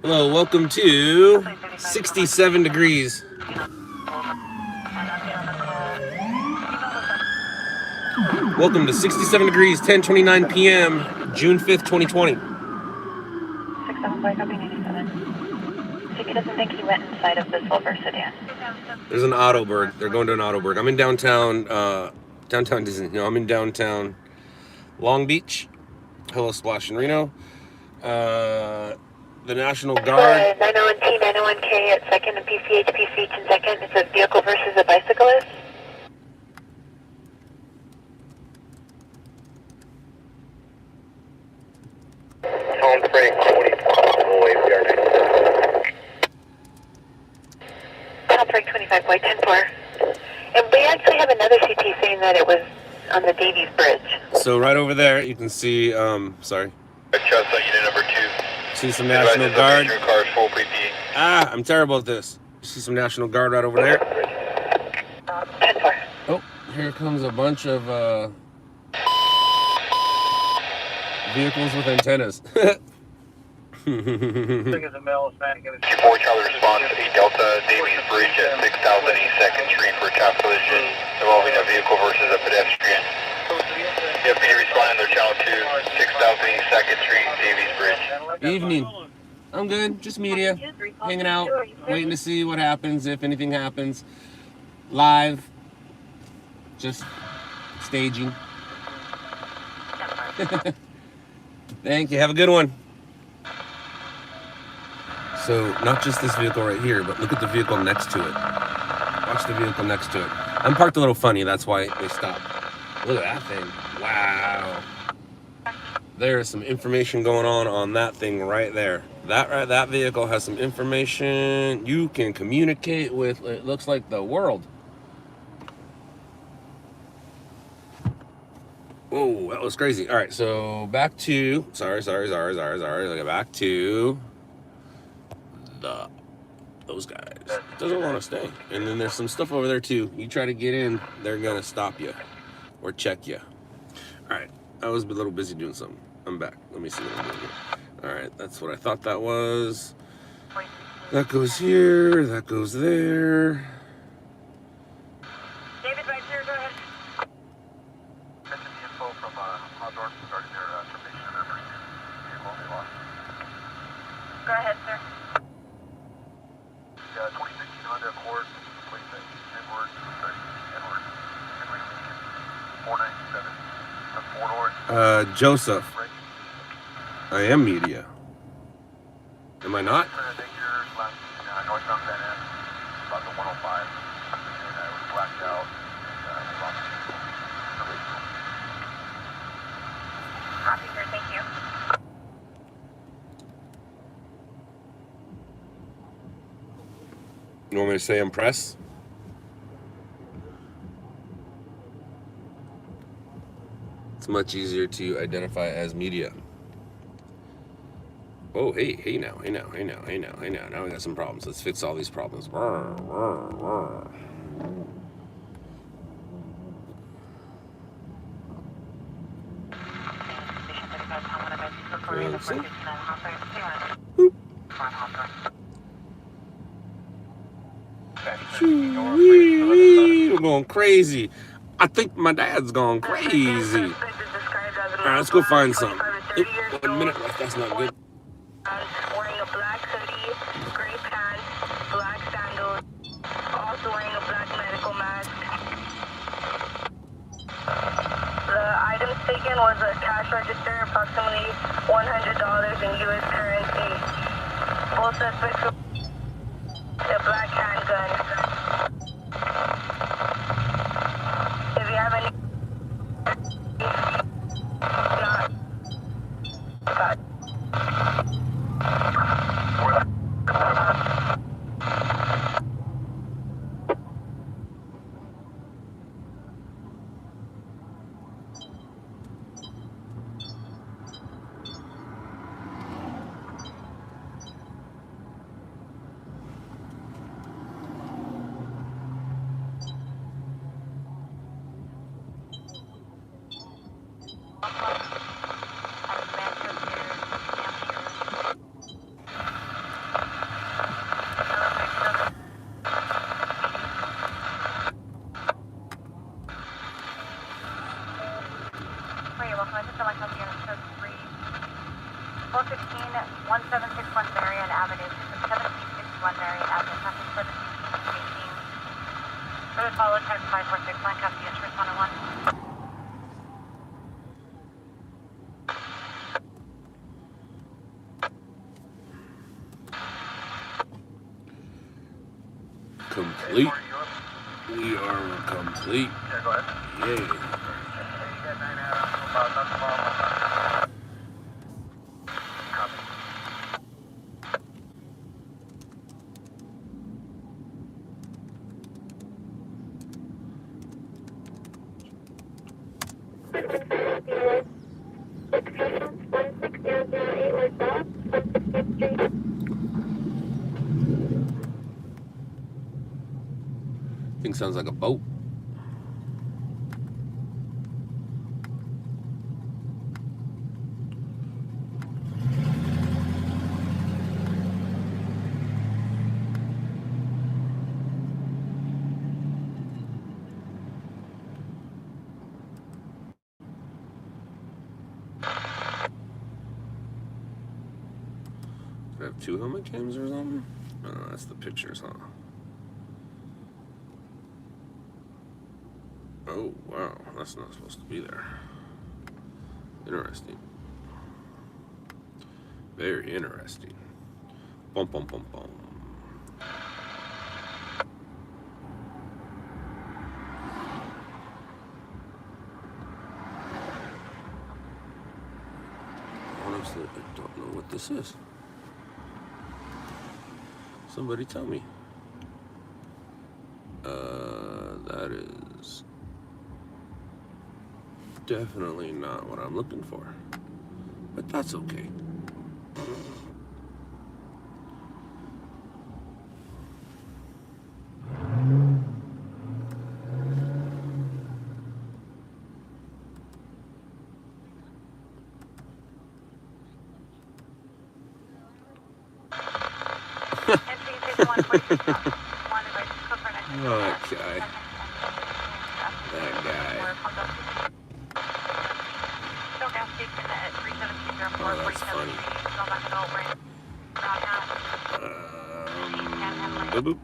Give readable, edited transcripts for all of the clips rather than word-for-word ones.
Hello, welcome to 67 degrees. Welcome to 67 degrees, 10:29 p.m., June 5th, 2020. 67 copy 97. He doesn't think he went inside of the silver sedan. There's an Autoberg. They're going to an Autoberg. I'm in downtown Disney. No, I'm in downtown Long Beach. Hello, Splash and Reno. The National Guard. 901T, 901K at second and PCH in second. It's a vehicle versus a bicyclist. Tom Frank, 25, away, we are next. Tom Frank, 25, white 10-4. And we actually have another CT saying that it was on the Davies Bridge. So right over there, you can see, sorry. Trust on unit number 2. See some National Guard. Your car's full PPE. I'm terrible at this. See some National Guard right over there. 10-4. Oh, here comes a bunch of vehicles with antennas. 2-4 Charlie response, a Delta Davies Bridge at 6000 East 2nd Street for a traffic collision involving a vehicle versus a pedestrian. Deputy responding to channel 2, 6000 East 2nd Street, Davies Bridge. Evening. I'm good. Just media. Hanging out. Waiting to see what happens, if anything happens. Live. Just staging. Thank you. Have a good one. So, not just this vehicle right here, but look at the vehicle next to it. Watch the vehicle next to it. I'm parked a little funny. That's why they stopped. Look at that thing. Wow. There's some information going on that thing right there. That vehicle has some information. You can communicate with, it looks like, the world. Whoa, that was crazy. All right, so back to, sorry. Back to those guys. Doesn't want to stay. And then there's some stuff over there too. You try to get in, they're gonna stop you or check you. All right, I was a little busy doing something. I'm back. Let me see what I'm doing here. All right, that's what I thought that was. That goes here, that goes there. David, right here, go ahead. That's the info from Outdoors regarding their termination of their pursuit vehicle they lost. Go ahead, sir. 2016 Honda Accord, please say Edward, Edward, Henry Lincoln, 497. Joseph. I am media. Am I not? Northbound Van Ness, about the 105, and it was blacked out. Copy, sir. Thank you. You want me to say I'm press? It's much easier to identify as media. Oh, hey now. Now we got some problems. Let's fix all these problems. We're going crazy. I think my dad's gone crazy. All right, let's go find some. Oop, 1 minute left. That's not good. Wearing a black hoodie, gray pants, black sandals, also wearing a black medical mask. The items taken was a cash register, approximately $100 in U.S. currency. Both suspects were a black handgun. If you have any... 1761 Marion Avenue. 1761 Marion Avenue. Passing 1718. Road follow time 546. Line copy. Insurance 101. Complete. We are complete. Yeah, go ahead. Yay. Thing sounds like a boat. Do I have two helmet cams or something? Oh, that's the pictures, huh? Oh, wow. That's not supposed to be there. Interesting. Very interesting. Bum, bum, bum, bum. Honestly, I don't know what this is. Somebody tell me. That is definitely not what I'm looking for. But that's okay. Okay. That guy. Oh, that's funny. Boop, boop.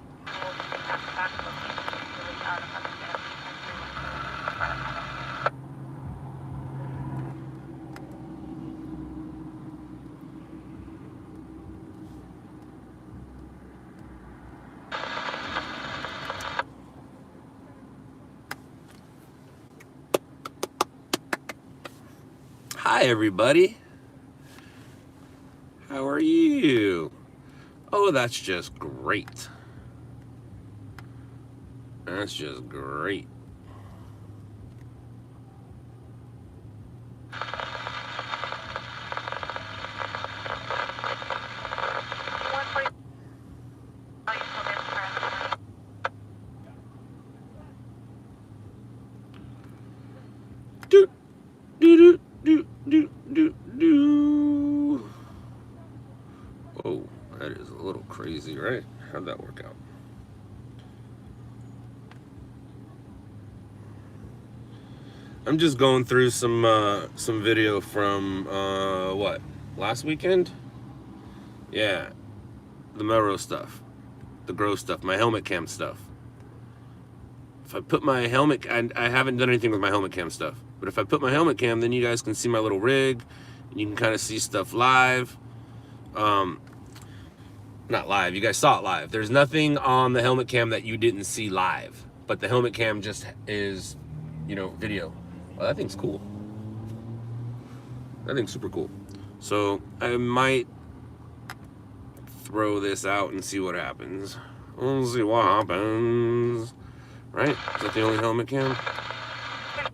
Hi, everybody. How are you? Oh, that's just great. That's just great. Do, do, do, do, do, do. Oh, that is a little crazy, right? How'd that work out? I'm just going through some video from what, last weekend? Yeah, the Melrose stuff, the gross stuff, my helmet cam stuff. If I put my helmet, I haven't done anything with my helmet cam stuff, but if I put my helmet cam, then you guys can see my little rig, and you can kind of see stuff live. Not live, you guys saw it live. There's nothing on the helmet cam that you didn't see live, but the helmet cam just is, you know, video. Well, that thing's cool. That thing's super cool. So I might throw this out and see what happens. We'll see what happens. Right? Is that the only helmet cam?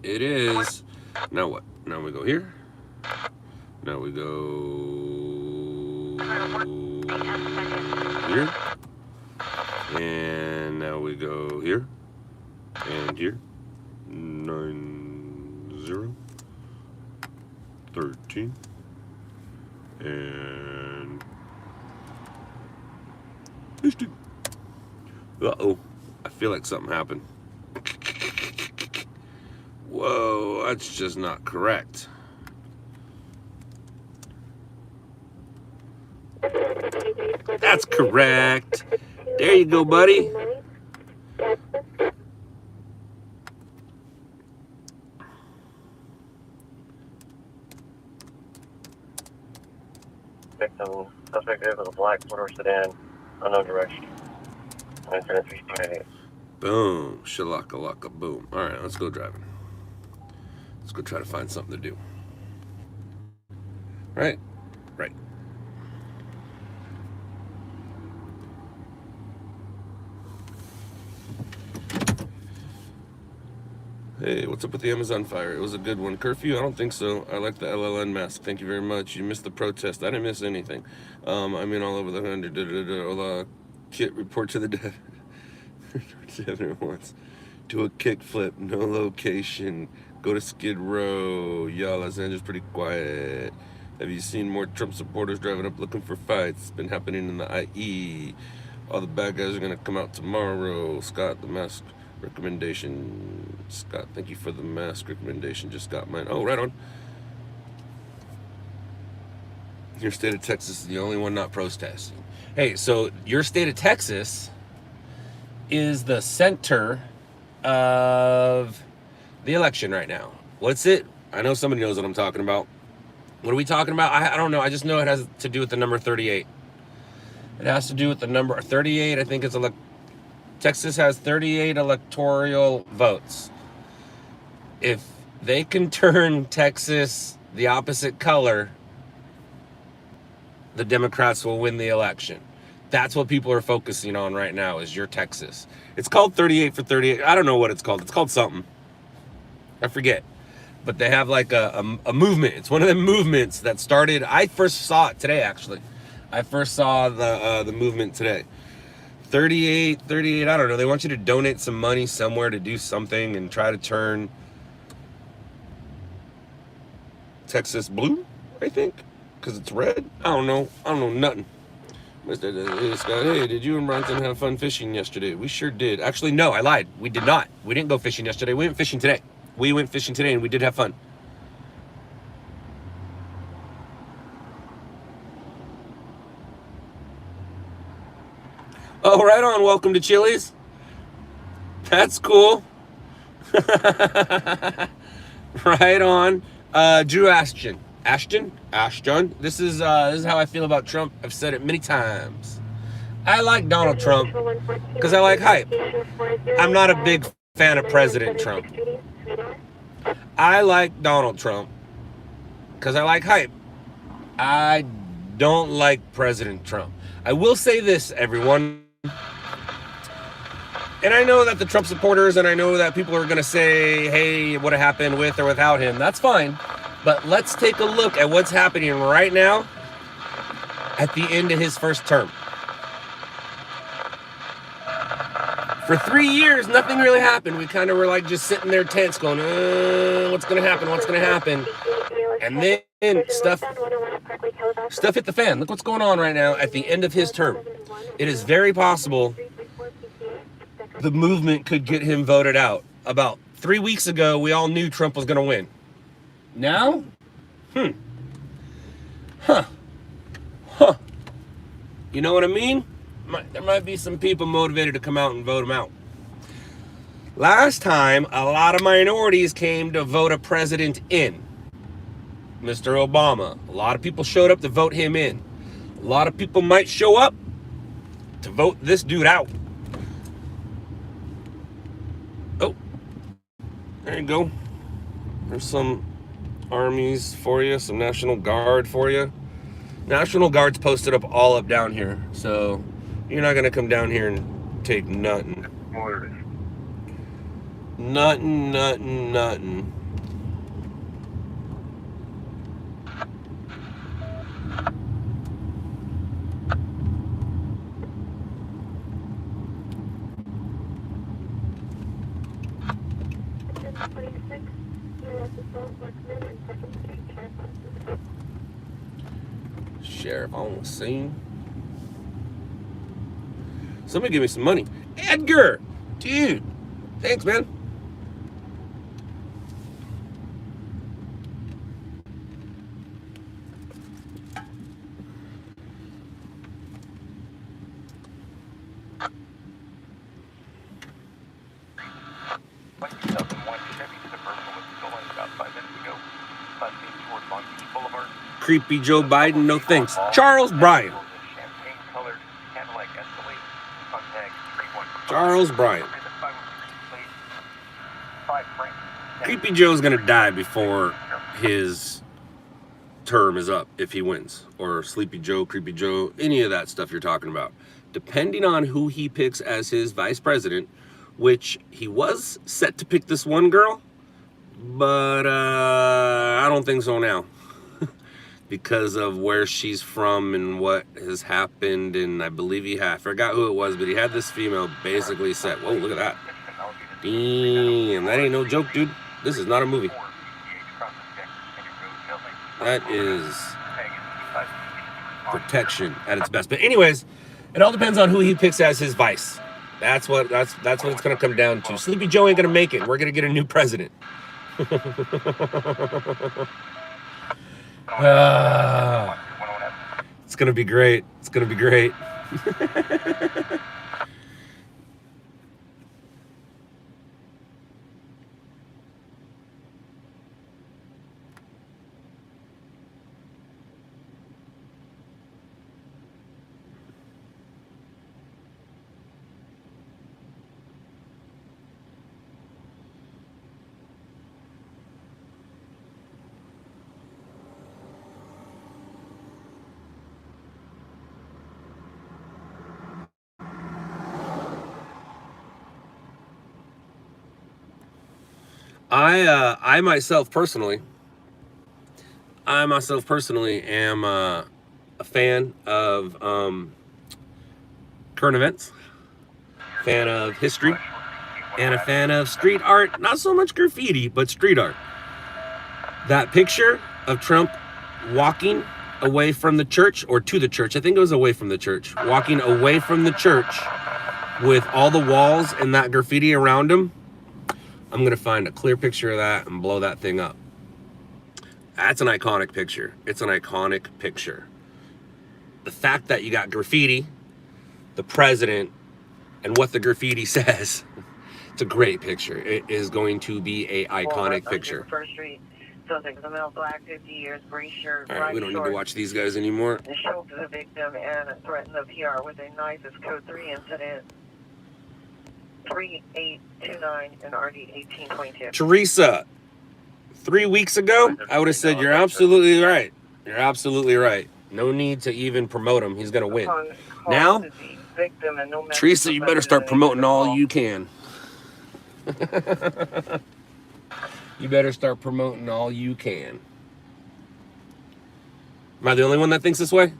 It is. Now what? Now we go here. Now we go here. And now we go here. And here. 90 13 and 16. Uh-oh. I feel like something happened. Whoa, that's just not correct. That's correct. There you go, buddy. Victim, suspect vehicle is a black four-door sedan, unknown direction. Boom. Shalaka-laka boom. All right, let's go driving. Let's go try to find something to do. Right? Right. Hey, what's up with the Amazon fire? It was a good one. Curfew? I don't think so. I like the LLN mask. Thank you very much. You missed the protest. I didn't miss anything. I mean, all over the 100. Kit, report to the dev. Once. Do a kickflip. No location. Go to Skid Row. Y'all, Los Angeles pretty quiet. Have you seen more Trump supporters driving up looking for fights? It's been happening in the IE. All the bad guys are going to come out tomorrow. Scott, the mask recommendation. Scott, thank you for the mask recommendation. Just got mine. Oh, right on. Your state of Texas is the only one not protesting. Hey, so your state of Texas is the center of the election right now. What's it? I know somebody knows what I'm talking about. What are we talking about? I don't know. I just know it has to do with the number 38. It has to do with the number 38. I think it's Texas has 38 electoral votes. If they can turn Texas the opposite color, the Democrats will win the election. That's what people are focusing on right now, is your Texas. It's called 38 for 38. I don't know what it's called. It's called something. I forget. But they have like a movement. It's one of the movements that started. I first saw it today, actually. I first saw the movement today. 38, I don't know. They want you to donate some money somewhere to do something and try to turn Texas blue, I think, because it's red. I don't know nothing. Mr. Scott, hey, did you and Bronson have fun fishing yesterday? We sure did. Actually, no, I lied. We did not. We didn't go fishing yesterday. We went fishing today. We went fishing today and we did have fun. Oh, right on. Welcome to Chili's. That's cool. Right on. Drew Ashton. Ashton. This is how I feel about Trump. I've said it many times. I like Donald Trump because I like hype. I'm not a big fan of President Trump. I like Donald Trump because I like hype. I don't like President Trump. I will say this, everyone. And I know that the Trump supporters, and I know that people are going to say, hey, what happened with or without him. That's fine. But let's take a look at what's happening right now at the end of his first term. For 3 years, nothing really happened. We kind of were like just sitting there tense going, what's going to happen? What's going to happen? And then stuff hit the fan. Look what's going on right now at the end of his term. It is very possible the movement could get him voted out. About 3 weeks ago, we all knew Trump was going to win. Now? You know what I mean? There might be some people motivated to come out and vote him out. Last time, a lot of minorities came to vote a president in. Mr. Obama. A lot of people showed up to vote him in. A lot of people might show up to vote this dude out. Oh, there you go. There's some armies for you, some National Guard for you. National Guard's posted up all up down here, so you're not gonna come down here and take nothing. Nothing. Sheriff on the scene. Somebody give me some money. Edgar! Dude! Thanks, man. creepy Joe Biden, no thanks. Charles Bryant. Charles Bryant. Creepy Joe's gonna die before his term is up if he wins. Or Sleepy Joe, Creepy Joe, any of that stuff you're talking about. Depending on who he picks as his vice president, which he was set to pick this one girl, but I don't think so now. Because of where she's from and what has happened, and I believe I forgot who it was, but he had this female basically set. Whoa, look at that. Damn, that ain't no joke, dude. This is not a movie. That is protection at its best. But anyways, it all depends on who he picks as his vice. That's what it's gonna come down to. Sleepy Joe ain't gonna make it. We're gonna get a new president. It's gonna be great. It's gonna be great. I myself personally am a fan of current events, fan of history, and a fan of street art. Not so much graffiti, but street art. That picture of Trump walking away from the church, or to the church, I think it was away from the church, walking away from the church with all the walls and that graffiti around him. I'm gonna find a clear picture of that and blow that thing up. That's an iconic picture. It's an iconic picture. The fact that you got graffiti, the president, and what the graffiti says, it's a great picture. It is going to be a iconic picture. First Street, Sussex, the male, black, 50 years, gray shirt, all right, we don't need to watch these guys anymore. The choked the victim and threatened the PR with a knife. Is code 3 incident 3829 and RD 1822. Teresa, 3 weeks ago, I would have said, you're absolutely right. You're absolutely right. No need to even promote him. He's going to win. Now, Teresa, you better start promoting all you can. You better start promoting all you can. Am I the only one that thinks this way?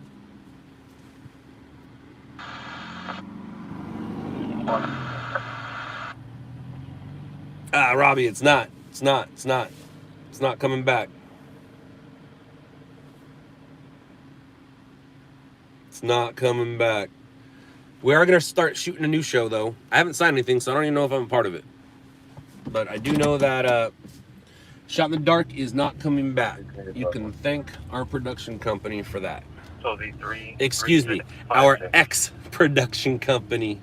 Robbie, it's not coming back. It's not coming back. We are going to start shooting a new show, though. I haven't signed anything, so I don't even know if I'm a part of it. But I do know that Shot in the Dark is not coming back. You can thank our production company for that. So the three. Excuse me, our ex-production company.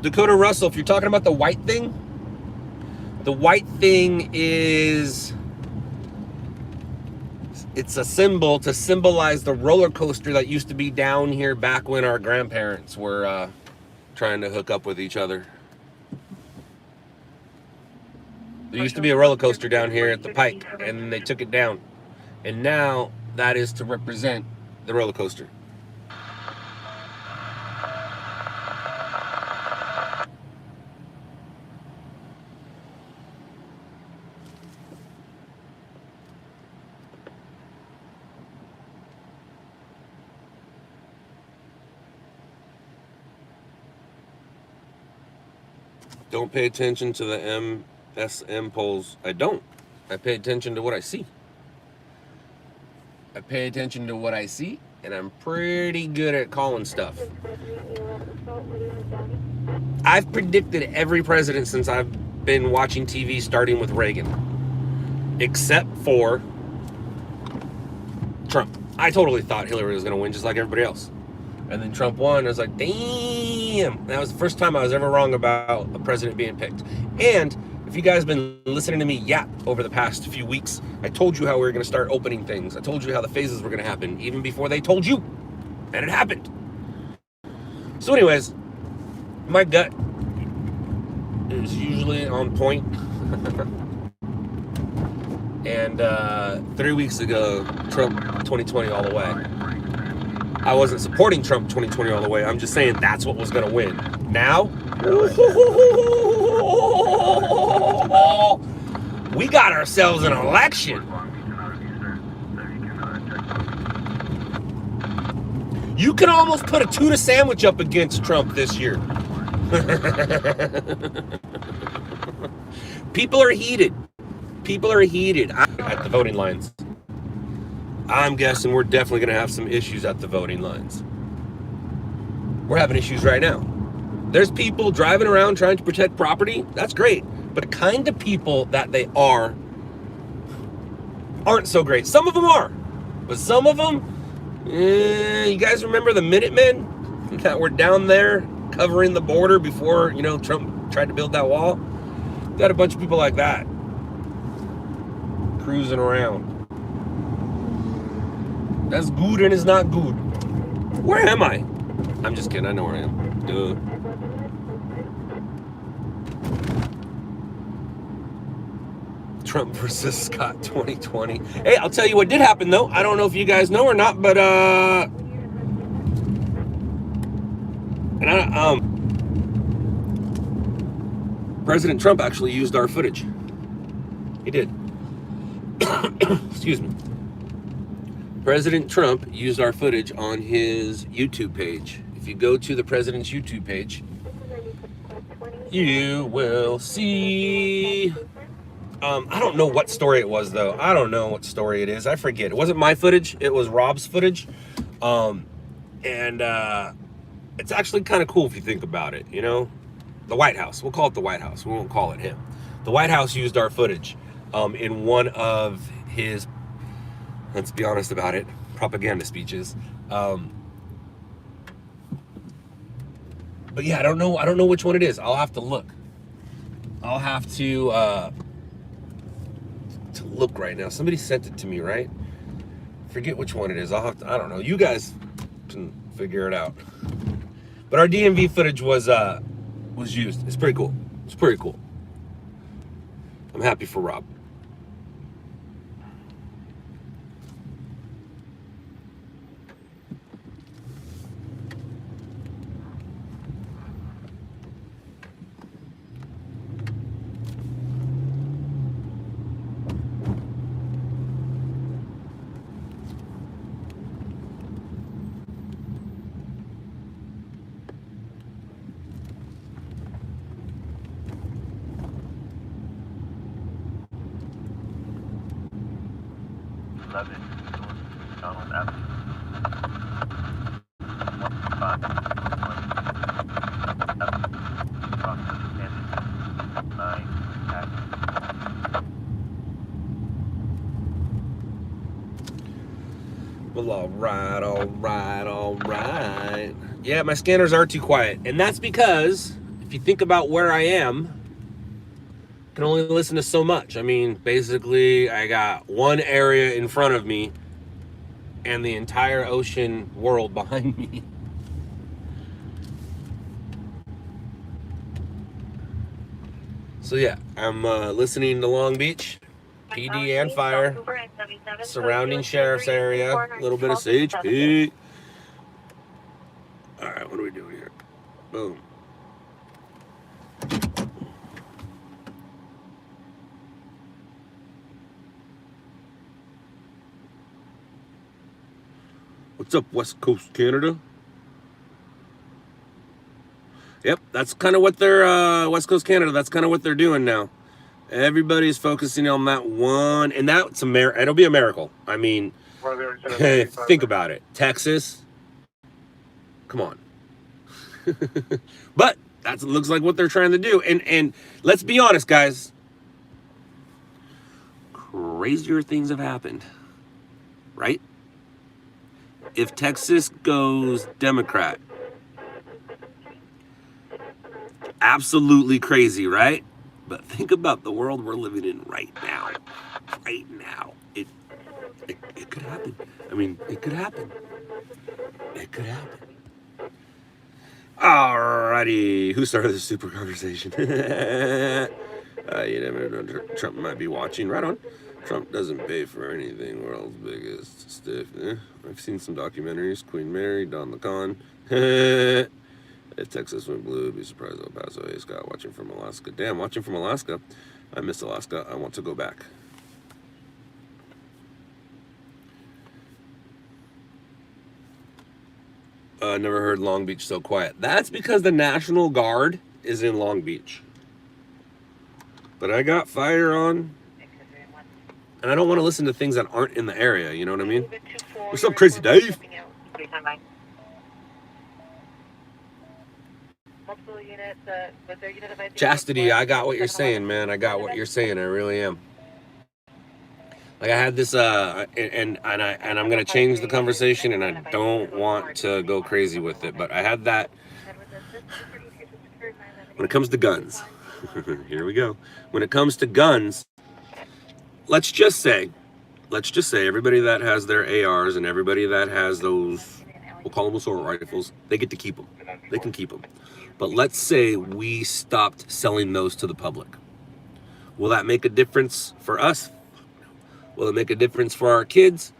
Dakota Russell, if you're talking about the white thing is, it's a symbol to symbolize the roller coaster that used to be down here back when our grandparents were trying to hook up with each other. There used to be a roller coaster down here at the Pike, and they took it down. And now that is to represent the roller coaster. Don't pay attention to the MSM polls. I don't. I pay attention to what I see. I pay attention to what I see, and I'm pretty good at calling stuff. I've predicted every president since I've been watching TV, starting with Reagan, except for Trump. I totally thought Hillary was going to win just like everybody else. And then Trump won. I was like, damn. That was the first time I was ever wrong about a president being picked. And if you guys have been listening to me yap over the past few weeks, I told you how we were going to start opening things. I told you how the phases were going to happen, even before they told you. And it happened. So anyways, my gut is usually on point. And 3 weeks ago, Trump 2020 all the way. I wasn't supporting Trump 2020 all the way. I'm just saying that's what was going to win. Now, we got ourselves an election. You can almost put a tuna sandwich up against Trump this year. People are heated. People are heated at the voting lines. I'm guessing we're definitely going to have some issues at the voting lines. We're having issues right now. There's people driving around trying to protect property. That's great. But the kind of people that they aren't so great. Some of them are. But some of them, you guys remember the Minutemen that were down there covering the border before, Trump tried to build that wall? Got a bunch of people like that cruising around. That's good and it's not good. Where am I? I'm just kidding. I know where I am. Duh. Trump versus Scott 2020. Hey, I'll tell you what did happen though. I don't know if you guys know or not, but President Trump actually used our footage. He did. Excuse me. President Trump used our footage on his YouTube page. If you go to the president's YouTube page, you will see. I don't know what story it was, though. I don't know what story it is. I forget. It wasn't my footage. It was Rob's footage. It's actually kind of cool if you think about it, The White House. We'll call it the White House. We won't call it him. The White House used our footage in one of his, let's be honest about it, propaganda speeches. But yeah, I don't know which one it is. I'll have to look. I'll have to look right now. Somebody sent it to me, right? Forget which one it is. I don't know. You guys can figure it out. But our DMV footage was used. It's pretty cool. It's pretty cool. I'm happy for Rob. Well, all right. Yeah, my scanners are too quiet. And that's because, if you think about where I am, I can only listen to so much. I mean, basically, I got one area in front of me and the entire ocean world behind me. So yeah, I'm listening to Long Beach, PD and fire, surrounding sheriff's area, a little bit of CHP. All right, what are we doing here? Boom. What's up, West Coast Canada? Yep, that's kind of what they're, West Coast Canada, that's kind of what they're doing now. Everybody's focusing on that one, and that's it'll be a miracle. I mean, think about it. Texas, come on. But that looks like what they're trying to do. And let's be honest, guys. Crazier things have happened, right? if Texas goes Democrat, absolutely crazy, right? But think about the world we're living in right now. Right now. It could happen. I mean, it could happen. It could happen. Alrighty. Who started this super conversation? You never know. Trump might be watching. Right on. Trump doesn't pay for anything. World's biggest stiff. I've seen some documentaries. Queen Mary, Don the Con. If Texas went blue, be surprised El Paso. Hey, Scott, watching from Alaska. Damn, watching from Alaska. I miss Alaska. I want to go back. Never heard Long Beach so quiet. That's because the National Guard is in Long Beach. But I got fire on. And I don't want to listen to things that aren't in the area. You know what I mean? What's up, Crazy Dave? Chastity, I got what you're saying, man. I got what you're saying. I really am. Like I had this, and I'm gonna change the conversation, and I don't want to go crazy with it, but I had that. When it comes to guns, here we go. When it comes to guns, let's just say everybody that has their ARs and everybody that has those, we'll call them assault rifles, they get to keep them. They can keep them. But let's say we stopped selling those to the public. Will that make a difference for us? Will it make a difference for our kids?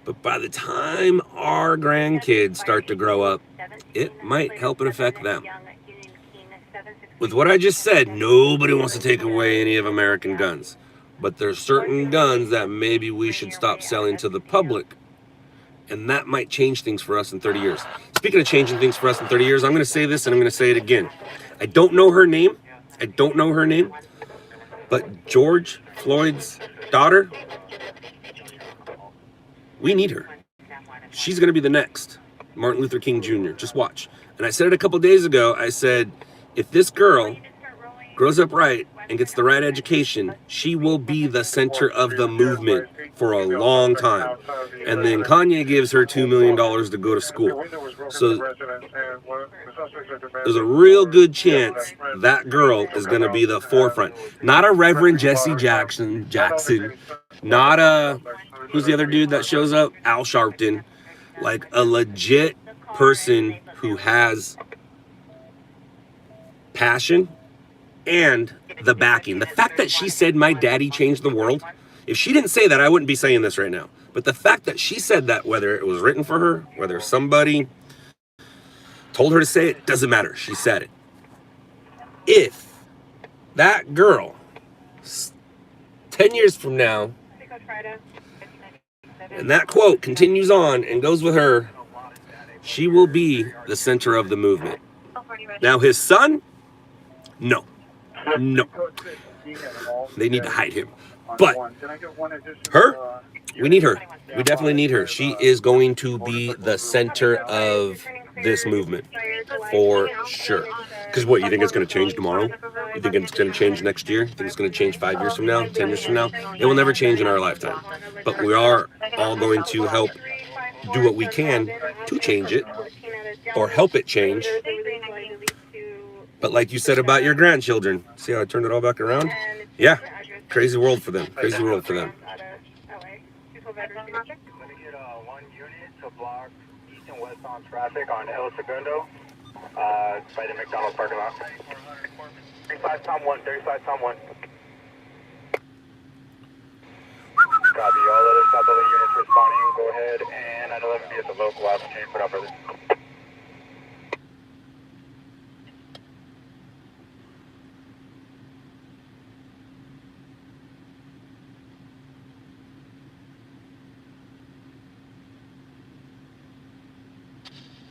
But by the time our grandkids start to grow up, it might help and affect them. With what I just said, nobody wants to take away any of American guns. But there's certain guns that maybe we should stop selling to the public. And that might change things for us in 30 years. Speaking of changing things for us in 30 years, I'm going to say this and I'm going to say it again. I don't know her name. But George Floyd's daughter, we need her. She's going to be the next Martin Luther King Jr. Just watch. And I said it a couple days ago. I said, if this girl grows up right and gets the right education, she will be the center of the movement for a long time. And then Kanye gives her $2 million to go to school. So there's a real good chance that girl is going to be the forefront. Not a Reverend Jesse Jackson, not a, who's the other dude that shows up? Al Sharpton. Like a legit person who has passion and the backing. The fact that she said my daddy changed the world, if she didn't say that, I wouldn't be saying this right now. But the fact that she said that, whether it was written for her, whether somebody told her to say it, doesn't matter. She said it. If that girl, 10 years from now, and that quote continues on and goes with her, she will be the center of the movement. Now his son, no. They need to hide him. But her, we need her. We definitely need her. She is going to be the center of this movement for sure. Because what, you think it's going to change tomorrow? You think it's going to change next year? You think it's going to change 5 years from now, 10 years from now? It will never change in our lifetime. But we are all going to help do what we can to change it or help it change. But like you said about your grandchildren, see how I turned it all back around? Yeah, crazy world for them. Crazy world for them. Let me get 1 unit to block east and west on traffic on El Segundo by the McDonald's parking lot. 35 Tom 1, 35 Tom 1. Copy, all other South LA units responding. Go ahead and at 11 be at the local altitude. Put up for this.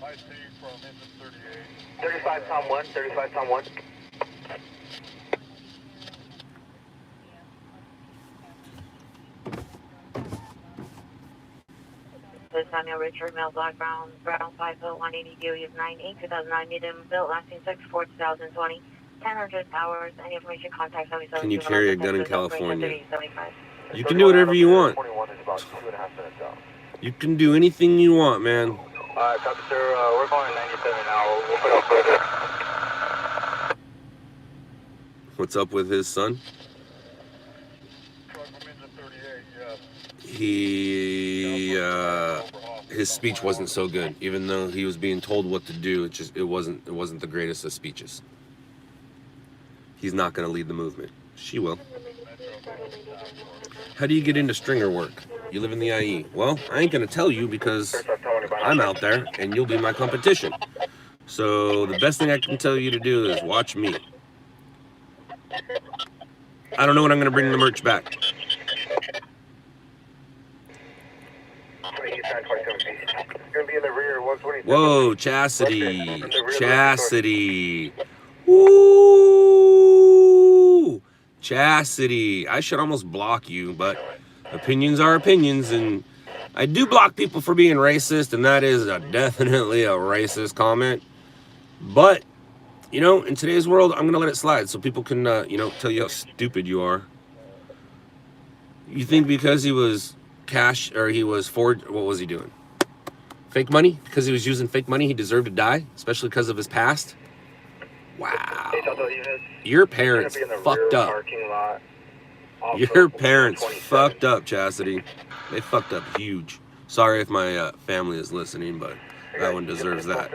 I see from engine 38. 35 Tom 1, 35 Tom 1. This is Daniel Richard, male black, brown 5 foot 180, DOE is 98, 2009, medium built, lasting 6/4, 2020, 1000 hours. Any information, contact 77. Can you carry a gun in California? You can do whatever you want. 21 is about 2.5 minutes out. You can do anything you want, man. Alright, copy, sir. We're going 97 now. We'll put on further. What's up with his son? His speech wasn't so good, even though he was being told what to do. It wasn't the greatest of speeches. He's not going to lead the movement. She will. How do you get into stringer work? You live in the IE. Well, I ain't going to tell you because I'm out there and you'll be my competition. So the best thing I can tell you to do is watch me. I don't know when I'm going to bring the merch back. Whoa, Chastity. Chastity. Woo! Chastity. I should almost block you, but opinions are opinions, and I do block people for being racist, and that is definitely a racist comment. But, you know, in today's world, I'm going to let it slide so people can, you know, tell you how stupid you are. You think because he was cash, or he was forged, what was he doing? Fake money? Because he was using fake money, he deserved to die, especially because of his past? Wow. Your parents fucked up. Your parents fucked up, Chastity. They fucked up huge. Sorry if my family is listening, but that one deserves that.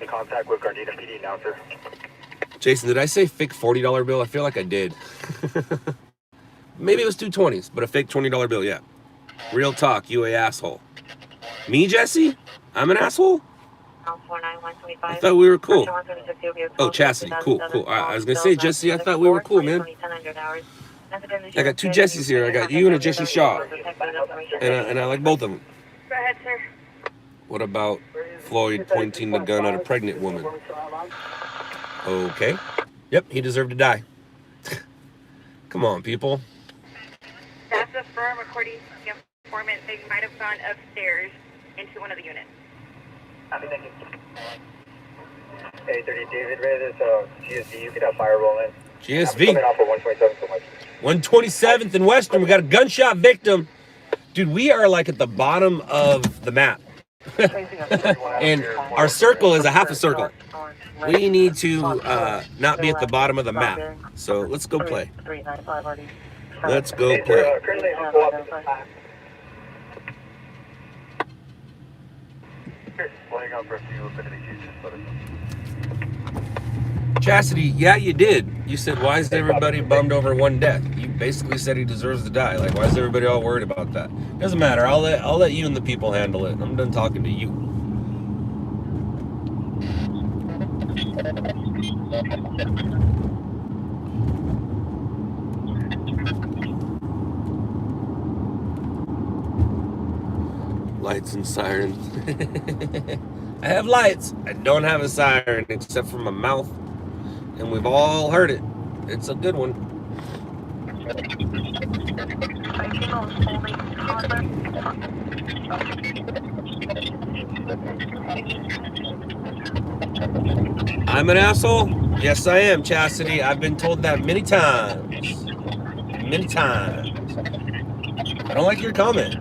In contact with Gardena PD now, sir. Jason, did I say fake $40 bill? I feel like I did. Maybe it was 220s, but a fake $20 bill, yeah. Real talk, you a asshole. Me, Jesse? I'm an asshole? I thought we were cool. Oh, Chastity, cool, cool. I was gonna say, Jesse, I thought we were cool, man. I got two Jessies here. I got you and a Jesse Shaw. And I like both of them. Go ahead, sir. What about Floyd pointing the gun at a pregnant woman? Okay. Yep, he deserved to die. Come on, people. That's a firm, according to the informant. They might have gone upstairs into one of the units. Hey, 30 David, this GSV, you can have fire rolling. GSV. Coming off of 127th and Western. 127th and Western. We got a gunshot victim. Dude, we are like at the bottom of the map. And our circle is a half a circle. We need to not be at the bottom of the map. So let's go play. Let's go play. Chastity, yeah, you did. You said, why is everybody bummed over one death? You basically said he deserves to die. Like, why is everybody all worried about that? Doesn't matter. I'll let you and the people handle it. I'm done talking to you. Lights and sirens. I have lights. I don't have a siren except for my mouth. And we've all heard it. It's a good one. I'm an asshole? Yes, I am, Chastity. I've been told that many times. Many times. I don't like your comment.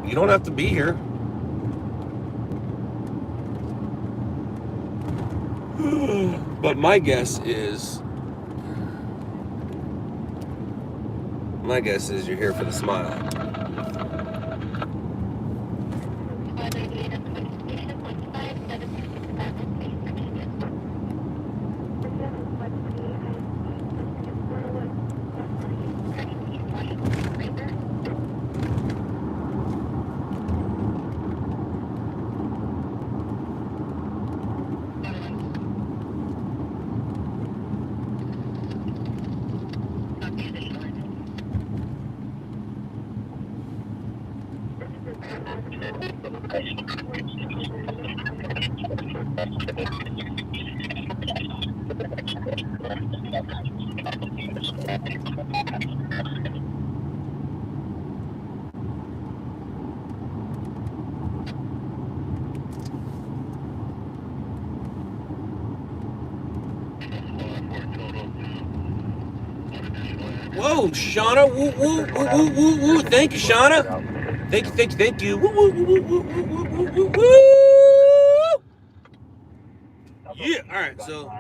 You don't have to be here. But my guess is you're here for the smile. Woo, Shauna. Woo, woo, woo, woo, woo, woo. Thank you, Shauna. Thank you, thank you, thank you. Woo, woo, woo, woo, woo, woo, woo, woo, woo. Yeah, all right, so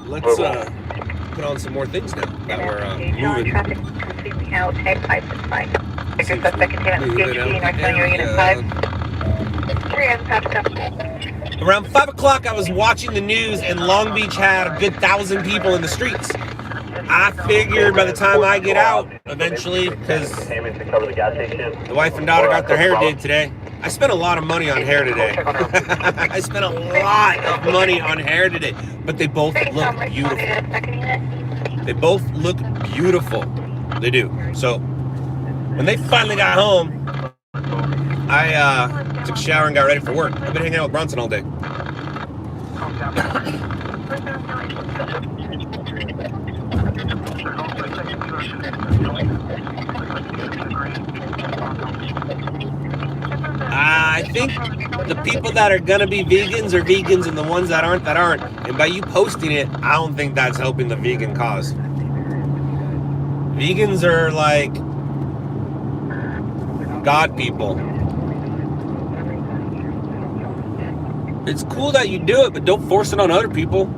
let's put on some more things now that we're moving. Traffic completely out. Tag 5 is fine. Your suspect containment PhD, North Carolina Unit 5. 3 and Patrick. Around 5 o'clock, I was watching the news, and Long Beach had a good 1,000 people in the streets. I figured by the time I get out, eventually, because the wife and daughter got their hair did today. I spent a lot of money on hair today. I spent a lot of money on hair today, but they both look beautiful. They both look beautiful. They do. So when they finally got home, I took a shower and got ready for work. I've been hanging out with Bronson all day. I think the people that are gonna be vegans are vegans, and the ones that aren't. And by you posting it, I don't think that's helping the vegan cause. Vegans are like God people. It's cool that you do it, but don't force it on other people.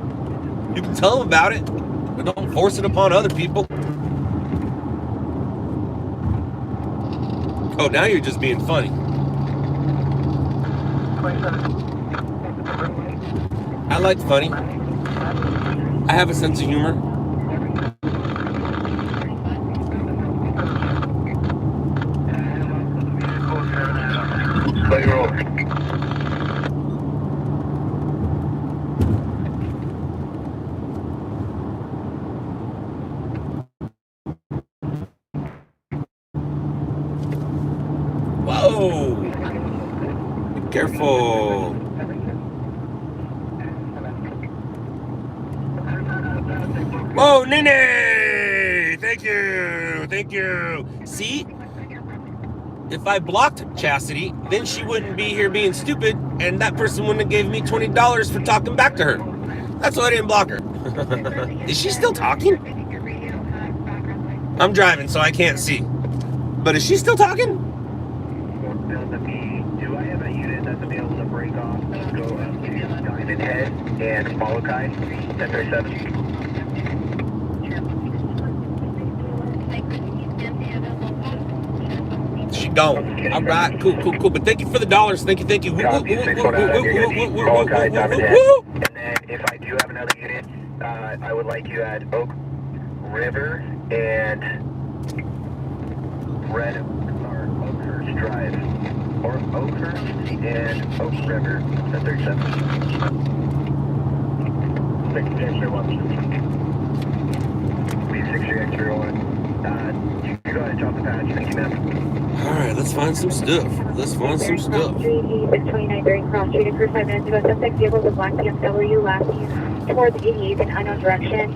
You can tell them about it, but don't force it upon other people. Oh, now you're just being funny. I like funny. I have a sense of humor. Whoa! Be careful. Whoa, Nene! Thank you! Thank you! See? If I blocked Chastity, then she wouldn't be here being stupid, and that person wouldn't have gave me $20 for talking back to her. That's why I didn't block her. Is she still talking? I'm driving, so I can't see. But is she still talking? Do I have a unit that's available to break off and go up to Diamond Head and Molokai, 1037? She gone. All right, cool. But thank you for the dollars. Thank you. And then if I do have another unit, I would like you at Oak River and Oakhurst Drive. Or Oakhurst and Oak River, 1037. Thank you, James. B63X01. You can go ahead and drop the patch. Thank you, ma'am. All right, let's find some stuff. Street, 629 during cross street. In 5 minutes ago, suspect vehicle with black BMW last seen towards 88 in unknown direction.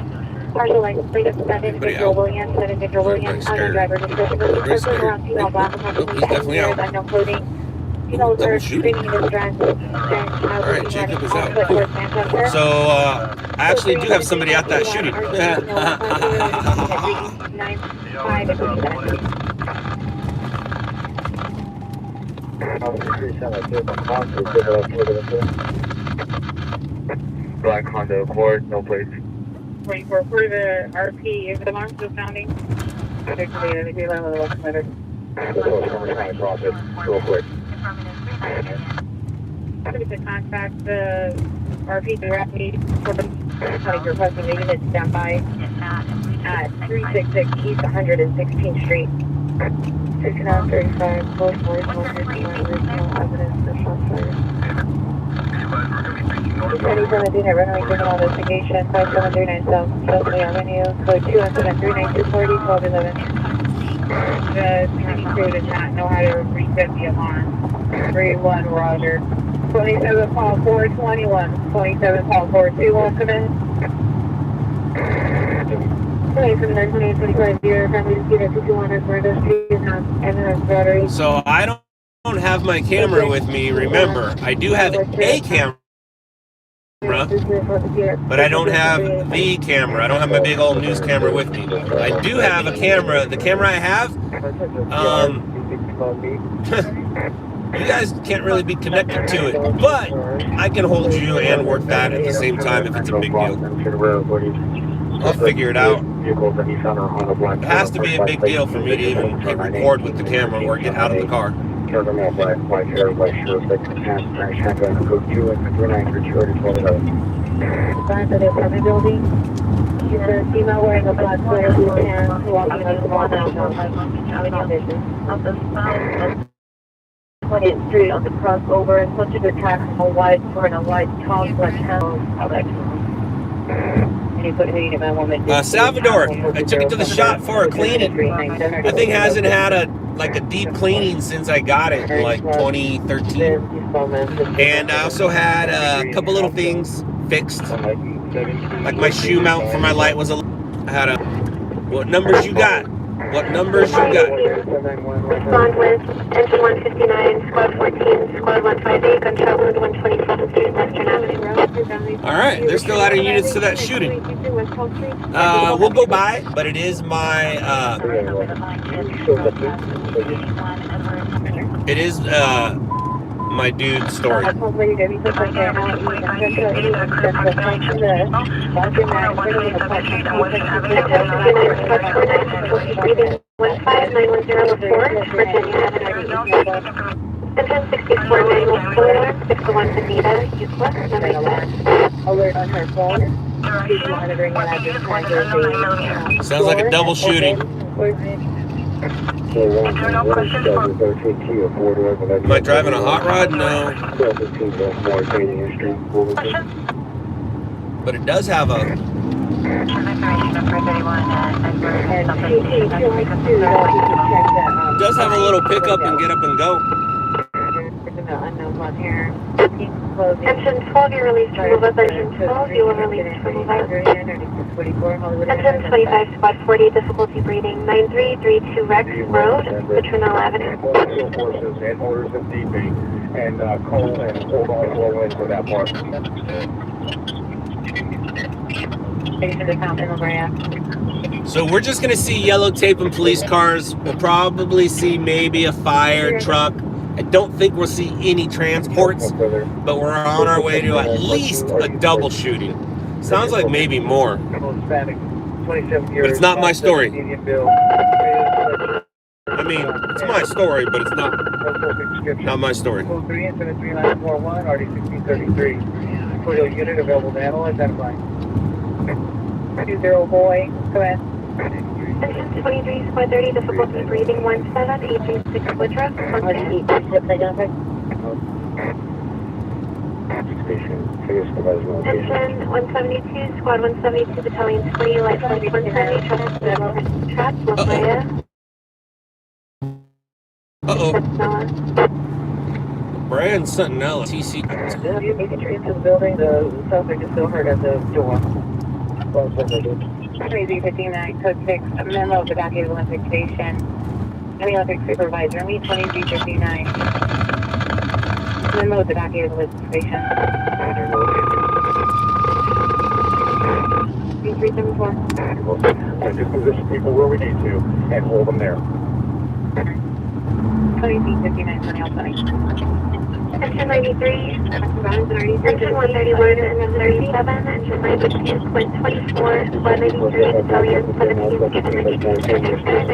Partial license plate of 7 Victor Williams, unknown driver. Description was circling around female black approximately 10 years, unknown clothing. Female was heard screaming in distress. All right, Jacob is out. Cool. So, I actually do have somebody at that shooting. Black Honda Accord, no plates. 24 for the RP. Is the alarm still sounding? Real quick. To contact the RP directly for the requesting the unit stand by at 366 East 116th Street. 6935, 44, there's no evidence for shots fired. Ready for the unit, runway given on investigation, 5739 South, Chelsea Avenue, code 217-39240, 1211. The city crew does not know how to reset the alarm. 3-1, Roger. 27 Paul 421, 27 Paul 421, come in. 27 So I don't have my camera with me. Remember, I do have a camera. but I don't have the camera. I don't have my big old news camera with me. I do have a camera. The camera I have, you guys can't really be connected to it, but I can hold you and work that at the same time if it's a big deal. I'll figure it out. It has to be a big deal for me to even hit record with the camera or get out of the car. Back to the apartment building. She's a female wearing a black sweater, blue pants, walking on the wall now. On the south of 20th Street on the crossover, and such a good tax from a white, wearing a white top black panel. Salvador, I took it to the shop for a cleaning. That thing hasn't had a deep cleaning since I got it in like 2013. And I also had a couple little things fixed. Like my shoe mount for my light was I had a, what numbers you got? What numbers you got? Respond with engine 159, squad 14, squad 158, gunshot wound 127th Street, Western Avenue Road. Alright, they're still adding units to that shooting. We'll go by, but it is my, my dude's story. Sounds like a double shooting. Am I driving a hot rod? No. But it does have a... It does have a little pickup and get up and go. Engine 12, you're released to move up. Engine 12, you were released to move up. Engine 25, squad 40, difficulty breathing. 9332 Rex Road, Petronell Avenue. And call and hold on forward for that part. So we're just going to see yellow tape and police cars. We'll probably see maybe a fire truck. I don't think we'll see any transports, but we're on our way to at least a double shooting. Sounds like maybe more. But it's not my story. I mean, it's my story, but it's not my story. 3 incident 3941, RD 1633. Total unit available to analyze that line. 20 boy, go ahead. Engine 23, squad 30, difficulty breathing 17836 Woodruff. RD 86 identified. Engine 172, squad 172, battalion 20, light flight 170, trapped, Lafayette. Uh-oh. Brand Sentinel, TC. You make it into the building, the suspect is still hurt at the door. 2359, code 6, a memo of the Backgate Olympic Station. Any Olympic supervisor, meet 2359. Memo of the Backgate Olympic Station. 374. Just position people where we need to and hold them there. 2359, 20. Engine 93, engine 131, engine 37, engine 92, squad 24, squad 93, battalion 17, engine 92, 93,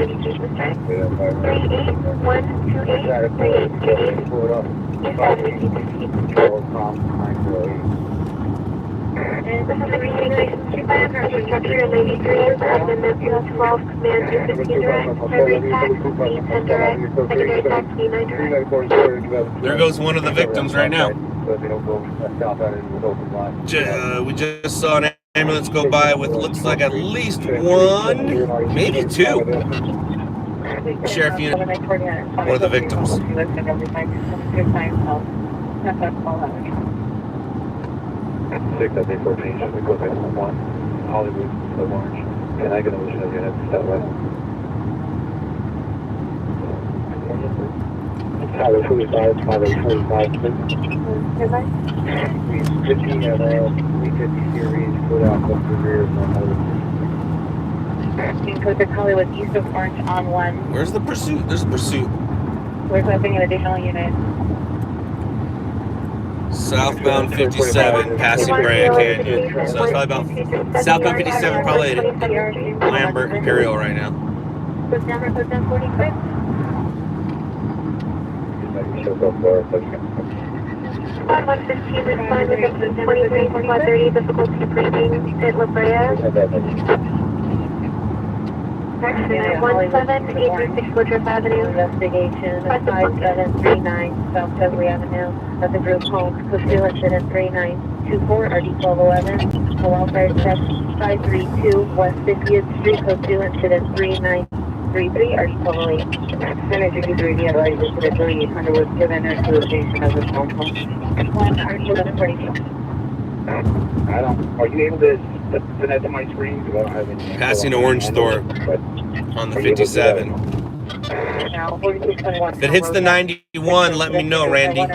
this is the communications supervisor, infrastructure 93, admin 12, command 215 direct, survey tax, B10 direct, secondary tax, B9 direct. There goes one of the victims right now. We just saw an ambulance go by with looks like at least one, maybe two. Sheriff unit, one of the victims. Six, I think 14, just go back to 1. Hollywood, so large. And I can illusion of units that way. 545, 545, please. 50 at 350 series, put out up the rear of my motor. Code to Hollywood east of Orange on 1. Where's the pursuit? There's a pursuit. We're requesting an additional unit. Southbound 57, passing Brea Canyon. So it's probably about southbound 57, probably Lambert Imperial right now. Put down 45. Show go for 115 respond with a 23 130 difficulty breathing at La Brea. Action 17836 Woodruff Avenue. Investigation 5739 South Beverly Avenue. At the group home. Pursuit incident 3924 RD 1211. Allow fire check 532 West 50th Street. Pursuit incident 3933 RD 1208. Center 63 the advised incident 3800 was given to the location of the phone call. 1 RD 1142. I don't. Are you able to send that to my screen? Because I don't have any. Passing Orange Store on the 57. Now 4621. If it hits the 91, let me know, Randy. On the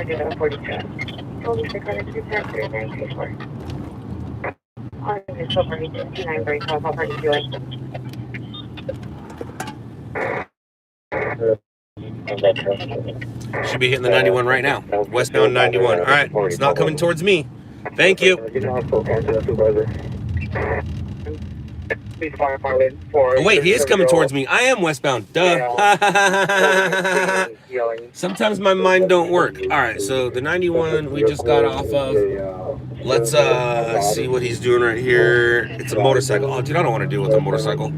silver 29 very call, how hard is doing? Should be hitting the 91 right now. Westbound 91. All right, it's not coming towards me. Thank you. Oh, wait, he is coming towards me. I am westbound. Duh. Sometimes my mind don't work. All right, so the 91 we just got off of. Let's see what he's doing right here. It's a motorcycle. Oh, dude, I don't want to deal with a motorcycle.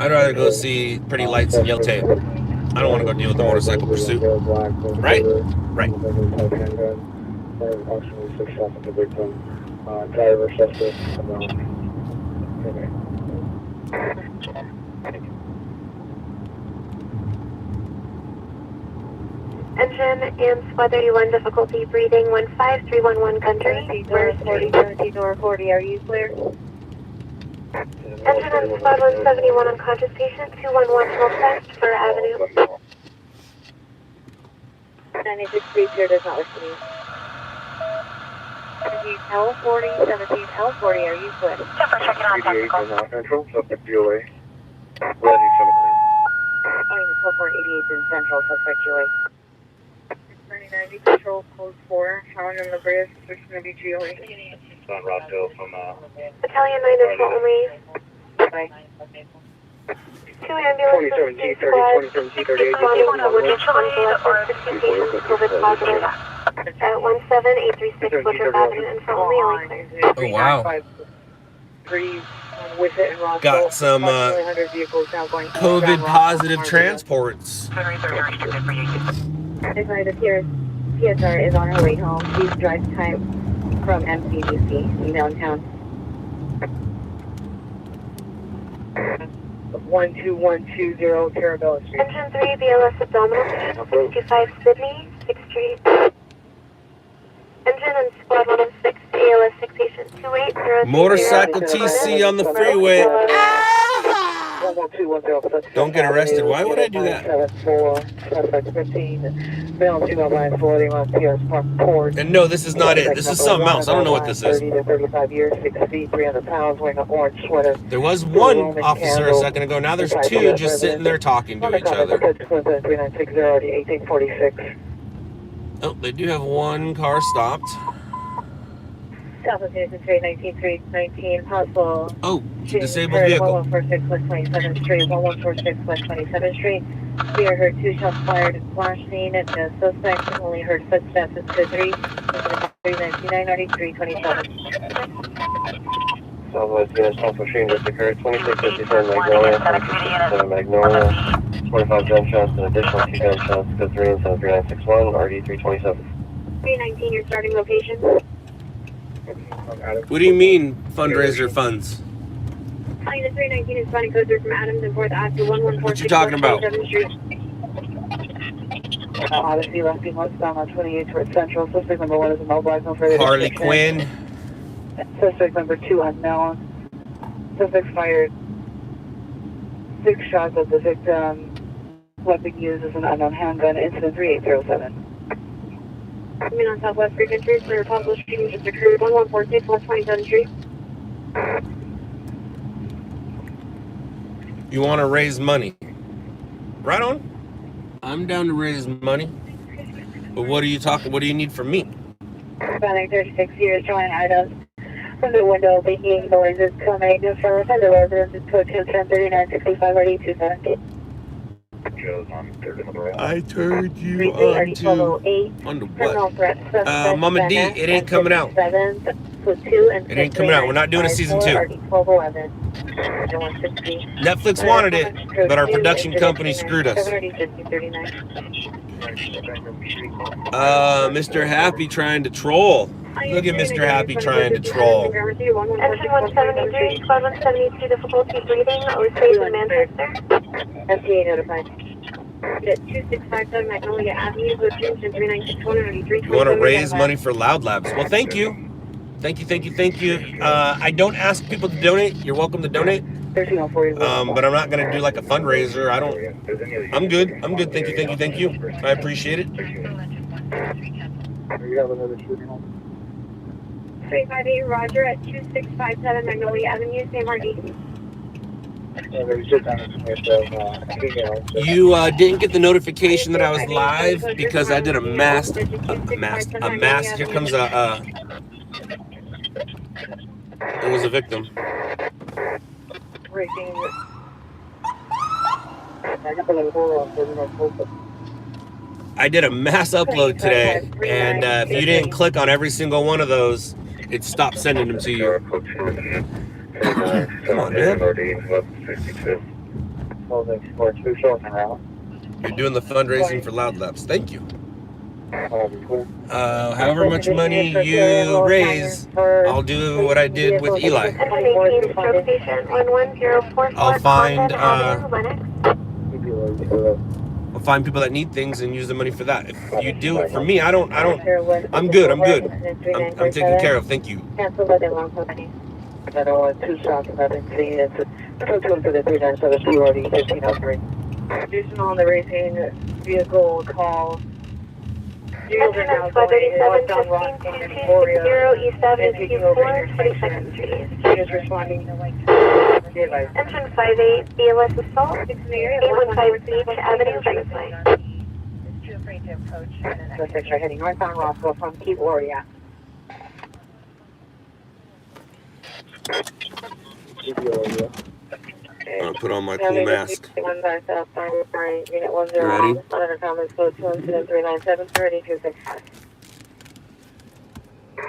I'd rather go see pretty lights and yellow tape. I don't want to go deal with the motorcycle pursuit. Right? Right. Driver suspect. Engine and squad 31 difficulty breathing 15311 country. Door 40, door 40, are you clear? Engine and squad 171 unconscious patient 211 Hillcrest for Avenue. 96 Street here does not wish to be. 17 L40, 17 L40, are you clear? Yeah, for checking on technical. Central, suspect UA. Ready, Calling the 10488 in Central, suspect UA. 3090 control code 4, Helen and La Brea, switch to be GOA. Son Rockville from Battalion 9 is only. Bye. 2 ambulances, 2 squads, 61 on Woodruff Convalescent, 60 patients COVID positive. At 17836 Woodruff Avenue and for only clear. Oh, wow. Got some COVID positive transports. Advised here, PSR is on her way home. Please drive time from MCDC in downtown. 12120 Parabella Street. Engine 3 BLS abdominal pain, 625 Sydney, 6th Street. Engine and squad 106 ALS 6 patient 2803. Motorcycle TC on the freeway. Don't get arrested. Why would I do that? And no, this is not it. This is something else. I don't know what this is. There was one officer a second ago. Now there's two just sitting there talking to each other. Oh, they do have one car stopped. Southwest Houston Street, 19 possible. Oh, disabled vehicle. 1146 West 27th Street, 1146 West 27th Street. We are heard 2 shots fired at splash scene. The suspect only heard footsteps at 2-3. 3299327. Southwest unit, South Machine just occurred. 2657 Magnolia. 25 gunshots and additional 2 gunshots. Code 3 and 73961, RD 327. 319, your starting location. What do you mean, fundraiser funds? Calling the 319 is running code 3 from Adams and 4th Ave to 1146 What you talking about? 27th Street. Odyssey left being westbound on 28 towards Central. Suspect number 1 is immobilized. No further Harley description. Quinn. Suspect number 2 unknown. Suspect fired 6 shots at the victim. Weapon used is an unknown handgun, incident 3807. Coming on Southwest Frequency for Republic Street, Mr. Crew 1146, 127th Street. You want to raise money? Right on. I'm down to raise money. But what are you talking? What do you need from me? Spanning 36 years, showing items from the window, making noises coming from the residence. Code 103965 ready 270. I turned you on to what? Mama D, it ain't coming out. It ain't coming out. We're not doing a season 2. Netflix wanted it, but our production company screwed us. Mr. Happy trying to troll. Look at Mr. Happy trying to troll. Entry 173, 1172, difficulty breathing, Osage in Manchester. FTA notified. 2657 Magnolia Avenue, location 396 You want to raise money for LOUDLABS? Well, thank you. Thank you. I don't ask people to donate. You're welcome to donate. But I'm not going to do like a fundraiser. I'm good. Thank you. I appreciate it. 358 Roger at 2657 Magnolia Avenue, San Martin. You didn't get the notification that I was live because I did a mass. Here comes it was a victim. I did a mass upload today, and if you didn't click on every single one of those, it stopped sending them to you. Come on, man. You're doing the fundraising for LOUDLABS. Thank you. However much money you raise, I'll do what I did with Eli. I'll find people that need things and use the money for that. If you do it for me, I'm good. I'm taken care of. Thank you. I don't want 2 shots and I've been seeing it. Code 2 for the 397 already 1503. Additional on the racing vehicle call. Entry 537, 0 East Avenue, Q4, 22nd Street. Just responding to Engine 58, BLS assault, 815 Beach Avenue, Riverside. Suspects are heading northbound Roswell from Key Warrior. I'm gonna put on my cool mask. You ready?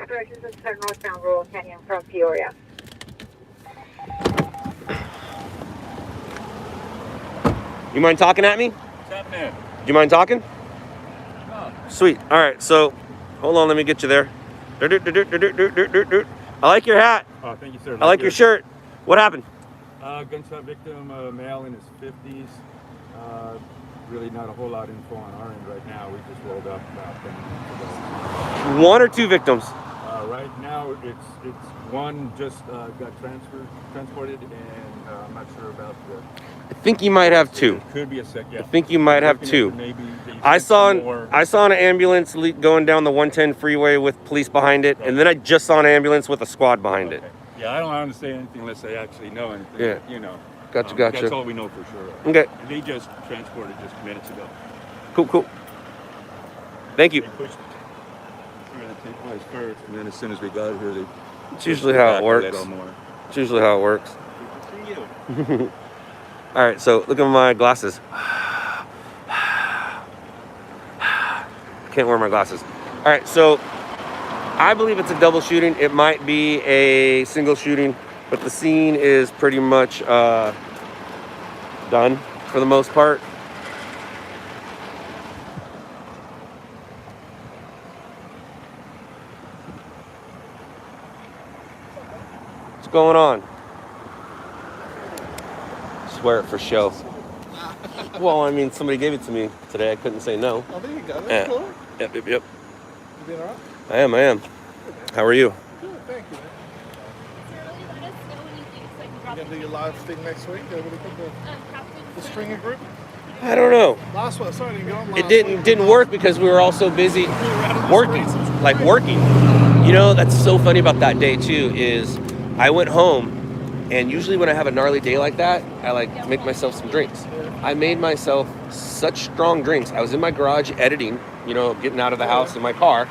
Directions is northbound Rural Canyon from Peoria. You mind talking at me? What's happening? Do you mind talking? No. Sweet. All right. So, hold on. Let me get you there. I like your hat. Oh, thank you, sir. I like your shirt. What happened? Gunshot victim, male in his 50s. Really not a whole lot of info on our end right now. We just rolled up about 10 minutes ago. 1 or 2 victims? Right now, it's one just got transported, and I'm not sure about the... I think you might have 2. It could be a second. Yeah. I think you might have 2. Maybe I saw an ambulance going down the 110 freeway with police behind it, and then I just saw an ambulance with a squad behind it. Yeah, I don't want to say anything unless I actually know anything. Yeah. You know. Gotcha. That's all we know for sure. Okay. And they just transported just minutes ago. Cool. Thank you. They pushed Tapeways first, and then as soon as we got here, they... It's usually how it works. It's usually how it works. Good to see you. All right, so look at my glasses. Can't wear my glasses. All right, so I believe it's a double shooting. It might be a single shooting, but the scene is pretty much done for the most part. What's going on? Swear it for show. Well, I mean, somebody gave it to me today. I couldn't say no. Oh, there you go. That's cool. Yep. You been all right? I am. How are you? Good, thank you, man. You gonna do your live thing next week? What do you think? The stringer group? I don't know. Last one, sorry, I didn't get on last It didn't work because we were all so busy working, like working. You know, that's so funny about that day too, is I went home, and usually when I have a gnarly day like that, I like make myself some drinks. I made myself such strong drinks. I was in my garage editing, you know, getting out of the house in my car.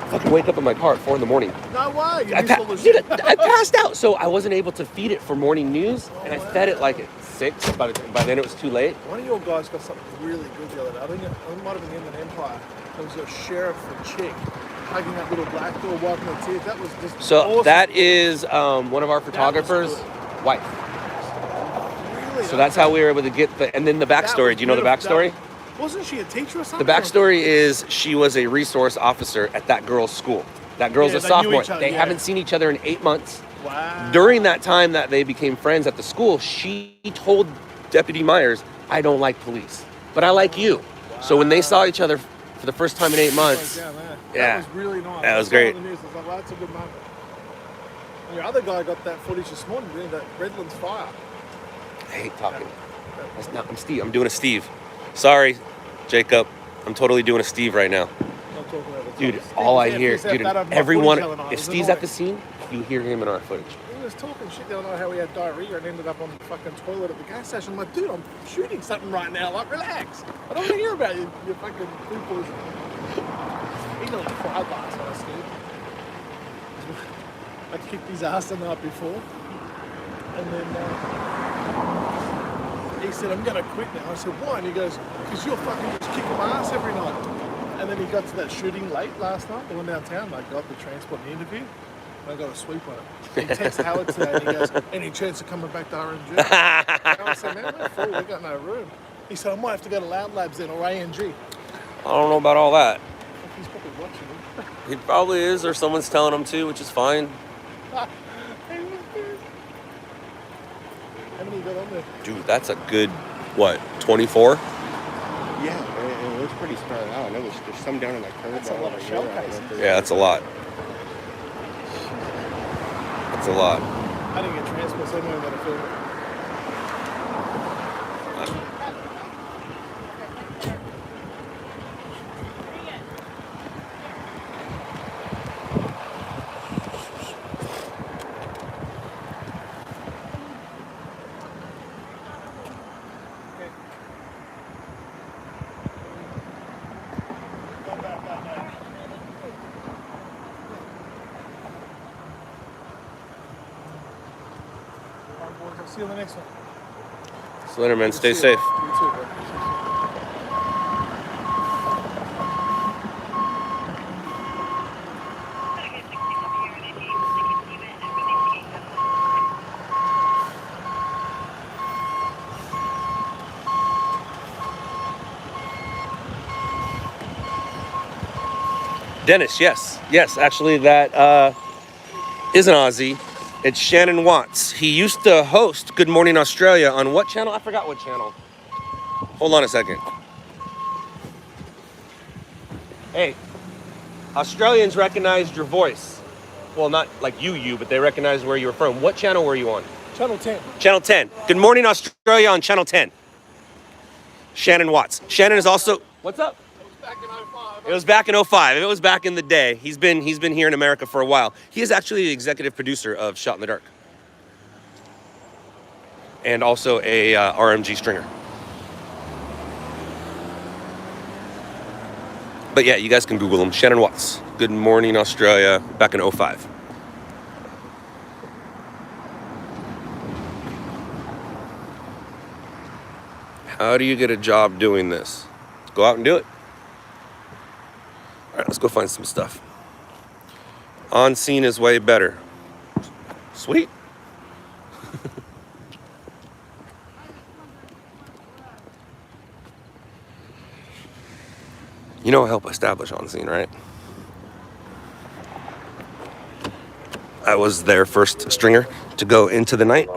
Fucking wake up in my car at 4 in the morning. No way. I passed out, so I wasn't able to feed it for morning news, and I fed it like at 6. By then it was too late. One of your guys got something really good the other day. I think it might have been in the Empire. There was a sheriff and chick hugging that little black girl, wiping her tears. That was just So awesome. that is one of our photographers' wife. Really? So that's how we were able to get the, and then the backstory. Do you know the backstory? Wasn't she a teacher or something? The backstory is she was a resource officer at that girl's school. That girl's a they knew sophomore. each other, They haven't seen each other in 8 months. Wow. During that time that they became friends at the school, she told Deputy Myers, "I don't like police, but I like you." Wow. So when they saw each other for the first time in 8 months, that was really nice. That was great. I was like, well, that's a good moment. And your other guy got that footage this morning, didn't he? That Redlands fire. I hate talking. That's not, I'm Steve. I'm doing a Steve. Sorry, Jacob. I'm totally doing a Steve right now. Dude, all I hear, dude, everyone, if Steve's at the scene, you hear him in our footage. He was talking shit the other night how he had diarrhea and ended up on the fucking toilet at the gas station. I'm like, dude, I'm shooting something right now. Like, relax. I don't want to hear about your fucking food poisoning. He nearly cried last night, Steve. I kicked his ass the night before. And then he said, I'm going to quit now. I said, why? And he goes, because you're fucking just kicking my ass every night. And then he got to that shooting late last night, the one downtown. I got the transport and the interview. And I got a sweep on it. He texted Howard today and he goes, any chance of coming back to RMG? I said, man, we're full. We got no room. He said, I might have to go to LOUDLABS then or ANG. I don't know about all that. He's probably watching me. He probably is, or someone's telling him to, which is fine. How many you got on there? Dude, that's a good, what, 24? Yeah, it looks pretty spread out. I know there's some down in that curve. That's a lot of shell casings. Yeah, that's a lot. That's a lot. I didn't get transport, so I know that I feel see you on the next one. So later, man. Stay safe. You too, bro. Dennis, yes. Yes, actually, that is an Aussie. It's Shannon Watts. He used to host Good Morning Australia on what channel? I forgot what channel. Hold on a second. Hey, Australians recognized your voice. Well, not like you, but they recognized where you were from. What channel were you on? Channel 10. Channel 10. Good Morning Australia on Channel 10. Shannon Watts. Shannon is also... What's up? It was back in 05. It was back in the day. He's been here in America for a while. He is actually the executive producer of Shot in the Dark. And also a RMG stringer. But yeah, you guys can Google him. Shannon Watts. Good Morning Australia, back in 05. How do you get a job doing this? Go out and do it. All right, let's go find some stuff. On scene is way better. Sweet. You know, I help establish on scene, right? I was their first stringer to go into the night.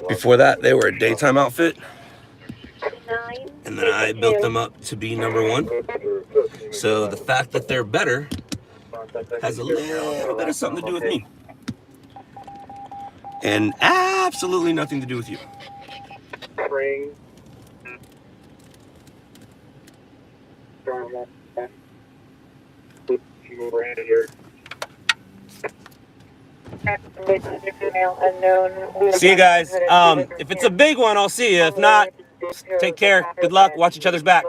Before that, they were a daytime outfit. And then I built them up to be number one. So the fact that they're better has a little bit of something to do with me. And absolutely nothing to do with you. See you guys. If it's a big one, I'll see you. If not, take care. Good luck. Watch each other's back.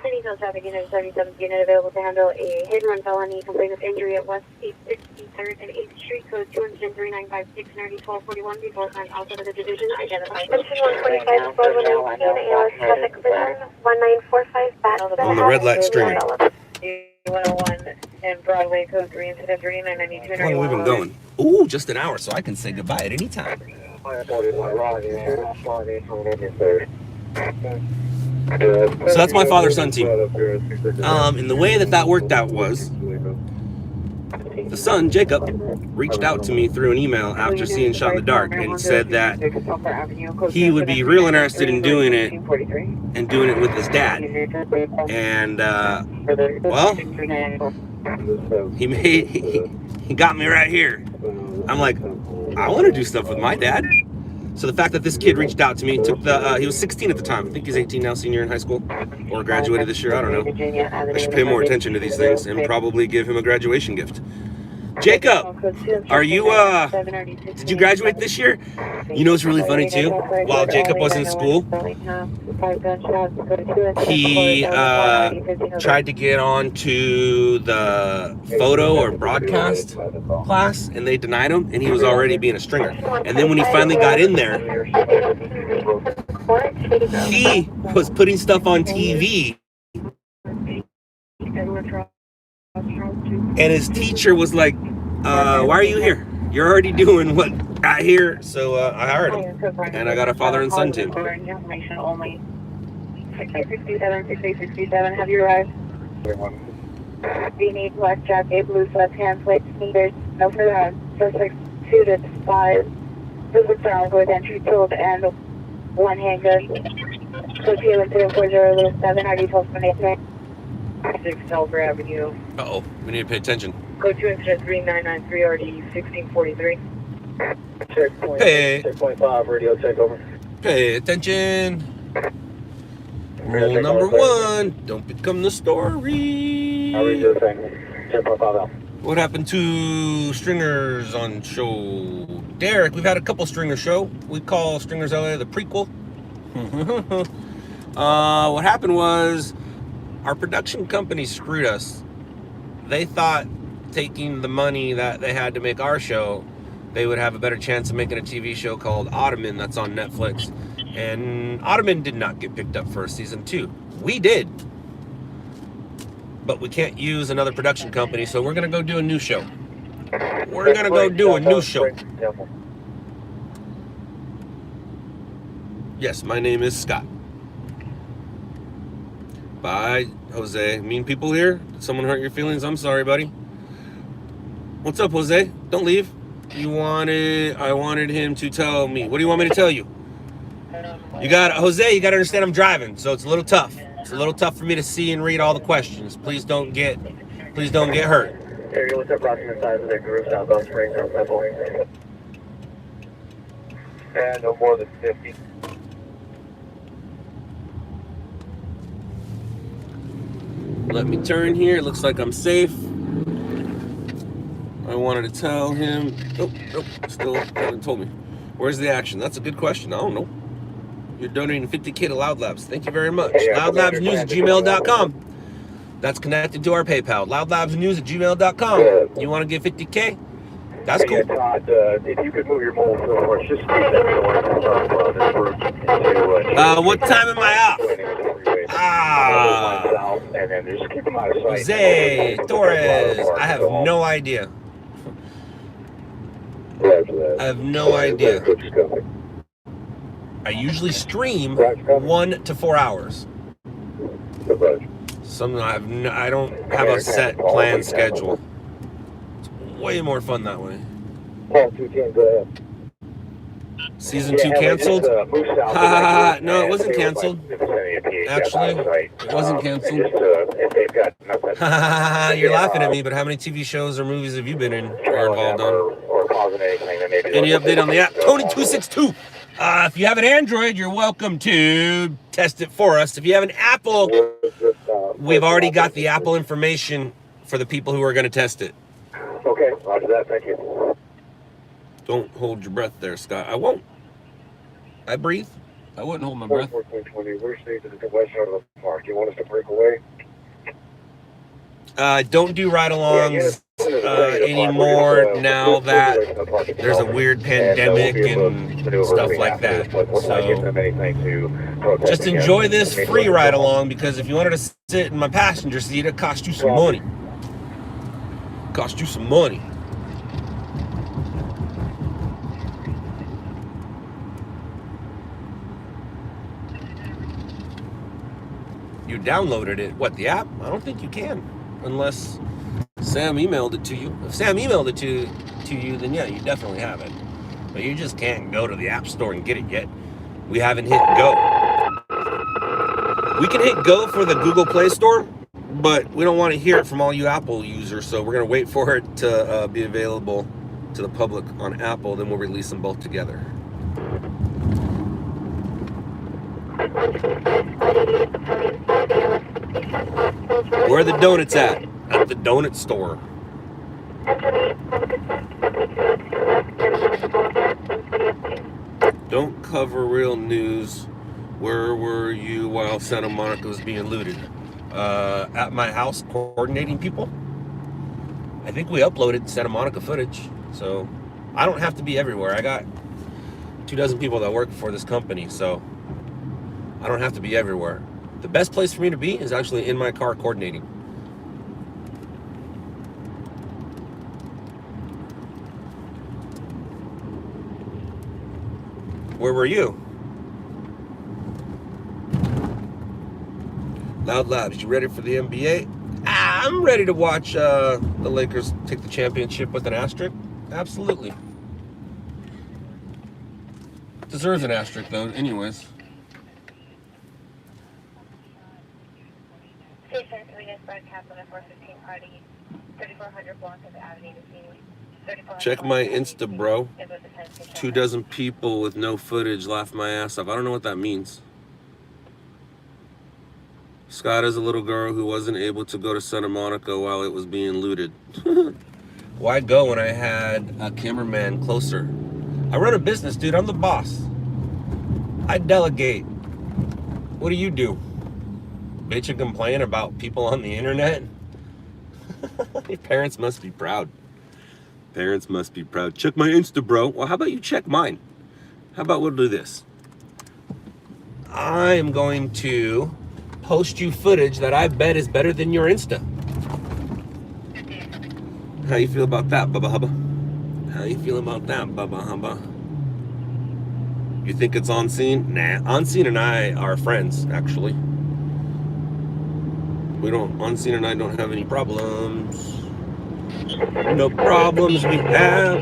Detail traffic unit 77th unit available to handle a hit and run felony complaint of injury at West 83rd and 8th Street, code 203-956, nerdy 1241, before time outside of the division, identified. 125, 12 traffic vision, 1945, back. On the red light stringer. 101 and Broadway, code 3, incident 3992. How long have we been going? Ooh, just an hour, so I can say goodbye at any time. So that's my father-son team. And the way that worked out was, the son, Jacob, reached out to me through an email after seeing Shot in the Dark and said that he would be real interested in doing it and doing it with his dad. And, well, he got me right here. I'm like, I want to do stuff with my dad. So the fact that this kid reached out to me, took he was 16 at the time. I think he's 18 now, senior in high school, or graduated this year. I don't know. I should pay more attention to these things and probably give him a graduation gift. Jacob, are you, did you graduate this year? You know what's really funny too? While Jacob was in school, he tried to get on to the photo or broadcast class, and they denied him, and he was already being a stringer. And then when he finally got in there, he was putting stuff on TV. And his teacher was like, why are you here? You're already doing what I hear. So I hired him. And I got a father and son team. 6867, have you arrived? We need blackjack, a blue left-hand plate needed. No further suspects 2 to 5. Visits are with entry tooled and one handgun. So 2-407, are you told from 8 6 Telfer Avenue. Uh-oh, we need to pay attention. Code 2 incident 3993 RD 1643. Checkpoint. Pay. Checkpoint 5, radio check over. Pay attention. Rule number 1, don't become the story. I'll read you the thing. Checkpoint 5 out. What happened to Stringers on show? Derek, we've had a couple Stringer show. We call Stringers LA the prequel. What happened was, our production company screwed us. They thought taking the money that they had to make our show, they would have a better chance of making a TV show called Ottoman that's on Netflix. And Ottoman did not get picked up for season 2. We did. But we can't use another production company, so we're gonna go do a new show. We're gonna go do a new show. Yes, my name is Scott. Bye, Jose. Mean people here? Did someone hurt your feelings? I'm sorry, buddy. What's up, Jose? Don't leave. I wanted him to tell me. What do you want me to tell you? Jose, you gotta understand I'm driving, so it's a little tough. It's a little tough for me to see and read all the questions. Please don't get hurt. Area, what's the approximate size of the group southbound Springs on Temple? And no more than 50. Let me turn here. It looks like I'm safe. I wanted to tell him. Nope, still haven't told me. Where's the action? That's a good question. I don't know. You're donating 50K to LOUDLABS. Thank you very much. LOUDLABSnews@gmail.com. That's connected to our PayPal. LOUDLABSnews@gmail.com. You want to give 50K? That's cool. Todd, if you could move your mobile phone, just squeeze that door. What time am I off? And then just keep them out of sight. Jose Torres. I have no idea. I have no idea. I usually stream 1 to 4 hours. I don't have a set planned schedule. It's way more fun that way. Season 2 canceled? No, it wasn't canceled. Actually, it wasn't canceled. You're laughing at me, but how many TV shows or movies have you been in or involved on? Any update on the app? Tony262! If you have an Android, you're welcome to test it for us. If you have an Apple, we've already got the Apple information for the people who are going to test it. Okay, roger that. Thank you. Don't hold your breath there, Scott. I won't. I breathe. I wouldn't hold my breath. 4420, we're staying to the west side of the park. You want us to break away? Don't do ride-alongs anymore now that there's a weird pandemic and stuff like that. So just enjoy this free ride-along, because if you wanted to sit in my passenger seat, it cost you some money. Cost you some money. You downloaded it. What, the app? I don't think you can, unless Sam emailed it to you. If Sam emailed it to you, then yeah, you definitely have it. But you just can't go to the App Store and get it yet. We haven't hit go. We can hit go for the Google Play Store, but we don't want to hear it from all you Apple users, so we're going to wait for it to be available to the public on Apple, then we'll release them both together. Where are the donuts at? At the donut store. Don't cover real news. Where were you while Santa Monica was being looted? At my house coordinating people. I think we uploaded Santa Monica footage, so I don't have to be everywhere. I got 24 people that work for this company, so I don't have to be everywhere. The best place for me to be is actually in my car coordinating. Where were you? Loud Labs, you ready for the NBA? I'm ready to watch the Lakers take the championship with an asterisk. Absolutely. Deserves an asterisk though, anyways. Check my Insta, bro. 24 people with no footage laughed my ass off. I don't know what that means. Scott is a little girl who wasn't able to go to Santa Monica while it was being looted. Why go when I had a cameraman closer? I run a business, dude. I'm the boss. I delegate. What do you do? Bitch and complain about people on the internet? Your parents must be proud. Parents must be proud. Check my Insta, bro. Well, how about you check mine? How about we'll do this? I am going to post you footage that I bet is better than your Insta. How you feel about that, Bubba Hubba? How you feel about that, Bubba Hubba? You think it's on scene? Nah, on scene and I are friends, actually. On scene and I don't have any problems. No problems we have.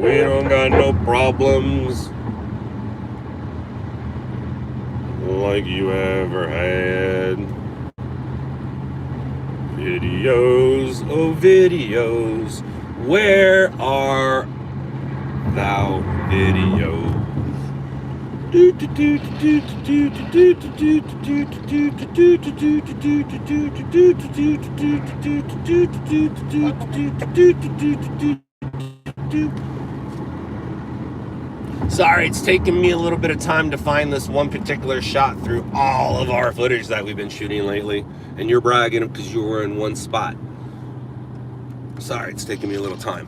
We don't got no problems like you ever had. Videos, oh videos, where are thou videos? Sorry, it's taken me a little bit of time to find this one particular shot through all of our footage that we've been shooting lately, and you're bragging because you were in one spot. Sorry, it's taking me a little time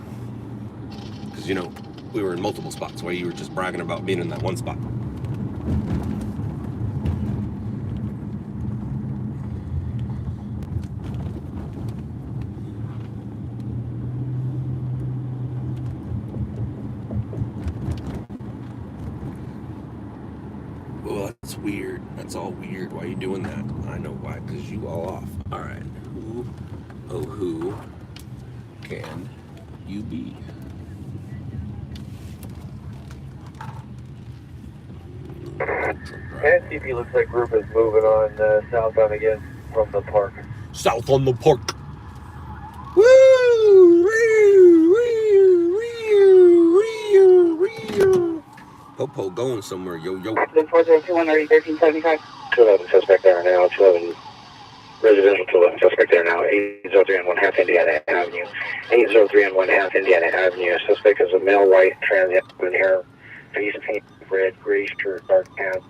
because, you know, we were in multiple spots while you were just bragging about being in that one spot. Well, that's weird. That's all weird. Why are you doing that? I know why, because you all off. All right. Who can you be? NCP looks like group is moving on southbound again from the park. South on the park. Woo! Popo going somewhere, yo. 4021 already 1375. 211 suspect there now. 211 residential 211 suspect there now. 803 on 1/2 Indiana Avenue. 803 on 1/2 Indiana Avenue. Suspect is a male white trans hair. Face paint red, gray shirt, dark pants.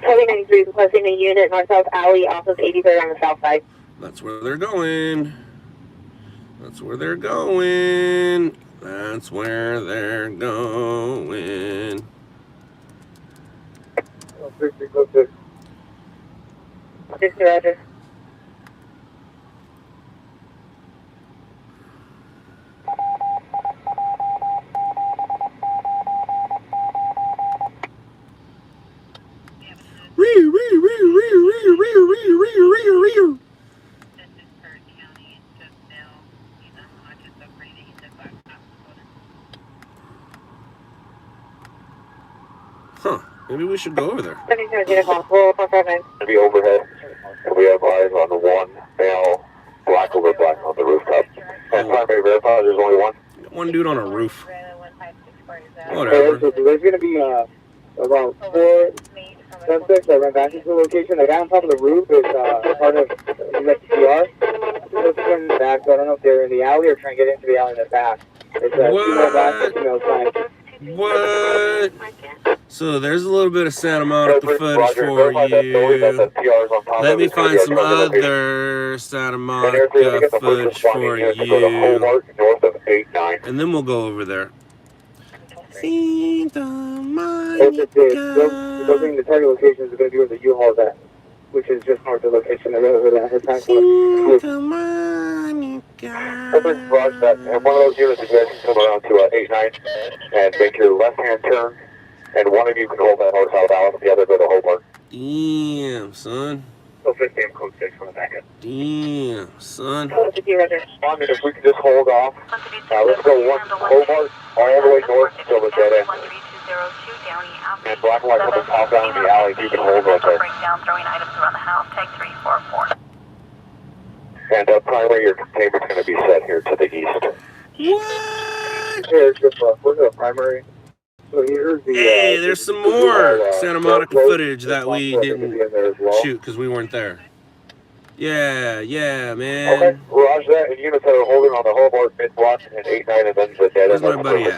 7093 requesting a unit north-south alley off of 83rd on the south side. That's where they're going. That's where they're going. That's where they're going. 60 Roger. Huh. Maybe we should go over there. 70 Be overhead. We have eyes on the one male black over black on the rooftop. And primary verify there's only one. One dude on a roof. Whatever. So there's going to be about 4 suspects that run back into the location. The guy on top of the roof is part of USCR. He's looking back, so I don't know if they're in the alley or trying to get into the alley in the back. It's female back, female side. What? So there's a little bit of Santa Monica footage for you. Let me find some other Santa Monica footage for you. And then we'll go over there. Santa Monica. The target location is going to be where the U-Haul is at, which is just north of the location. Santa Monica. And one of those units, you guys can come around to 89 and make your left-hand turn. And one of you can hold that north-south alley, the other go to Hobart. Damn, son. So 15 code 6 on the back end. Damn, son. If we can just hold off. Let's go one Hobart all the way north until the dead end. And black and white coming top down in the alley, you can hold right there. Throwing items around the house, tag 344. And primary, your containment's going to be set here to the east. What? Here's the primary. So here's the, hey, there's some more Santa Monica footage that we didn't shoot because we weren't there. Yeah, man. Okay, Raj that, and units that are holding on the Hobart mid-block and 8-9 and then the dead end. Where's my buddy at?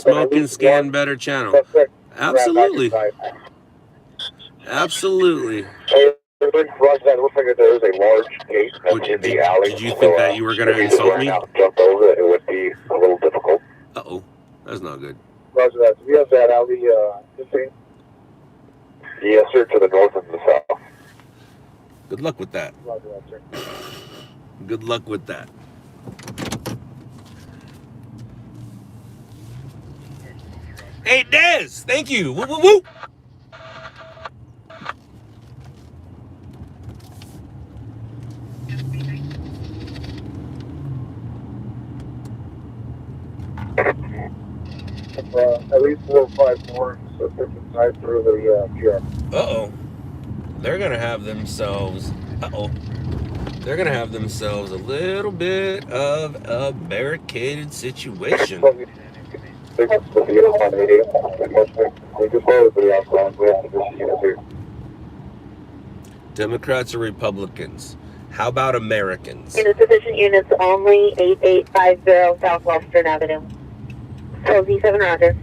Smoke and Scan Better channel. Absolutely. Absolutely. Raj that, it looks like there is a large gate in the alley. Did you think that you were going to insult me? Jump over it, it would be a little difficult. Uh-oh. That's not good. Roger that. Do we have that alley, 15? Yes, sir, to the north and the south. Good luck with that. Roger that, sir. Good luck with that. Hey, Dez! Thank you! Woo, woo, woo! At least 4 or 5 more suspects inside through the PR. Uh-oh. They're gonna have themselves... They're gonna have themselves a little bit of a barricaded situation. Democrats or Republicans? How about Americans? Insufficient units only, 8850 South Western Avenue. Code 7 Roger.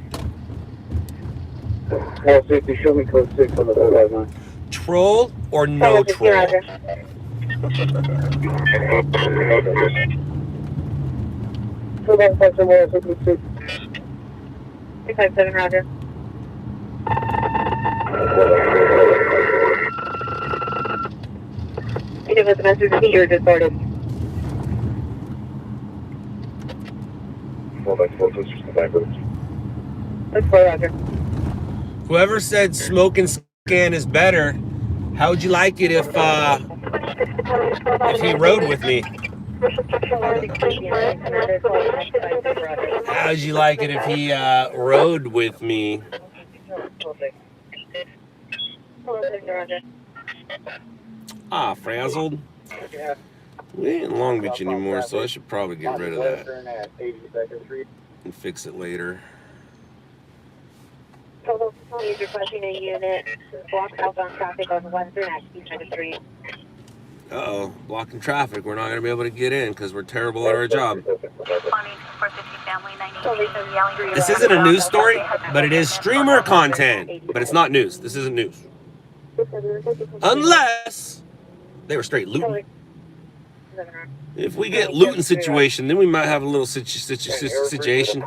Well, safety, show me code 6 on the 459. Troll or no troll? Roger. 657 Roger. You give us a message to you're disordered. That's 4 Roger. Whoever said smoke and scan is better, how would you like it if he rode with me? How'd you like it if he rode with me? Ah, frazzled. We ain't in Long Beach anymore, so I should probably get rid of that. and fix it later. Total is requesting a unit block southbound traffic on Western at East 93. Uh-oh, blocking traffic. We're not going to be able to get in because we're terrible at our job. This isn't a news story, but it is streamer content. But it's not news. This isn't news. Unless they were straight looting. If we get looting situation, then we might have a little situation.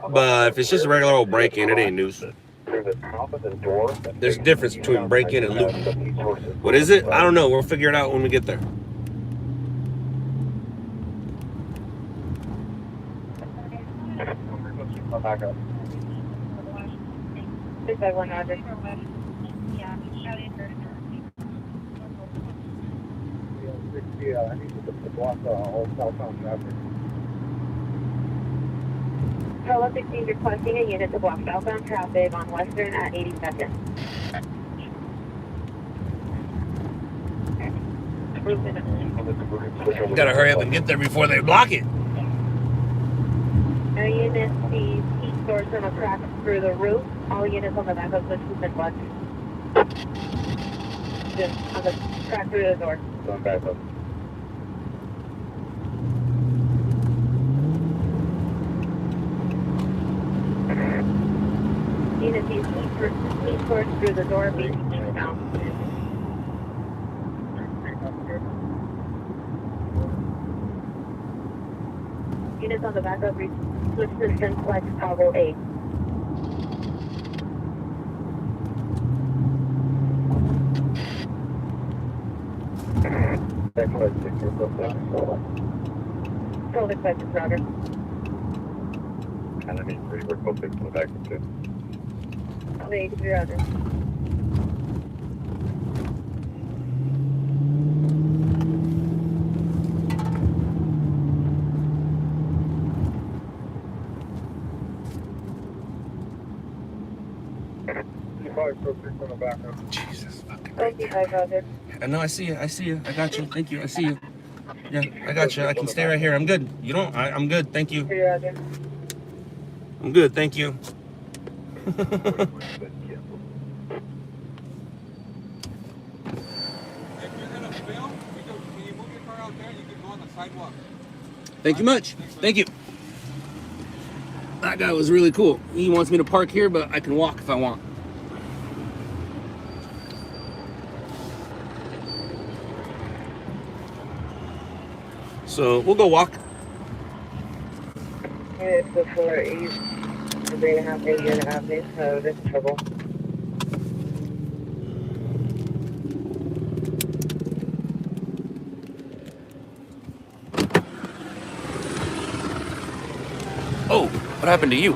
But if it's just a regular old break-in, it ain't news. There's a difference between break-in and looting. What is it? I don't know. We'll figure it out when we get there. Yeah, I need to block all southbound traffic. Total 16 requesting a unit to block southbound traffic on Western at 82nd. Gotta hurry up and get there before they block it. Our unit sees heat source from a crack through the roof. All units on the back of the switches and blood. Just on the crack through the door. Going back up. Unit sees heat source through the door being down. Units on the back of switch system flex toggle 8. Total expected, Roger. And I need 3 we're fixing the back of 2. 83, Roger. Jesus fucking. 25, Roger. I know, I see you. I see you. I got you. Thank you. I see you. Yeah, I got you. I can stay right here. I'm good. You don't? I'm good. Thank you. 3, Roger. I'm good. Thank you. Thank you much. Thank you. That guy was really cool. He wants me to park here, but I can walk if I want. So we'll go walk. It's before East 3.5 unit Avenue, so there's trouble. Oh, what happened to you?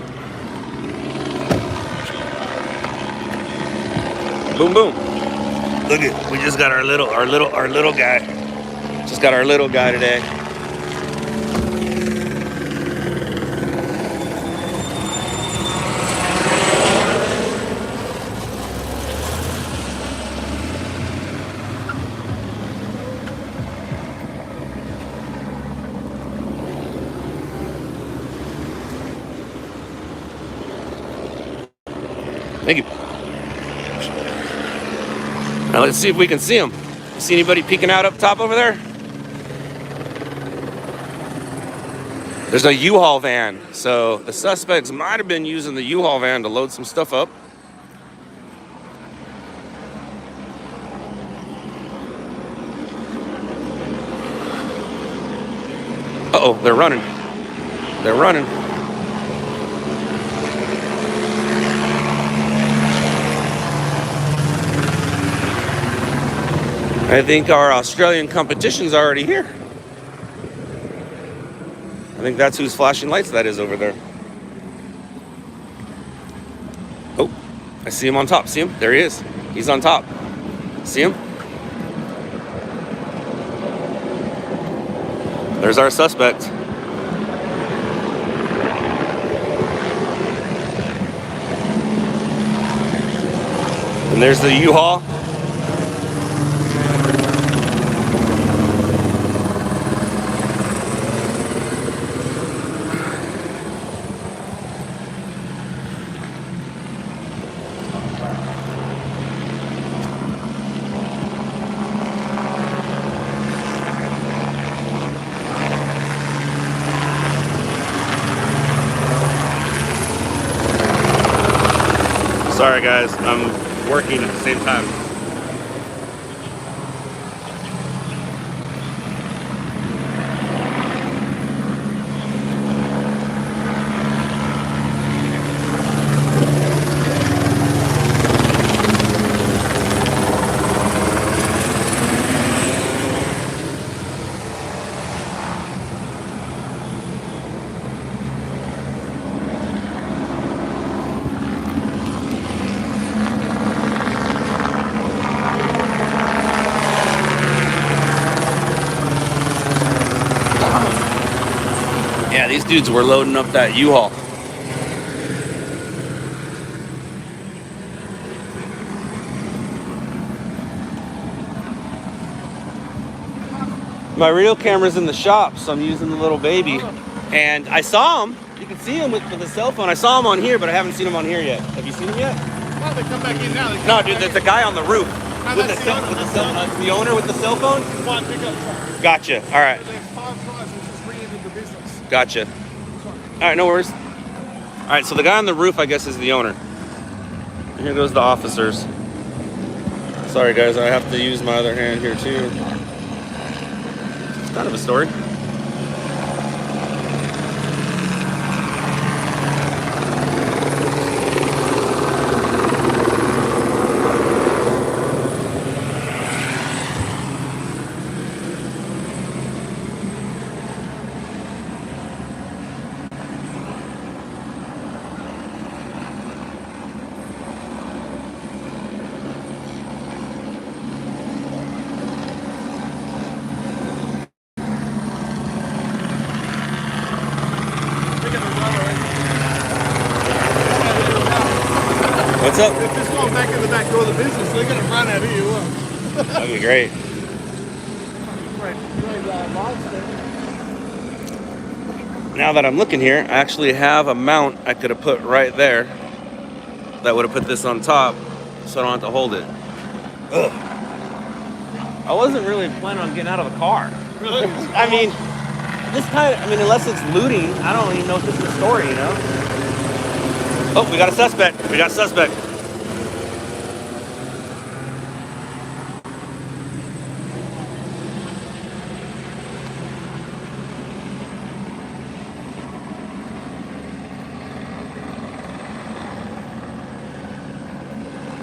Boom, boom. Look at, we just got our little guy. Just got our little guy today. Thank you. Now let's see if we can see him. See anybody peeking out up top over there? There's a U-Haul van. So the suspects might have been using the U-Haul van to load some stuff up. Uh-oh, they're running. They're running. I think our Australian competition's already here. I think that's whose flashing lights that is over there. Oh, I see him on top. See him? There he is. He's on top. See him? There's our suspect. And there's the U-Haul. Sorry guys, I'm working at the same time. Yeah, these dudes were loading up that U-Haul. My real camera's in the shop, so I'm using the little baby. And I saw him. You can see him with the cell phone. I saw him on here, but I haven't seen him on here yet. Have you seen him yet? No, they come back in now. No, dude, there's a guy on the roof. No, With that's the owner with the cell phone? One pickup truck. Gotcha. All right. There's 5 guys who just re-entered the business. Gotcha. All right, no worries. All right, so the guy on the roof, I guess, is the owner. And here goes the officers. Sorry, guys, I have to use my other hand here, too. It's kind of a story. What's up? If this one back in the back door of the business, they're going to run out of here. Look. That'd be great. Now that I'm looking here, I actually have a mount I could have put right there that would have put this on top so I don't have to hold it. Ugh. I wasn't really planning on getting out of the car. I mean, unless it's looting, I don't even know if this is a story, you know? Oh, we got a suspect. We got a suspect.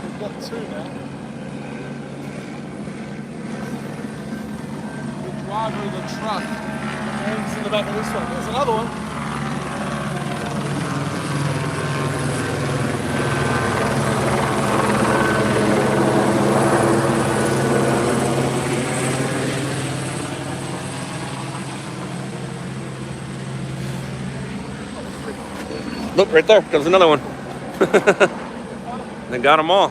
We've got 2 now. The driver of the truck. And he's in the back of this one. There's another one. Look, right there comes another one. They got them all.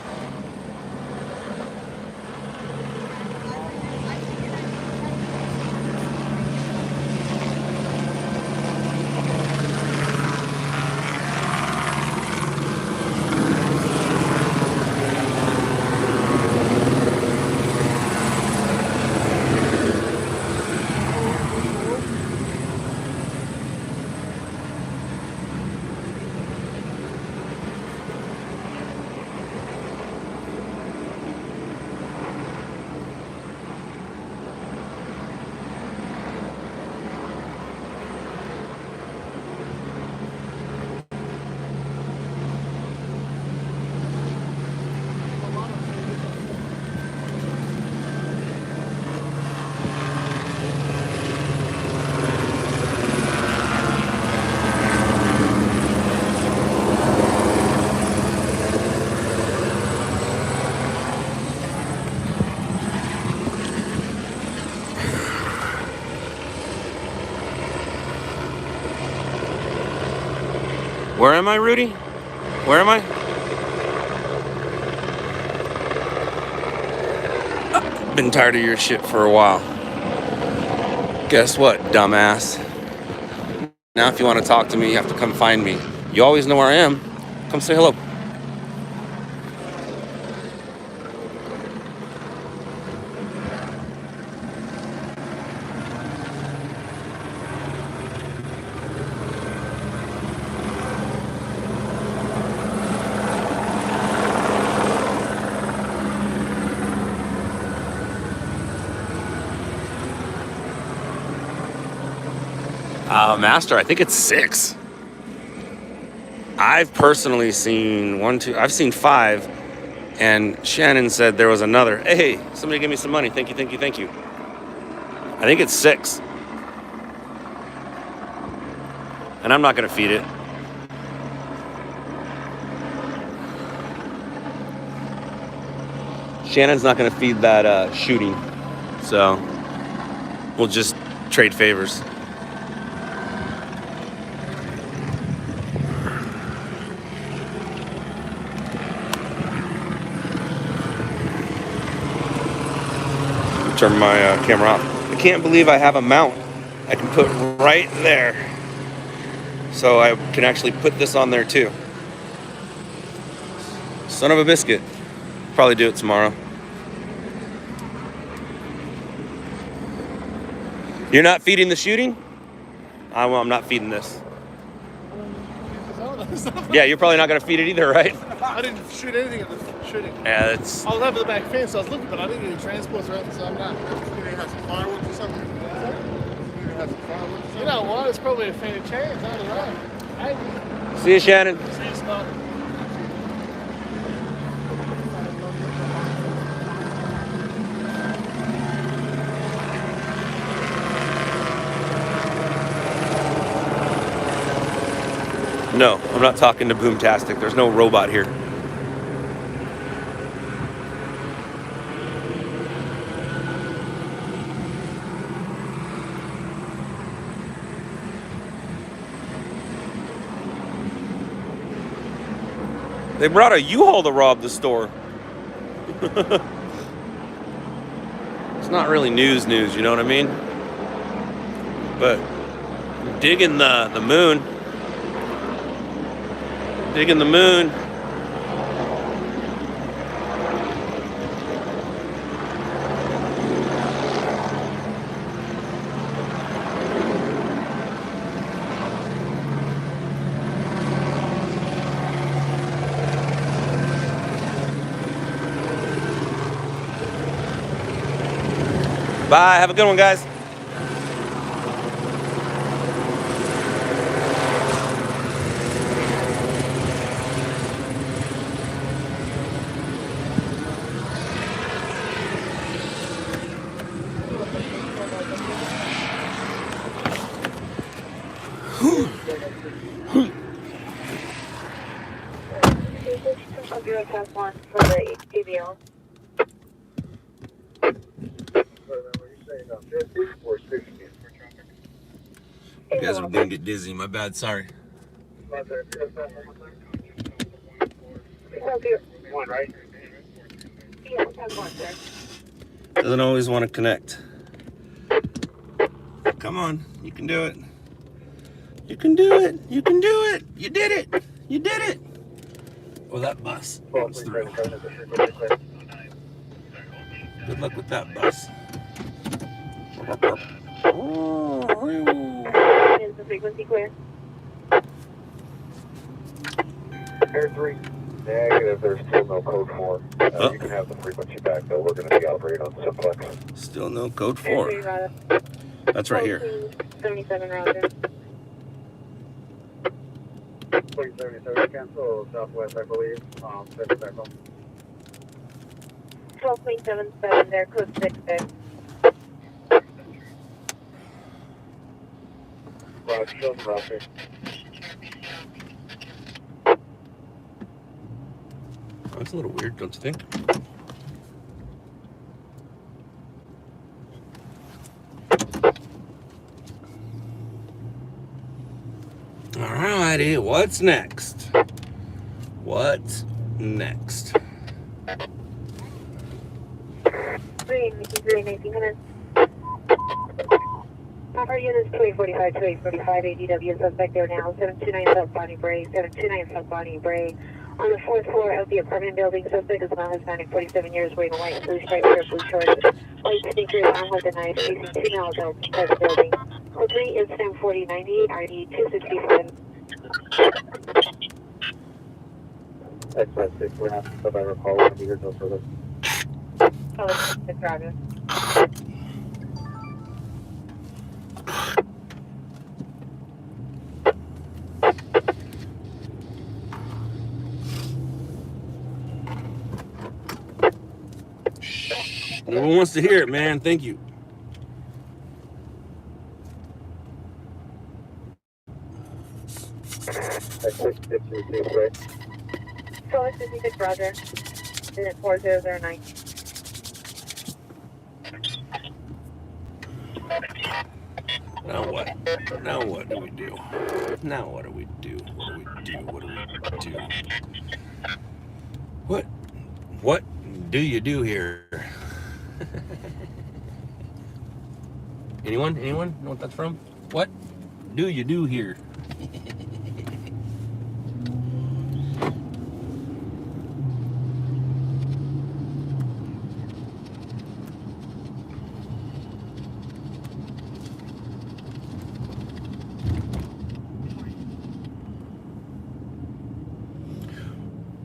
Where am I, Rudy? Where am I? I've been tired of your shit for a while. Guess what, dumbass? Now if you want to talk to me, you have to come find me. You always know where I am. Come say hello. Master, I think it's 6. I've personally seen 1, 2. I've seen 5, and Shannon said there was another. Hey, somebody give me some money. Thank you, thank you, thank you. I think it's 6, and I'm not gonna feed it. Shannon's not gonna feed that shooting, so we'll just trade favors. Turn my camera off. I can't believe I have a mount I can put right there. So I can actually put this on there too. Son of a biscuit. Probably do it tomorrow. You're not feeding the shooting? Well, I'm not feeding this. Yeah, you're probably not going to feed it either, right? I didn't shoot anything at the shooting. Yeah, it's... I was over the back fence, I was looking, but I didn't get any transports or anything, so I'm not. Maybe it has some fireworks or something. Maybe it has some fireworks or something. You know what? It's probably a fair chance. I don't know. Hey. See you, Shannon. See you, Scott. No, I'm not talking to Boomtastic. There's no robot here. They brought a U-Haul to rob the store. It's not really news, you know what I mean? But digging the moon. Digging the moon. Bye, have a good one, guys. For the ABL. You guys are gonna get dizzy. My bad. Sorry. One, right? Yeah, have one, sir. Doesn't always want to connect. Come on, you can do it. You can do it. You can do it. You did it. You did it. Oh, that bus goes through. Good luck with that bus. Is the frequency clear? Air 3. Negative, there's still no code 4. You can have the frequency back, though. We're going to be operating on simplex. Still no code 4. That's right here. 77 Roger. 4077, cancel southwest, I believe. Second back home. 12.77 there, code 66. Roger. That's a little weird, don't you think? Alrighty, what's next? What's next? 319 Our units 2845, 2845, ADW suspect there now, 729 South Bonnie Bray, 729 South Bonnie Bray. On the 4th floor of the apartment building, suspect is not Hispanic, 47 years, wearing a white and blue striped shirt, blue shorts, white sneakers, armed with a knife, facing 2 male adults inside the building. Code 3 is 104098, ID 267. X-6, we're not, if I recall, we're going to be here no further. Oh, it's Roger. Everyone wants to hear it, man. Thank you. So it's 56, Roger. Unit 4009. Now what? Now what do we do? Now what do we do? What do we do? What do we do? What do you do here? Anyone? Anyone know what that's from? What do you do here?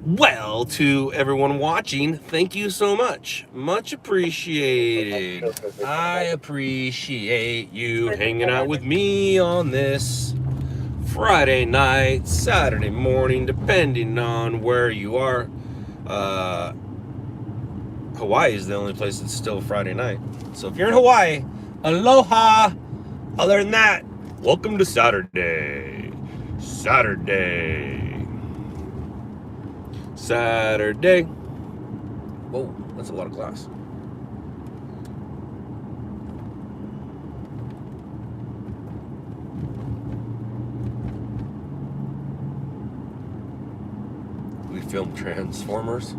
Well, to everyone watching, thank you so much. Much appreciated. I appreciate you hanging out with me on this Friday night, Saturday morning, depending on where you are. Hawaii is the only place that's still Friday night. So if you're in Hawaii, aloha. Other than that, welcome to Saturday. Saturday. Whoa, that's a lot of glass. We filmed Transformers.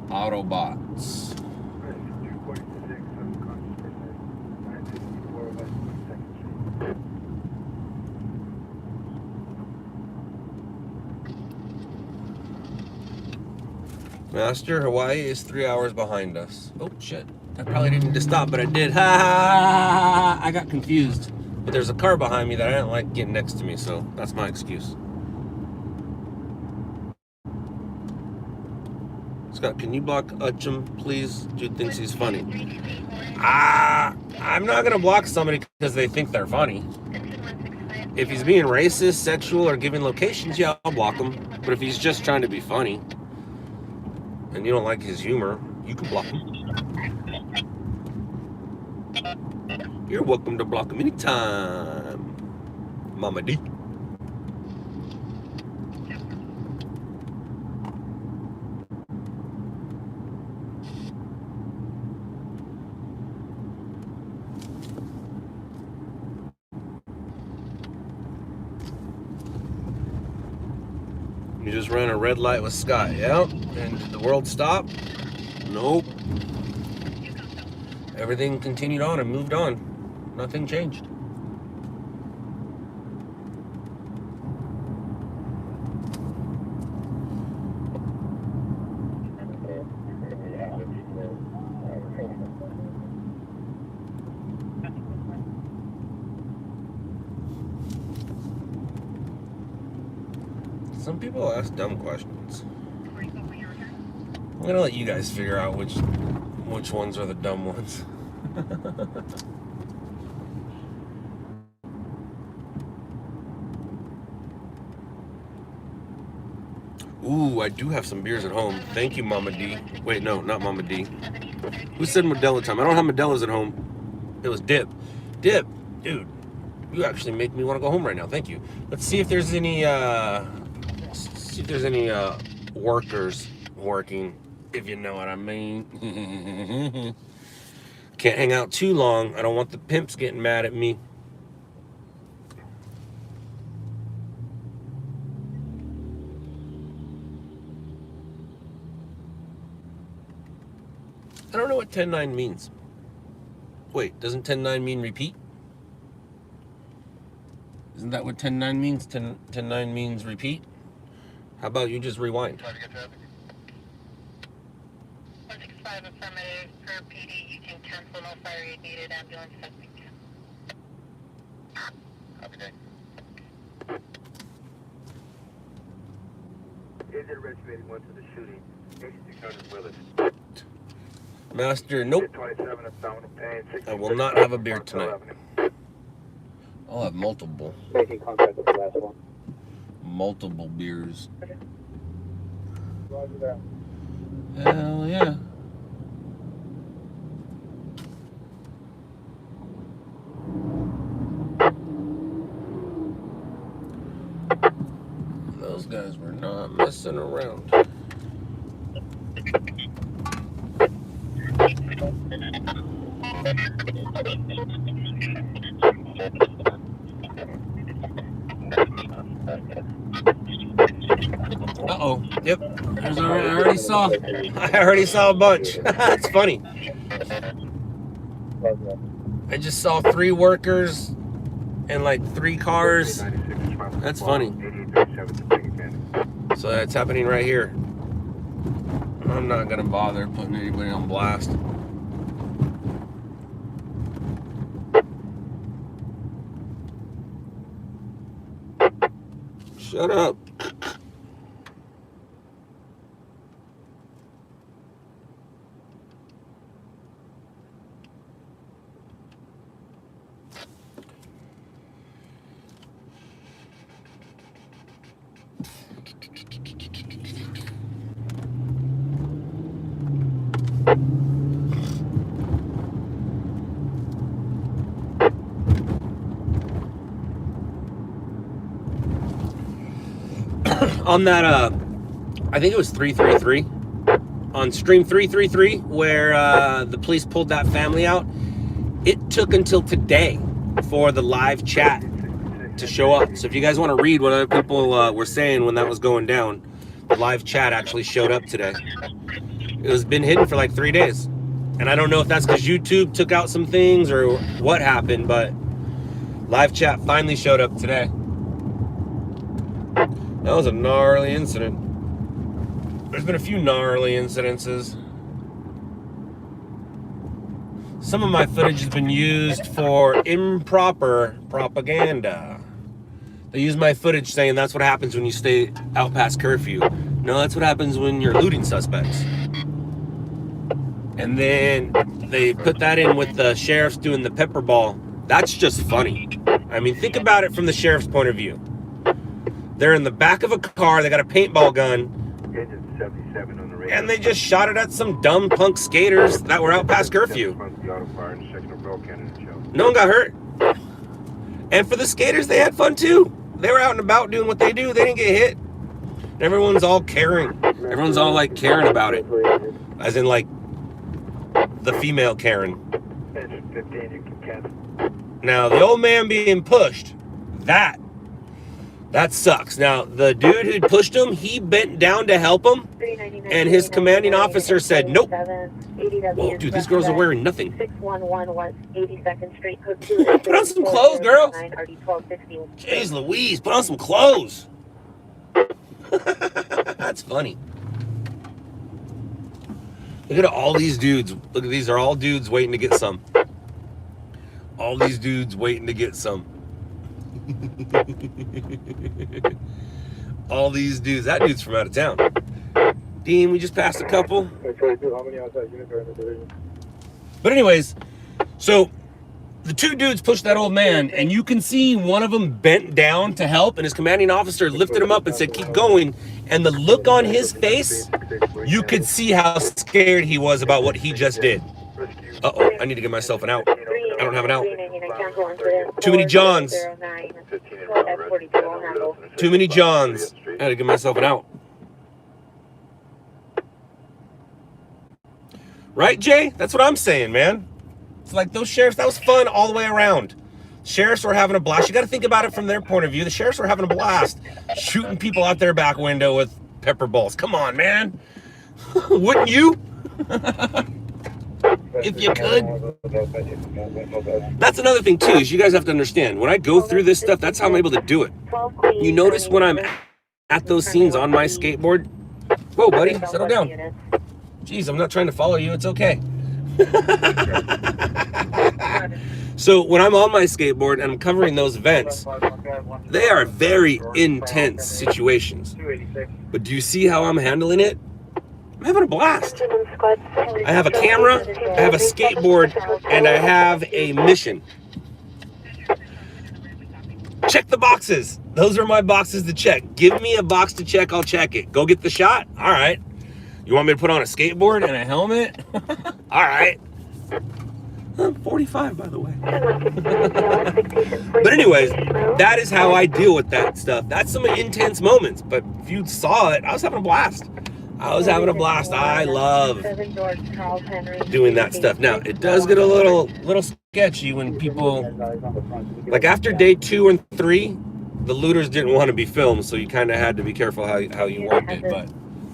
Autobots. Master, Hawaii is 3 hours behind us. Oh shit. I probably didn't need to stop, but I did. Ha ha! I got confused. But there's a car behind me that I didn't like getting next to me, so that's my excuse. Scott, can you block Utchum, please? Dude thinks he's funny. I'm not gonna block somebody because they think they're funny. If he's being racist, sexual, or giving locations, yeah, I'll block him. But if he's just trying to be funny, and you don't like his humor, you can block him. You're welcome to block him anytime, Mama D. You just ran a red light with Scott, yeah? And did the world stop? Nope. Everything continued on and moved on. Nothing changed. Some people ask dumb questions. I'm gonna let you guys figure out which ones are the dumb ones. Ooh, I do have some beers at home. Thank you, Mama D. Wait, no, not Mama D. Who said Modelo time? I don't have Modelo's at home. It was Dip. Dip, dude, you actually make me want to go home right now. Thank you. Let's see if there's any workers working, if you know what I mean. Can't hang out too long. I don't want the pimps getting mad at me. I don't know what 10-9 means. Wait, doesn't 10-9 mean repeat? Isn't that what 10-9 means? 10-9 means repeat? How about you just rewind? 165 affirmative per PD. You can cancel, no fire aid needed. Ambulance has been canceled. Copy that. Agent Rich 81 to the shooting. 8600 Willis. Master, nope. 27 abdominal pain. I will not have a beer tonight. I'll have multiple. Making contact with the last one. Multiple beers. Roger that. Hell yeah. Those guys were not messing around. Uh-oh. Yep. I already saw a bunch. It's funny. I just saw 3 workers and like 3 cars. That's funny. So that's happening right here. I'm not gonna bother putting anybody on blast. Shut up. On that, I think it was 333, on stream 333, where the police pulled that family out, it took until today for the live chat to show up. So if you guys want to read what other people were saying when that was going down, the live chat actually showed up today. It was been hidden for like 3 days. And I don't know if that's because YouTube took out some things or what happened, but live chat finally showed up today. That was a gnarly incident. There's been a few gnarly incidences. Some of my footage has been used for improper propaganda. They use my footage saying that's what happens when you stay out past curfew. No, that's what happens when you're looting suspects. And then they put that in with the sheriffs doing the pepper ball. That's just funny. I mean, think about it from the sheriff's point of view. They're in the back of a car, they got a paintball gun, and they just shot it at some dumb punk skaters that were out past curfew. No one got hurt. And for the skaters, they had fun too. They were out and about doing what they do. They didn't get hit. Everyone's all caring. Everyone's all like caring about it. As in like the female Karen. Now, the old man being pushed, that sucks. Now, the dude who pushed him, he bent down to help him, and his commanding officer said, nope. Whoa, dude, these girls are wearing nothing. 611 West 82nd Street. Put on some clothes, girls. Jeez Louise, put on some clothes. That's funny. Look at all these dudes. Look at these are all dudes waiting to get some. All these dudes waiting to get some. All these dudes. That dude's from out of town. Dean, we just passed a couple. But anyways, so the 2 dudes pushed that old man, and you can see one of them bent down to help, and his commanding officer lifted him up and said, keep going. And the look on his face, you could see how scared he was about what he just did. Uh-oh, I need to get myself an out. I don't have an out. Too many Johns. Too many Johns. I gotta give myself an out. Right, Jay? That's what I'm saying, man. It's like those sheriffs, that was fun all the way around. Sheriffs were having a blast. You got to think about it from their point of view. The sheriffs were having a blast shooting people out their back window with pepper balls. Come on, man. Wouldn't you? If you could. That's another thing, too, is you guys have to understand. When I go through this stuff, that's how I'm able to do it. You notice when I'm at those scenes on my skateboard. Whoa, buddy, settle down. Jeez, I'm not trying to follow you. It's okay. So when I'm on my skateboard and I'm covering those events, they are very intense situations. But do you see how I'm handling it? I'm having a blast. I have a camera, I have a skateboard, and I have a mission. Check the boxes. Those are my boxes to check. Give me a box to check, I'll check it. Go get the shot? All right. You want me to put on a skateboard and a helmet? All right. I'm 45, by the way. But anyways, that is how I deal with that stuff. That's some intense moments. But if you saw it, I was having a blast. I was having a blast. I love doing that stuff. Now, it does get a little sketchy when people, like after day 2 and 3, the looters didn't want to be filmed, so you kind of had to be careful how you worked it. But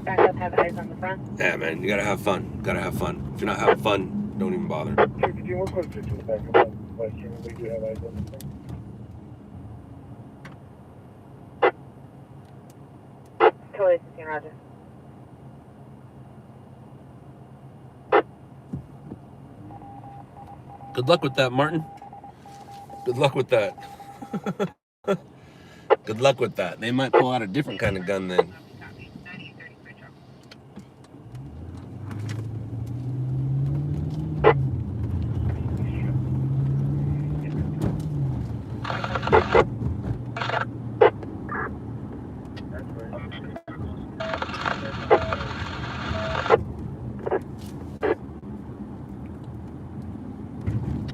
back up, have eyes on the front. yeah, man, you gotta have fun. Gotta have fun. If you're not having fun, don't even bother. Totally 16, Roger. Good luck with that, Martin. Good luck with that. Good luck with that. They might pull out a different kind of gun then.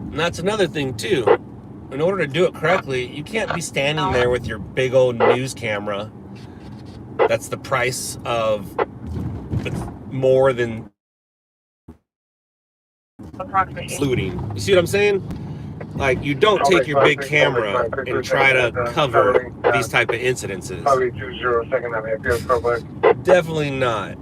And that's another thing too. In order to do it correctly, you can't be standing there with your big old news camera. That's the price of more than looting. You see what I'm saying? Like, you don't take your big camera and try to cover these type of incidences. Definitely not.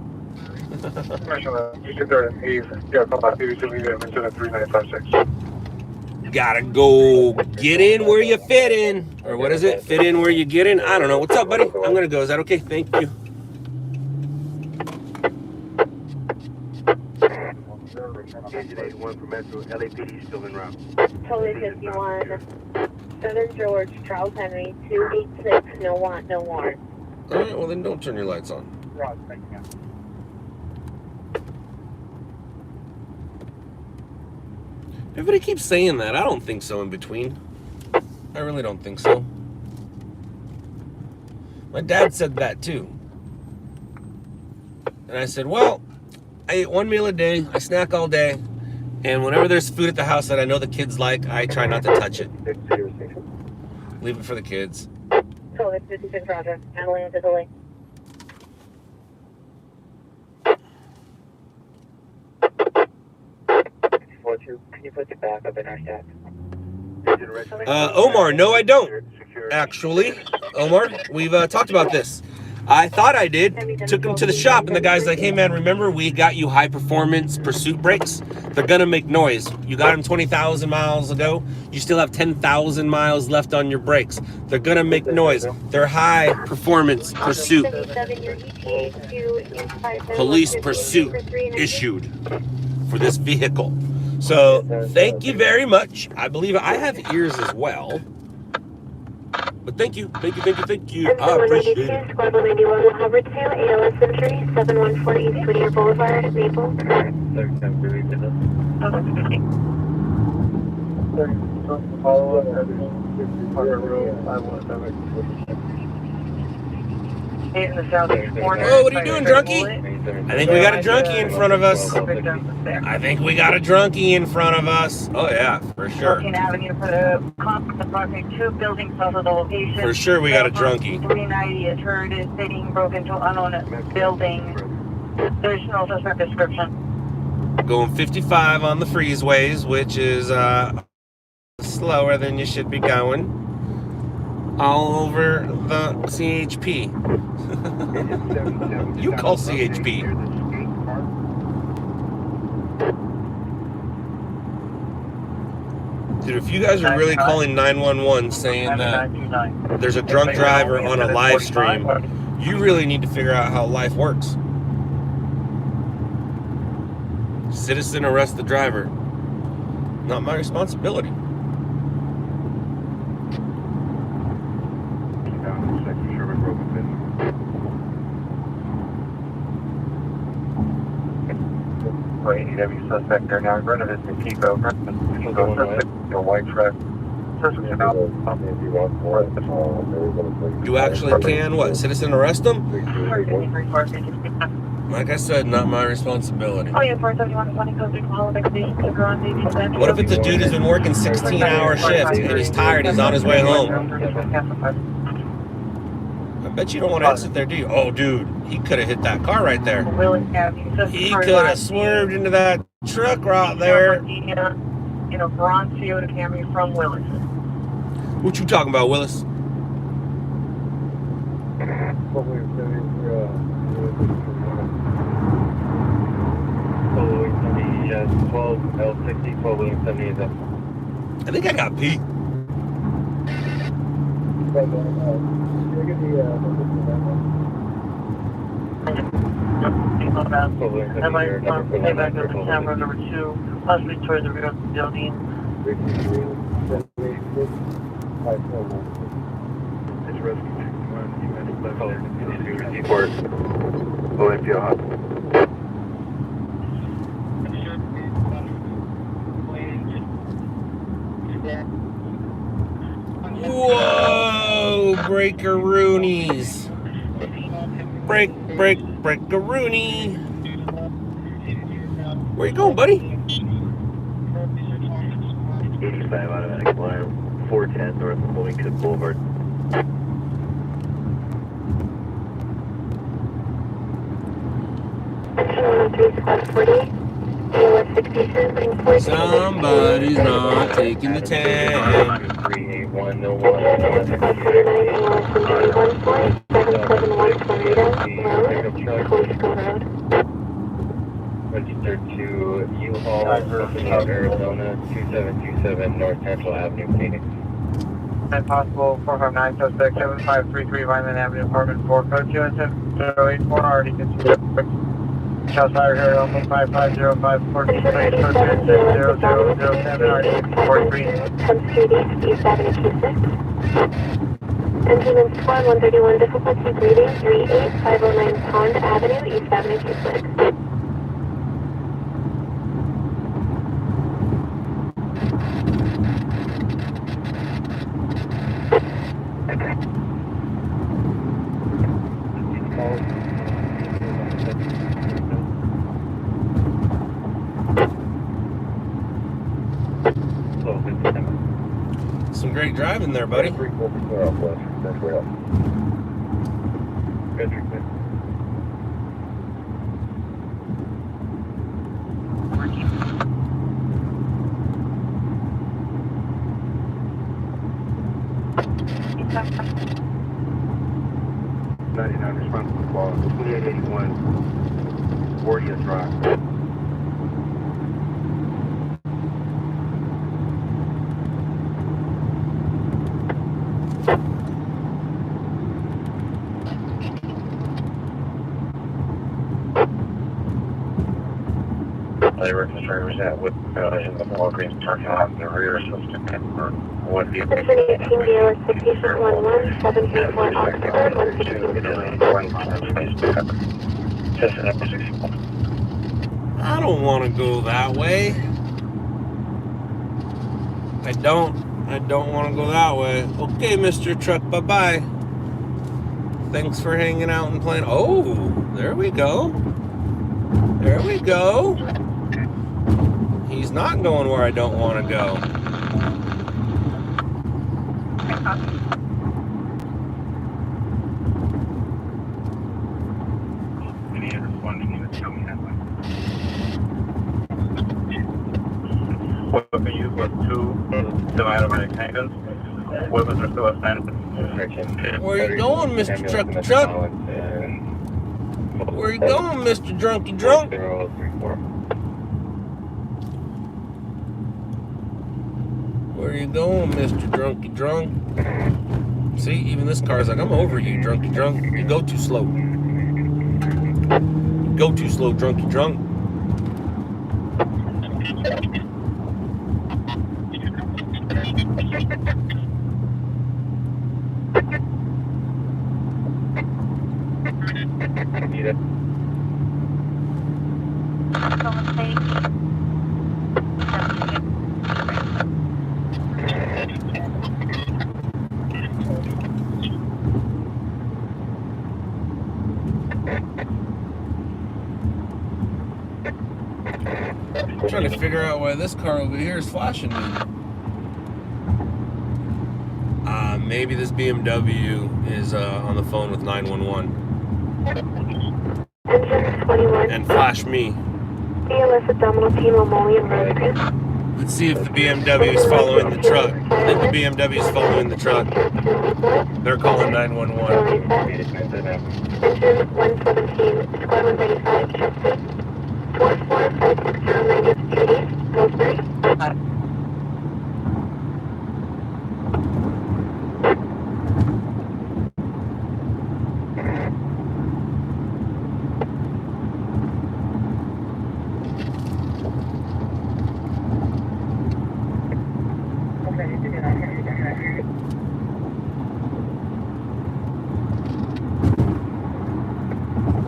Gotta go get in where you fit in. Or what is it? Fit in where you get in? I don't know. What's up, buddy? I'm gonna go. Is that okay? Thank you. Engine 81 for Metro, LAPD still en route. Totally 51. Southern George, Charles Henry, 286, no want, no warrant. Alright, well then don't turn your lights on. Everybody keeps saying that. I don't think so in between. I really don't think so. My dad said that too. And I said, well, I eat one meal a day, I snack all day, and whenever there's food at the house that I know the kids like, I try not to touch it. Leave it for the kids. Totally 56, Roger. Handling the delay. Can you put the back up in our stack? Omar, no I don't. Actually, Omar, we've talked about this. I thought I did. Took him to the shop, and the guy's like, hey man, remember we got you high performance pursuit brakes? They're gonna make noise. You got them 20,000 miles ago. You still have 10,000 miles left on your brakes. They're gonna make noise. They're high performance pursuit. Police pursuit issued for this vehicle. So thank you very much. I believe I have ears as well. But thank you. I appreciate it. Squad 191 will hover to ALS Century, 7148 Whittier Boulevard, Naples. In the southeast corner. Oh, what are you doing, drunkie? I think we got a drunkie in front of us. Oh yeah, for sure. Avenue for the approximately 2 buildings south of the location. For sure we got a drunkie. 390, a turret is sitting, broke into unknown building. There's no suspect description. Going 55 on the freeways, which is slower than you should be going. All over the CHP. You call CHP. Dude, if you guys are really calling 911 saying that there's a drunk driver on a live stream, you really need to figure out how life works. Citizen arrest the driver. Not my responsibility. ADW suspect there now in front of us in Pico. A white truck. You actually can, what, citizen arrest them? Like I said, not my responsibility. Oh, yeah, 471 20 code 3 follow back station to go on baby set. What if it's a dude who's been working 16-hour shift and he's tired, he's on his way home? I bet you don't want to sit there, do you? Oh, dude, he could have hit that car right there. He could have swerved into that truck right there. You know, bronze Toyota Camry from Willis. What you talking about, Willis? I think I got Pete. Camera number 2, possibly towards the rear of the building. Whoa, breaker-roonies. Break-a-rooney. Where you going, buddy? 85 automatic line, 410 north of Wilmington Boulevard. Somebody's not taking the tag. 381 registered to U-Haul, Arizona, 2727 North Central Avenue, Phoenix. And possible 459 suspect 7533 Vineland Avenue, apartment 4, code 27084, already considered. Shots fired here, Alpha 5505, 14 place, code 27007, already 43. Engine Squad 131, difficulty breathing, 38509 Pond Avenue, East Avenue, Houston. Some great driving there, buddy. Responsible call, 2881 Warrior Drive. Labor confirms that with in the Walgreens parking lot in the rear assistant for one vehicle. 18 DLS 6611 734 Oxford 162. I don't want to go that way. I don't want to go that way. Okay, Mr. Truck, bye-bye. Thanks for hanging out and playing. Oh, there we go. There we go. He's not going where I don't want to go. Any responding units coming that way? Weapon used was 2 semi-automatic handguns. Weapons are still assigned. Where you going, Mr. Trucky Truck? Where you going, Mr. Drunky Drunk? Where you going, Mr. Drunky Drunk? See, even this car's like, I'm over you, Drunky Drunk. You go too slow. You go too slow, Drunky Drunk. trying to figure out why this car over here is flashing me. Maybe this BMW is on the phone with 911 and flash me. BLS Abdominal Kilo Mullion Road. Let's see if the BMW is following the truck. I think the BMW is following the truck. They're calling 911. 117, squad 195, check 44560983.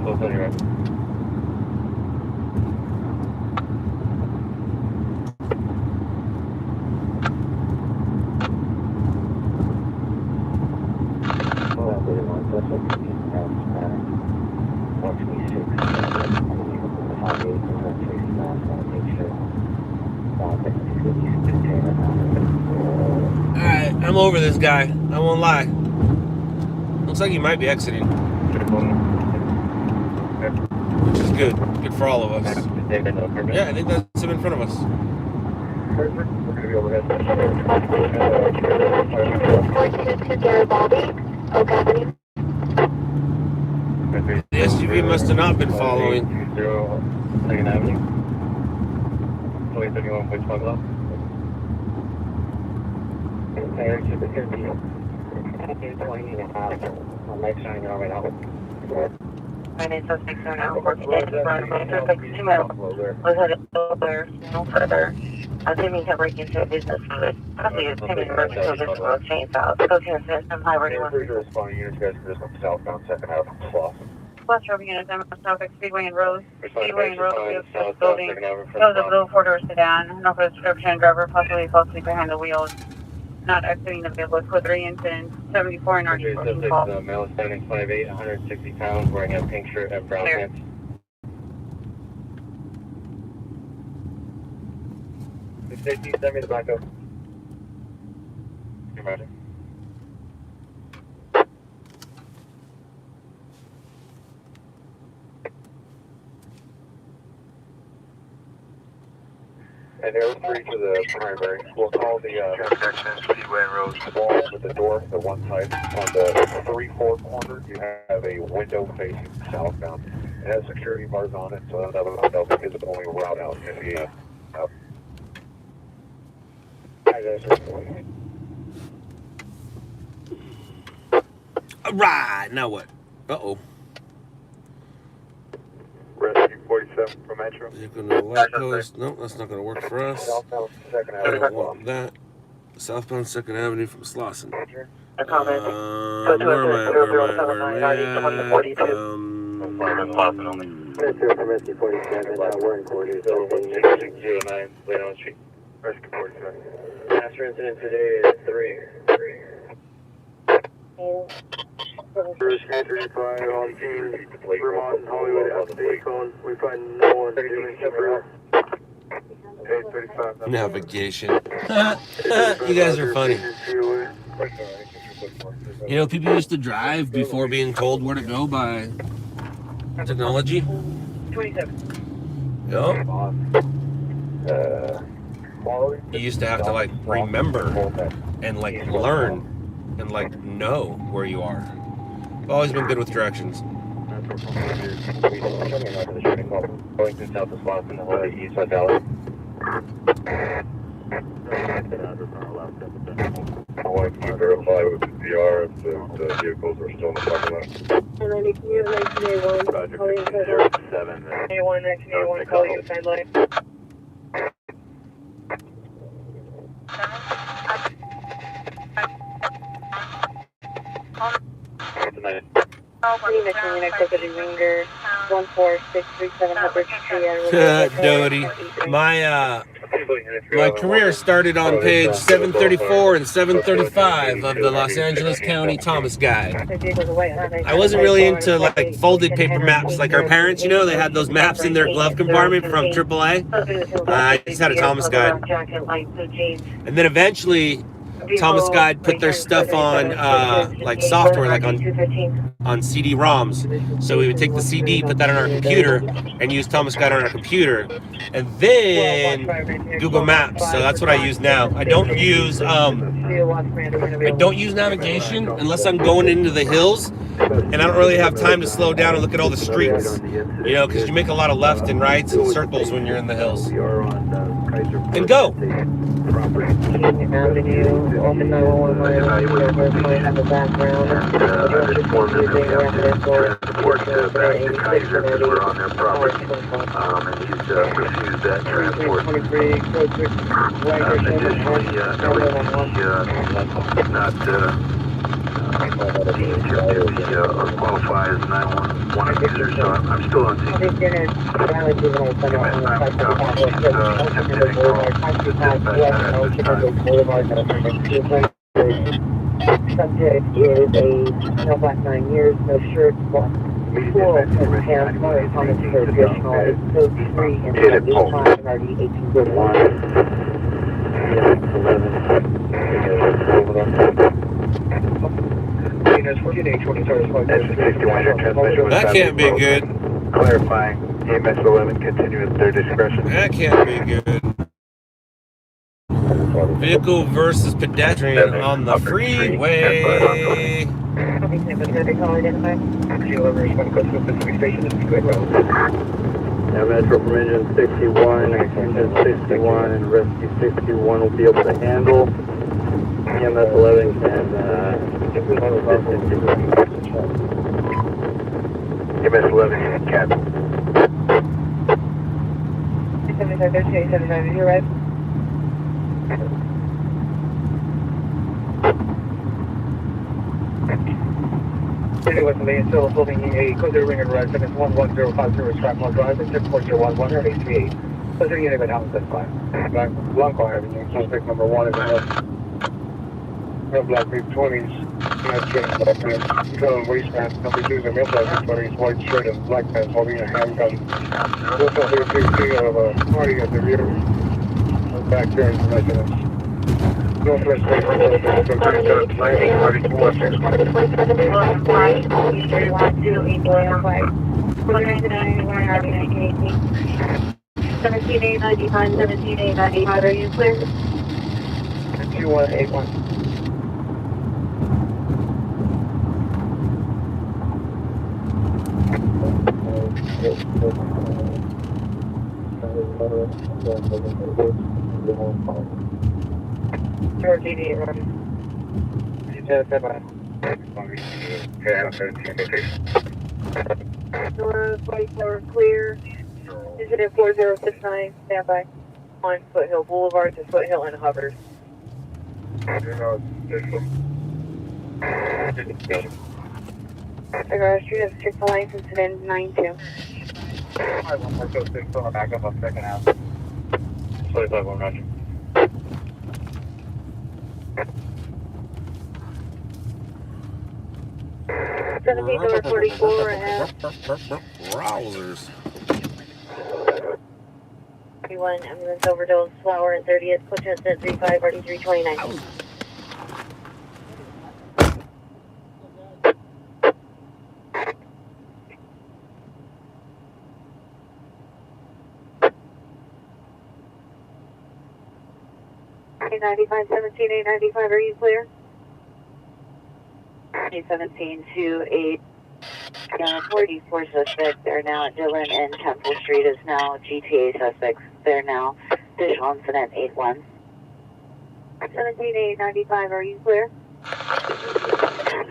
Close on your right. Alright, I'm over this guy. I won't lie. Looks like he might be exiting. Which is good. Good for all of us. Yeah, I think that's him in front of us. We're going to be overhead. The SUV must have not been following. 2nd Avenue. 2031 Which Bungalow. My name's suspect are now working in front of suspect 2 miles. Was headed over no further. I'm assuming he'll break into a business with probably assuming break into a business with chainsaws. Go to some high ready one. Responding units, guys, for this one southbound 2nd Avenue, Slauson. Plus Rover units, I'm Southwick Speedway and Road. Speedway and Road, this building. Shows a blue four-door sedan. No further description. Driver possibly falsely behind the wheels. Not exiting the vehicle. Code 3 incident 74 and already Suspect, male standing 5'8", 160 pounds, wearing a pink shirt and brown pants. Safety, send me the backup. Imagine. And arrow 3 to the primary. We'll call the Speedway and Road wall with the door, the one side. On the 3/4 corner, you have a window facing southbound. It has security bars on it, so that will be his only route out if he out. Alright, now what? Uh-oh. Rescue 47 from Metro. Is it going to light post? No, that's not going to work for us. Southbound 2nd I Avenue. don't want that. Southbound 2nd Avenue from Slauson. Where am I at? Rescue 47, we're in Cordy. 6609, late on the street. Rescue 47. Master incident today is 3. Rescue 35 on scene, Vermont and Hollywood at the Cone. We find no one doing cover. 835. Navigation. You guys are funny. You know, people used to drive before being told where to go by technology. 27. Yep. You used to have to, like, remember and, like, learn and, like, know where you are. I've always been good with directions. Going to south of Slauson, the east side valley. I want to verify with the DR if the vehicles are still in the parking lot. And then if you have 1981, call you inside line. 7. 1981, call you inside line. Any mission unit code to Ringer 14637 Hubbard Street. Doty. My career started on page 734 and 735 of the Los Angeles County Thomas Guide. I wasn't really into like folded paper maps like our parents, you know, they had those maps in their glove compartment from AAA. I just had a Thomas Guide. And then eventually Thomas Guide put their stuff on like software, like on CD-ROMs. So we would take the CD, put that on our computer, and use Thomas Guide on our computer, and then Google Maps. So that's what I use now. I don't use navigation unless I'm going into the hills, and I don't really have time to slow down and look at all the streets, you know, because you make a lot of left and rights and circles when you're in the hills. And go. Avenue, open 911 line, in the background. Transport back to Kaiser because we're on their property. And he's refused that transport. Additionally, not deemed to be qualify as a 911 user, so I'm still on scene. Subject is a male, black, 9 years, no shirt, full pants, no comments for additional, it's code 3 and 85, and already 1831. That can't be good. Clarifying, EMS 11 continue at their discretion. That can't be good. Vehicle versus pedestrian on the freeway. Now Metro from engine 61, engine 61 and rescue 61 will be able to handle. EMS 11 can EMS 11 cap. 75, you're right. Still holding a code ring and red, it's 11050 Stratmore Drive, and 64011 or 838. Those are unit house, that's fine. Blanco Avenue, suspect number 1 is male black mid 20s, color waistband, number 2 is a male black mid 20s, white shirt and black pants holding a handgun. Also, there's a picture of a party at the rear, back there in the residence. Northwest State Road, 17A95, are you clear? 2181. TD, run. Doors, white door clear. Incident 4069, stand by. On Foothill Boulevard to Foothill and Hubbard. Cigar Street has 6 lines, incident 92. I want more code 6, so back up on second house. 25-100. $17.44 and Rousers. 31 ambulance overdose, Flower and 30th, Coachella at 35, RD 329. $895, 17, $895, are you clear? 17 to 8. 44 suspects. They're now at Dillon and Temple Street is now GTA suspects. They're now visual incident 81. 17, 895, are you clear?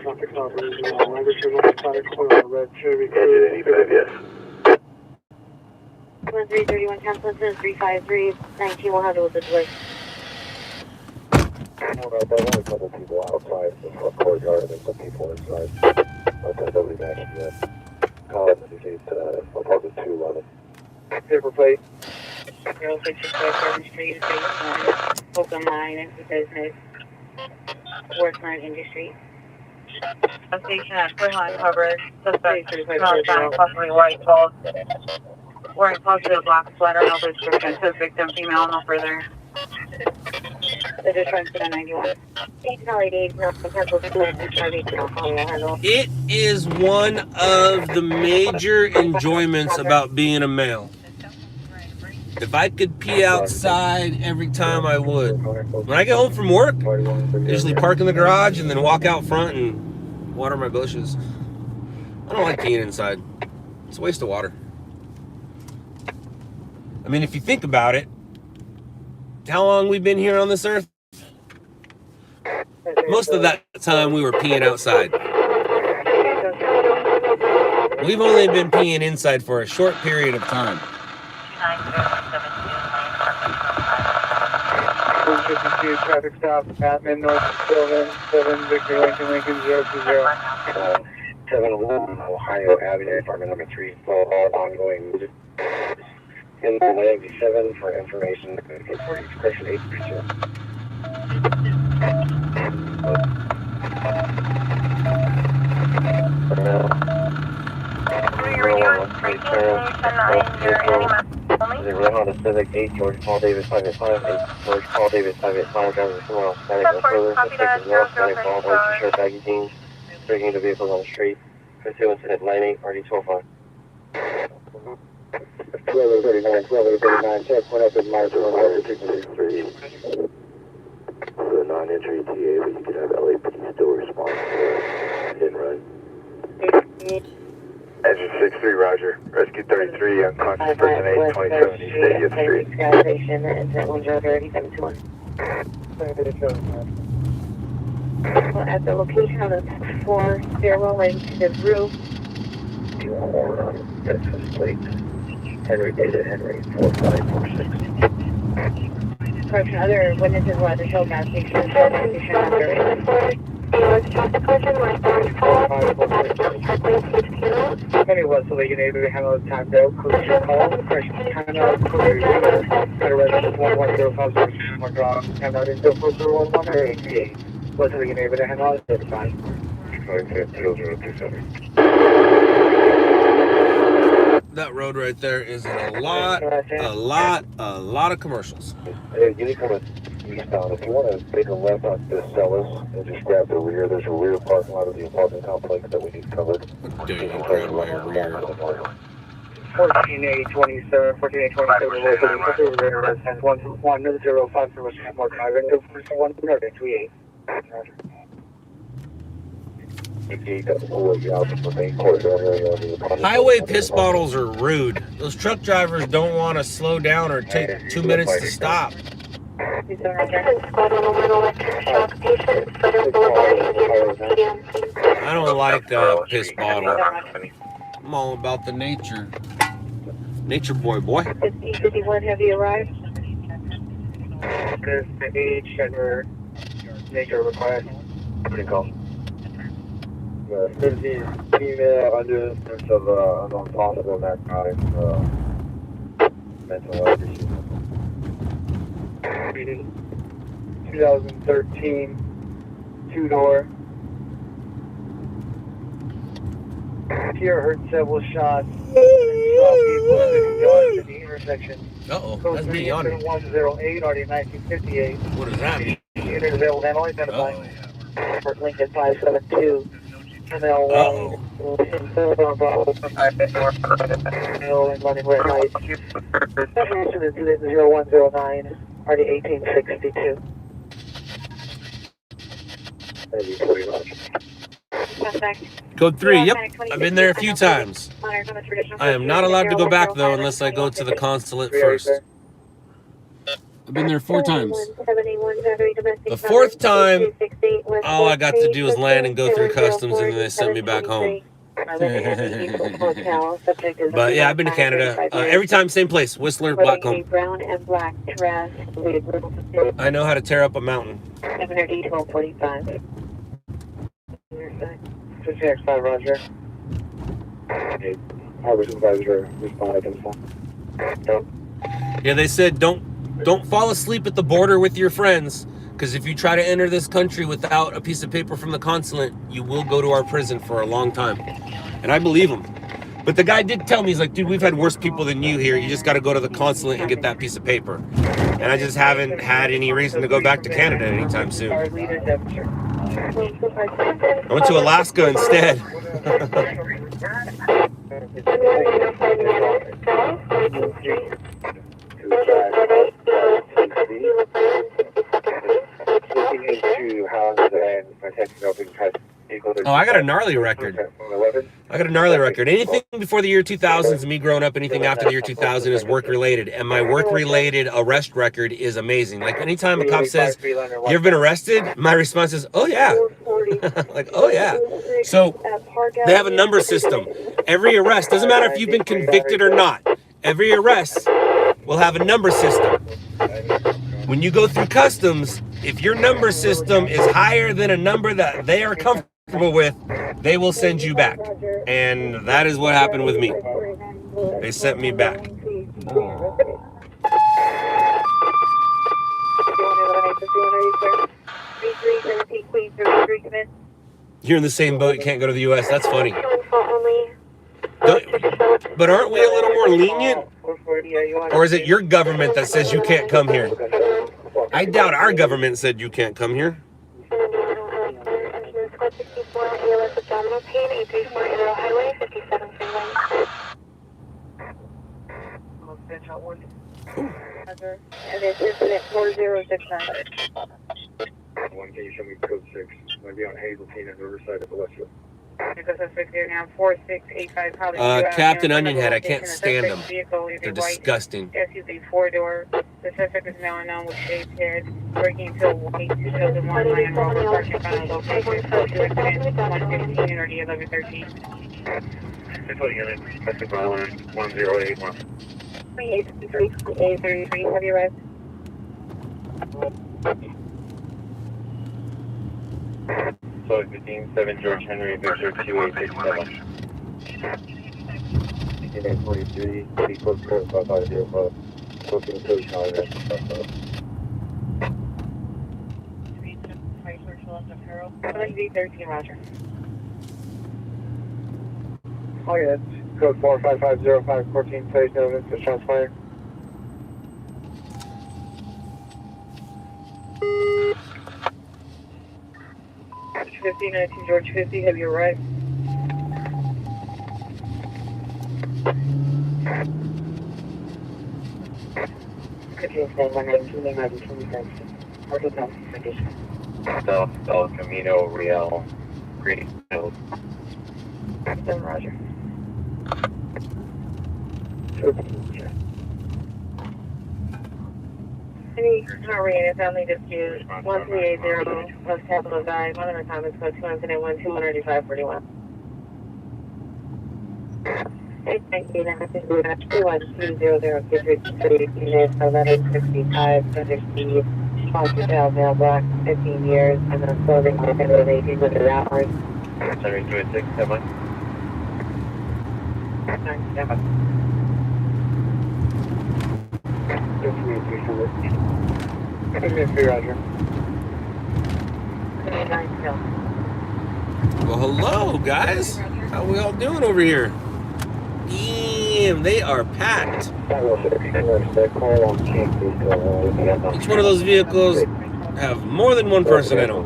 1331 cancel incident 353. 19 will handle with the delay. There's only a couple people outside the courtyard and some people inside. But nobody's actually yet. Call up the disease to apartment 211. paper plate 066 Urban Street, Phase 1. Open line is the business. Workline Industries. Station at clear line coverage. Suspect northbound, possibly white clothes. Wearing positive black sweater, no description. Says victim female, no further. They're just trying to put a 91. It is one of the major enjoyments about being a male. If I could pee outside every time, I would. When I get home from work, I usually park in the garage and then walk out front and water my bushes. I don't like peeing inside. It's a waste of water. I mean, if you think about it, how long we've been here on this earth? Most of that time we were peeing outside. We've only been peeing inside for a short period of time. 152 traffic stop, Atman North Sylvan, 7 Victor Lincoln, Lincoln 020. 711 Ohio Avenue, apartment number 3, ongoing in 97 for information, for expression 832. On the Civic 8 George Paul Davis 585, 8 George Paul Davis 585, driving someone else, static and further, suspect is well, static ball, white shirt, baggy jeans, bringing the vehicles on the street, pursuant to headlining, RD-125. 1239, check, went up in March, 163. The non-entry TA, but you could have LAPD still respond to hit and run. Engine 63, roger. Rescue 33, unconscious person 827, East 80th Street. Station, incident 103721. Well, at the location of the 4 stairwell leading to the roof. 2 more, Texas plate. Henry data, Henry 4546. Correction, other witnesses were at the Hill gas station. Henry was the legal neighbor to handle the time though. Coach your call. Fresh time out. Coach your Federal Residence 11050 more draw. Time out into 411 or 88. Was the legal neighbor to handle it? 35. 55027. That road right there is in a lot of commercials. Hey, you need to come eastbound. If you want to take a left on the Celis and just grab the rear, there's a rear parking lot of the apartment complex that we need covered. Dude, you grab my rear. 14827, 14827, residence 11050 more drive into 138. Highway piss bottles are rude. Those truck drivers don't want to slow down or take 2 minutes to stop. I don't like piss bottle. I'm all about the nature. Nature boy. 5051, have you arrived? There's the age and nature required. Pretty cool. 50 female under the influence of an possible narcotic mental health issue. 2013 2-door. Pierre heard several shots and saw people sitting yards in the intersection. Uh-oh, Code that's 3 me on it. 108, RD 1958. What does that mean? Unit available and only identified. Fort Lincoln 572. ML1. Running red light. 0109, RD 1862. Code 3, yep. I've been there a few times. I am not allowed to go back, though, unless I go to the consulate first. I've been there 4 times. The 4th time, all I got to do was land and go through customs, and then they sent me back home. But yeah, I've been to Canada. Every time, same place, Whistler, Blackcomb. I know how to tear up a mountain. 1245. 15X5, roger. Harbor supervisor responded to the phone. Yeah, they said don't fall asleep at the border with your friends, because if you try to enter this country without a piece of paper from the consulate, you will go to our prison for a long time. And I believe him. But the guy did tell me, he's like, dude, we've had worse people than you here. You just got to go to the consulate and get that piece of paper. And I just haven't had any reason to go back to Canada anytime soon. I went to Alaska instead. Oh, I got a gnarly record. Anything before the year 2000 is me growing up. Anything after the year 2000 is work related. And my work related arrest record is amazing. Like anytime a cop says, you ever been arrested? My response is, oh yeah. Like, oh yeah. So they have a number system. Every arrest, doesn't matter if you've been convicted or not. Every arrest will have a number system. When you go through customs, if your number system is higher than a number that they are comfortable with, they will send you back. And that is what happened with me. They sent me back. You're in the same boat, you can't go to the U.S. That's funny. But aren't we a little more lenient? Or is it your government that says you can't come here? I doubt our government said you can't come here. And it's incident 4069. One, can you show me code 6? Might be on Hazeltine and Riverside of Valencia. Captain Onionhead, I can't stand them. They're disgusting. SUV 4-door. The suspect is now unknown with shaved head, breaking into a white 2001 Land Rover parking front of location. 115 or 1113. That's what you're in. That's the line 1081. 833, have you arrived? So 15-7 George Henry, Victor 2867. 43, pretty close to 5505. Booking code Congress. 13, Roger. Oh yeah, that's code 45505, 14 place evidence for shots fired. George 50, 19 George 50, have you arrived? South El Camino Real, Green Hills. Roger. Any Korean family dispute 1380 West Capitol Drive, one of the comments code 201 28541. Thank you. Now, this is 2120063, 1165, subject to hospital mailbox, 15 years, and then clothing within 1800 hours. 726, how much? 97. Roger. Well, hello, guys. How we all doing over here? Damn, they are packed. Each one of those vehicles have more than one person in them.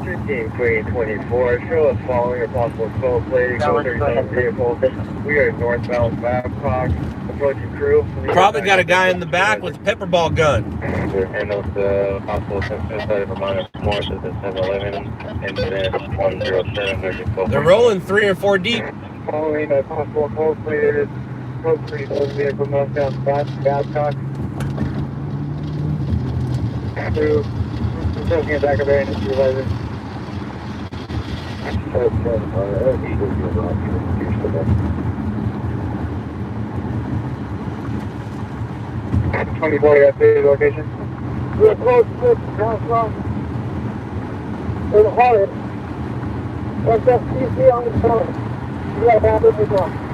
15-3-24, show us following a possible tow plating, 37 vehicles. We are northbound Babcock, approaching crew. Probably got a guy in the back with a pepper ball gun. And of the possible suicide of Vermont Morris is at 7-Eleven, incident 107. They're rolling 3 or 4 deep. Following a possible tow plated, code 3 vehicle northbound Babcock. Crew, taking it back a very supervisor. 24, you got the location? We're close to the house. In the hallway. What's up, CC on the phone?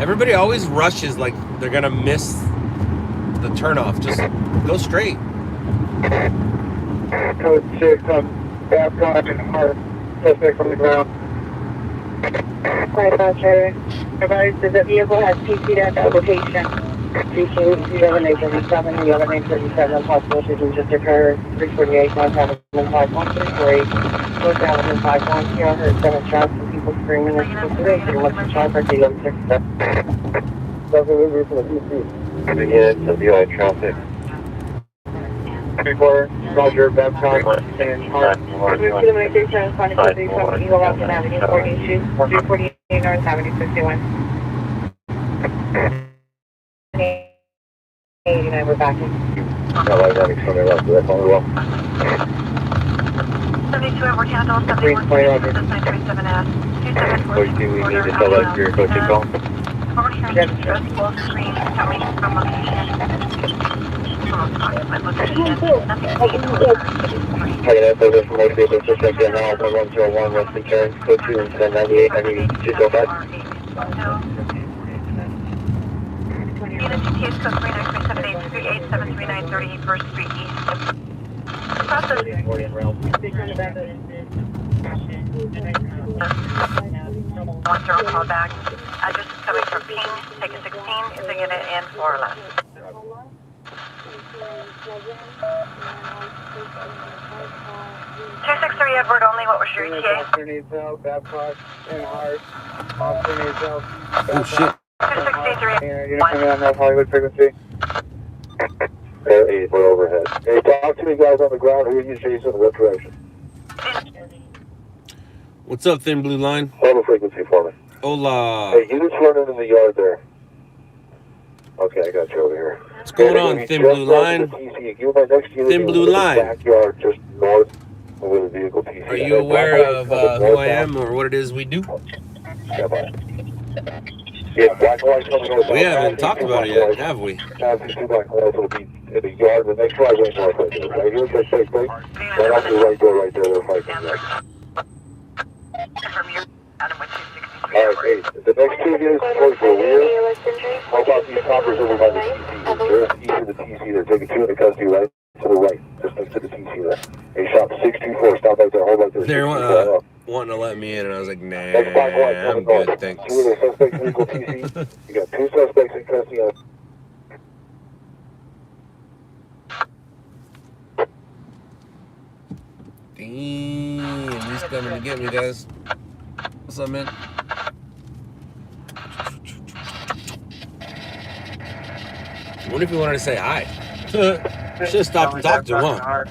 Everybody always rushes like they're gonna miss the turnoff. Just go straight. Code 6 on Babcock and Hart. Suspect from the ground. Right about Cherry. Advised that the vehicle has PC'd at the location. PC 1137, 1137, possible issues just occurred. 348, North Avenue 5138. North Avenue 51, here, heard 7 shots and people screaming and today, pretty much a shot for the 6 step. Doesn't move from the PC. Again, to the traffic. 3-4, Roger, Babcock, and Hart. Kilometer 37, Eagle Mountain Avenue 42, 348 North Avenue 51. 89, we're back in. No, I'm running from the left, so that's only well. 72 Edward Handle, 71 937S, 42, we need to tell us your coaching call. Over here, just full screen, coming from location. Hey, that's the information, it's just like that now, 101, Western Karen, code 2, and 98, I need 205. Unit GTH code 393783873930 First Street East. Process. One zero call back. Address is coming from King. Take a 16. Is a unit in 4 or less. 263 Edward only. What was your ETA? Officer needs help, Babcock and Hart. Officer needs help. Oh shit. 263. You're coming on that Hollywood frequency. Air 8, we're overhead. Hey, talk to me guys on the ground, who are you chasing, what direction? What's up, Thin Blue Line? Hold the frequency for me. Hola. Hey, units running in the yard there. Okay, I got you over here. What's going on, Thin Blue Line? Thin Blue Line. Backyard just north of the vehicle TC. Are you aware of who I am or what it is we do? Yeah, black and white coming north. We haven't talked about it yet, have we? Have these two black and whites will be in the yard. The next driveway north right there. Right here, take. Right off the right door right there. They're fighting. Confirm your Adam with 263. Alright, hey, the next two units towards the rear. How about these coppers over by the TC? They're east of the TC. They're taking two into custody right to the right, just next to the TC there. Hey, shop 624. Stop right there. Hold right there. They're wanting to let me in, and I was like, nah, Next black and white I'm coming good, north. thanks. Two of the suspects vehicle TC. You got two suspects in custody of. Damn, he's coming to get me, guys. What's up, man? I wonder if he wanted to say hi. Should have stopped and talked to him, huh?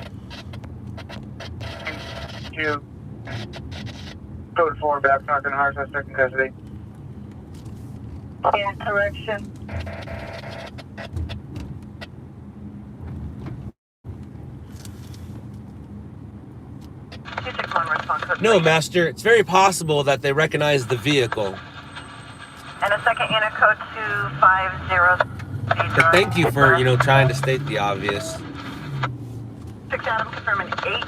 2. Code 4, Babcock and Hart, suspect in custody. Yeah, correction. No, Master. It's very possible that they recognize the vehicle. And a second unit code 250. But thank you for, trying to state the obvious. 6 Adam confirming 8.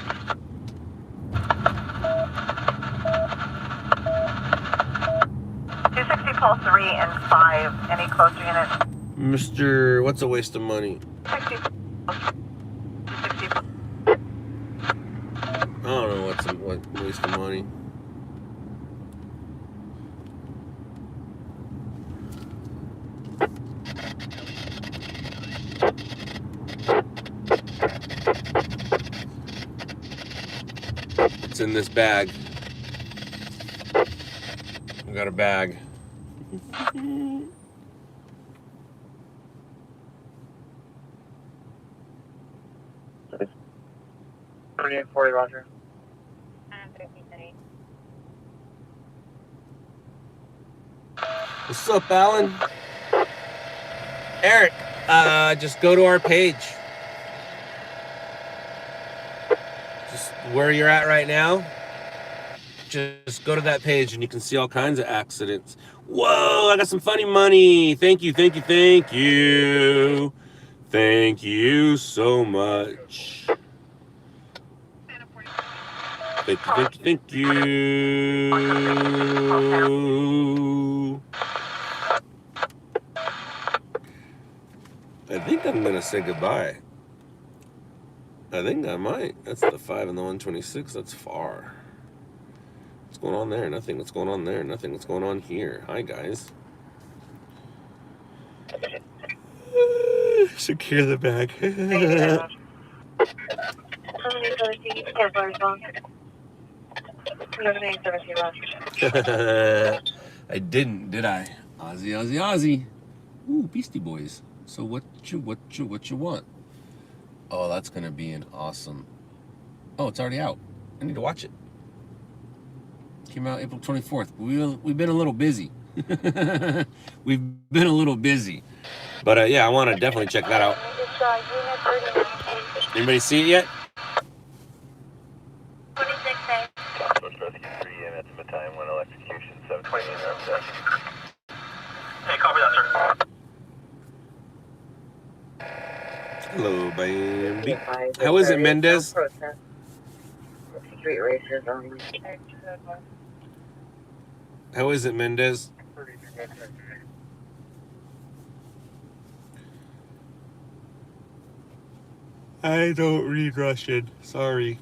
Call 3 and 5. Any closer units? Mr. What's a waste of money? 60. 60. I don't know what waste of money. It's in this bag. I got a bag. 3840, Roger. What's up, Alan? Eric, just go to our page. Just where you're at right now. Just go to that page and you can see all kinds of accidents. Whoa, I got some funny money. Thank you, thank you, thank you. Thank you so much. Thank you, thank you, thank you. I think I'm gonna say goodbye. I think I might. That's the 5 and the 126. That's far. What's going on there? Nothing. What's going on there? Nothing. What's going on here? Hi, guys. Secure the bag. I didn't, did I? Aussie, Aussie, Aussie. Ooh, Beastie Boys. So what you want? Oh, that's gonna be an awesome. Oh, it's already out. I need to watch it. Came out April 24th. We've been a little busy. We've been a little busy. But yeah, I want to definitely check that out. Anybody see it yet? 26A. Southwest Rescue 3 EMS battalion 1 execution 720 in Hey, copy that, sir. Hello, Bambi. How is it, Mendez? Street racers only. How is it, Mendez? I don't read Russian. Sorry.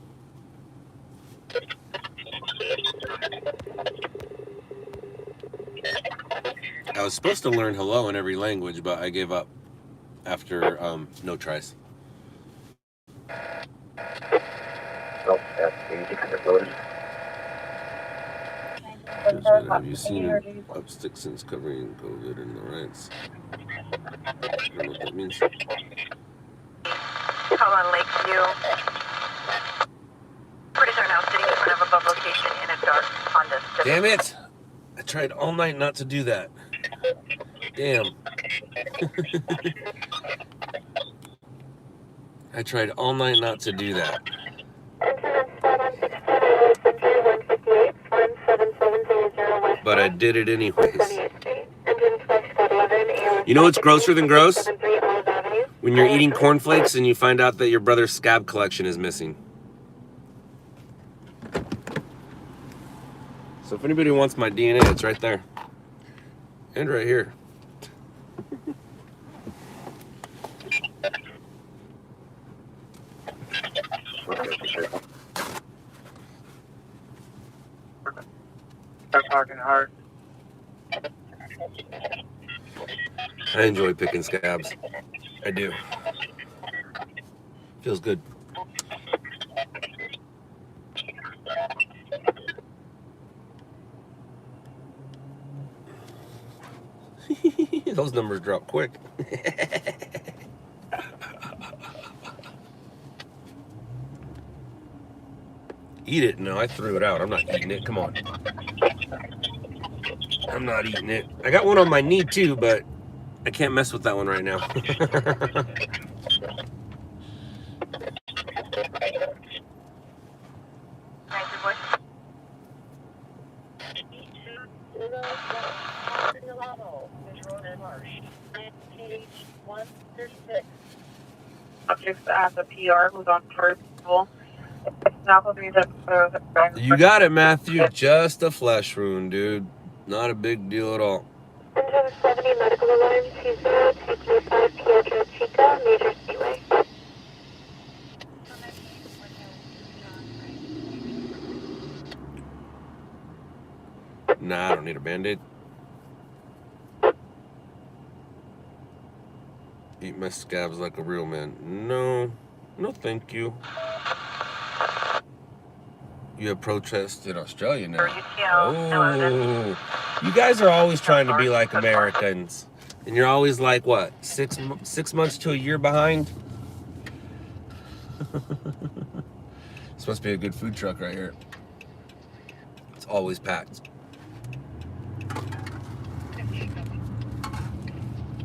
I was supposed to learn hello in every language, but I gave up after no tries. Oh, that's easy kind of loaded. Have you seen an upstick since covering COVID and the riots? I don't know what that means. Call on Lakeview. Police are now sitting in front of a bus location in a dark Honda Civic. Damn it! I tried all night not to do that. Damn. I tried all night not to do that. But I did it anyways. You know what's grosser than gross? When you're eating cornflakes and you find out that your brother's scab collection is missing. So if anybody wants my DNA, it's right there. And right here. Start talking hard. I enjoy picking scabs. I do. Feels good. Those numbers drop quick. Eat it? No, I threw it out. I'm not eating it. Come on. I'm not eating it. I got one on my knee too, but I can't mess with that one right now. Subjects at the PR who's on first level. You got it, Matthew. Just a flesh wound, dude. Not a big deal at all. 70 medical alarms, he's 225 Pietro Chica, Major Seaway. Nah, I don't need a band-aid. Eat my scabs like a real man. No, no thank you. You have protests in Australia now. Oh, you guys are always trying to be like Americans. And you're always like, what, six months to a year behind? This must be a good food truck right here. It's always packed.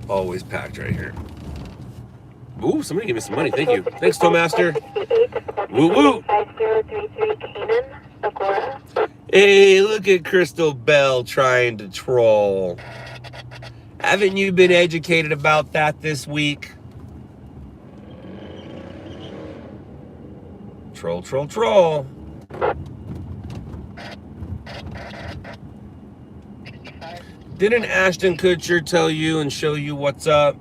Always packed right here. Ooh, somebody give me some money. Thank you. Thanks, Toastmaster. Woo woo. 5033 Canaan, Agora. Hey, look at Crystal Bell trying to troll. Haven't you been educated about that this week? Troll, troll, troll. Didn't Ashton Kutcher tell you and show you what's up?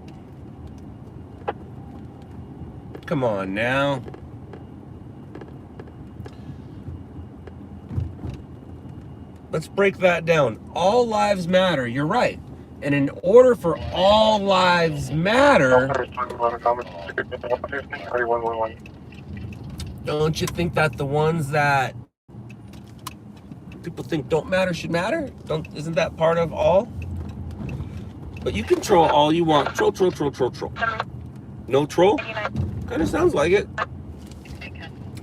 Come on now. Let's break that down. All lives matter. You're right. And in order for all lives matter, don't you think that the ones that people think don't matter should matter? Isn't that part of all? But you can troll all you want. Troll. No troll? Kind of sounds like it.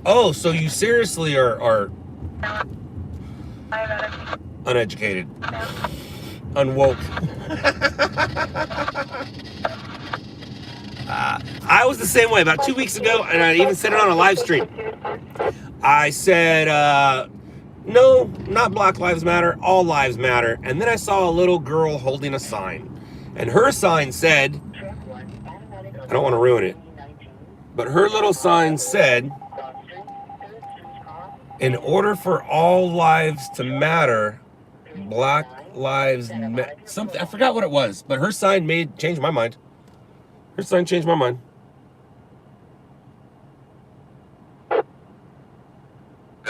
Oh, so you seriously are uneducated, unwoke. I was the same way about 2 weeks ago, and I even said it on a live stream. I said, no, not Black Lives Matter, all lives matter. And then I saw a little girl holding a sign, and her sign said, I don't want to ruin it, but her little sign said, in order for all lives to matter, Black Lives Matter. Something, I forgot what it was, but her sign changed my mind. Her sign changed my mind.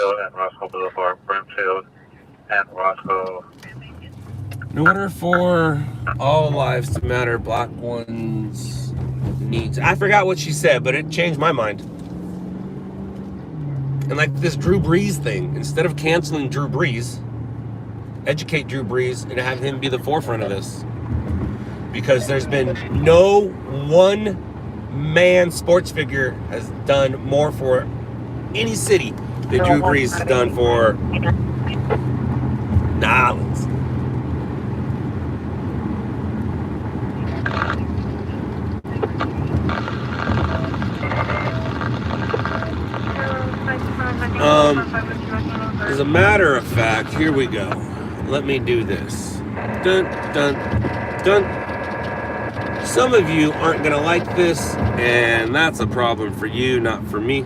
And Roscoe Boulevard, Brimfield and Roscoe. In order for all lives to matter, black ones needs. I forgot what she said, but it changed my mind. And like this Drew Brees thing, instead of canceling Drew Brees, educate Drew Brees and have him be the forefront of this. Because there's been no one man sports figure has done more for any city that Drew Brees has done for the islands. As a matter of fact, here we go. Let me do this. Dun, dun, dun. Some of you aren't going to like this, and that's a problem for you, not for me.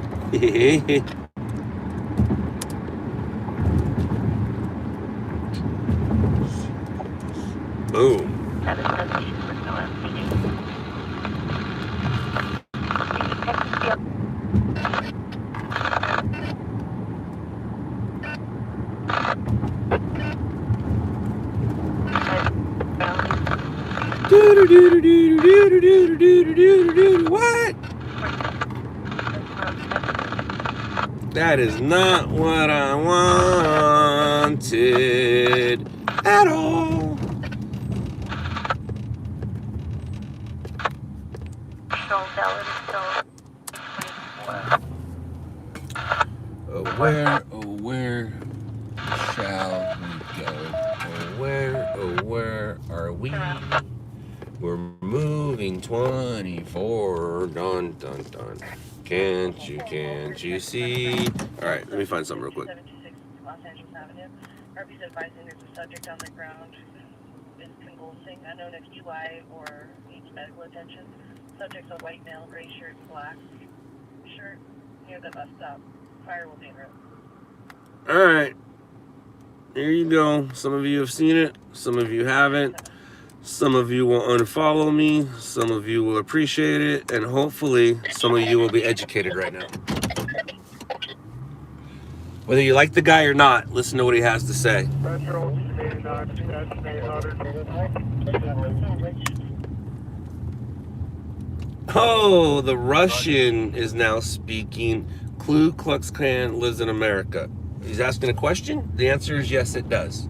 Boom. What? That is not what I wanted at all. Oh, where shall we go? Oh, where are we? We're moving 24. Dun, dun, dun. Can't you see? All right, let me find something real quick. Los Angeles Avenue. RP's advising there's a subject on the ground who is convulsing, unknown if QI or needs medical attention. Subject's a white male, gray shirt, black shirt near the bus stop. Fire will be en route. All right. There you go. Some of you have seen it. Some of you haven't. Some of you will unfollow me. Some of you will appreciate it. And hopefully some of you will be educated right now. Whether you like the guy or not, listen to what he has to say. Oh, the Russian is now speaking. Ku Klux Klan lives in America. He's asking a question? The answer is yes, it does.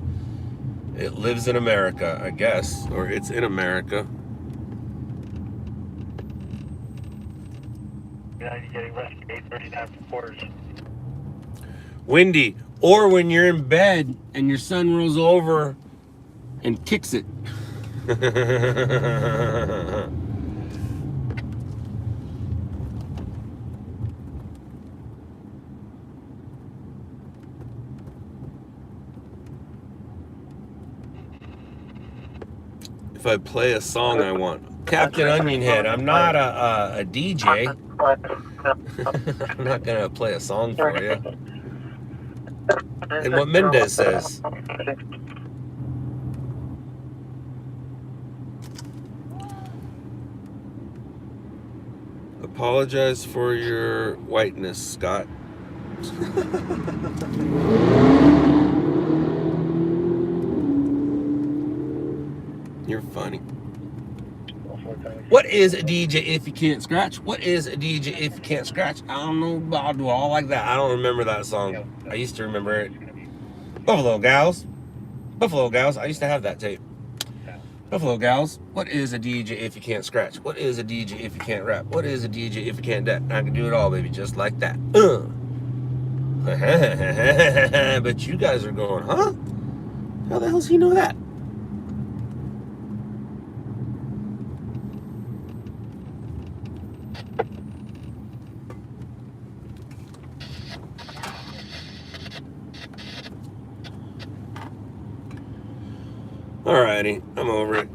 It lives in America, I guess, or it's in America. Yeah, you're getting rescued 839 from quarters. Windy, or when you're in bed and your son rolls over and kicks it. If I play a song I want. Captain Onion Head, I'm not a DJ. I'm not going to play a song for you. And what Mendez says. Apologize for your whiteness, Scott. You're funny. What is a DJ if you can't scratch? What is a DJ if you can't scratch? I don't know about do all like that. I don't remember that song. I used to remember it. Buffalo Gals. Buffalo Gals. I used to have that tape. Buffalo Gals. What is a DJ if you can't scratch? What is a DJ if you can't rap? What is a DJ if you can't deck? I can do it all, baby, just like that. But you guys are going, huh? How the hell does he know that? Alrighty, I'm over it.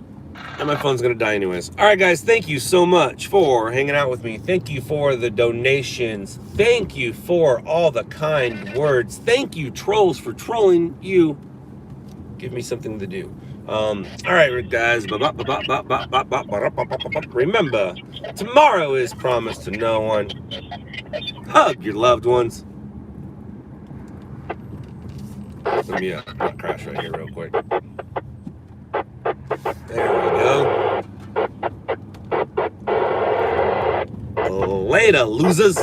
And my phone's gonna die anyways. Alright guys, thank you so much for hanging out with me. Thank you for the donations. Thank you for all the kind words. Thank you, trolls, for trolling. You give me something to do. Alright guys, remember, tomorrow is promised to no one. Hug your loved ones. Let me crash right here real quick. There we go. Later, losers.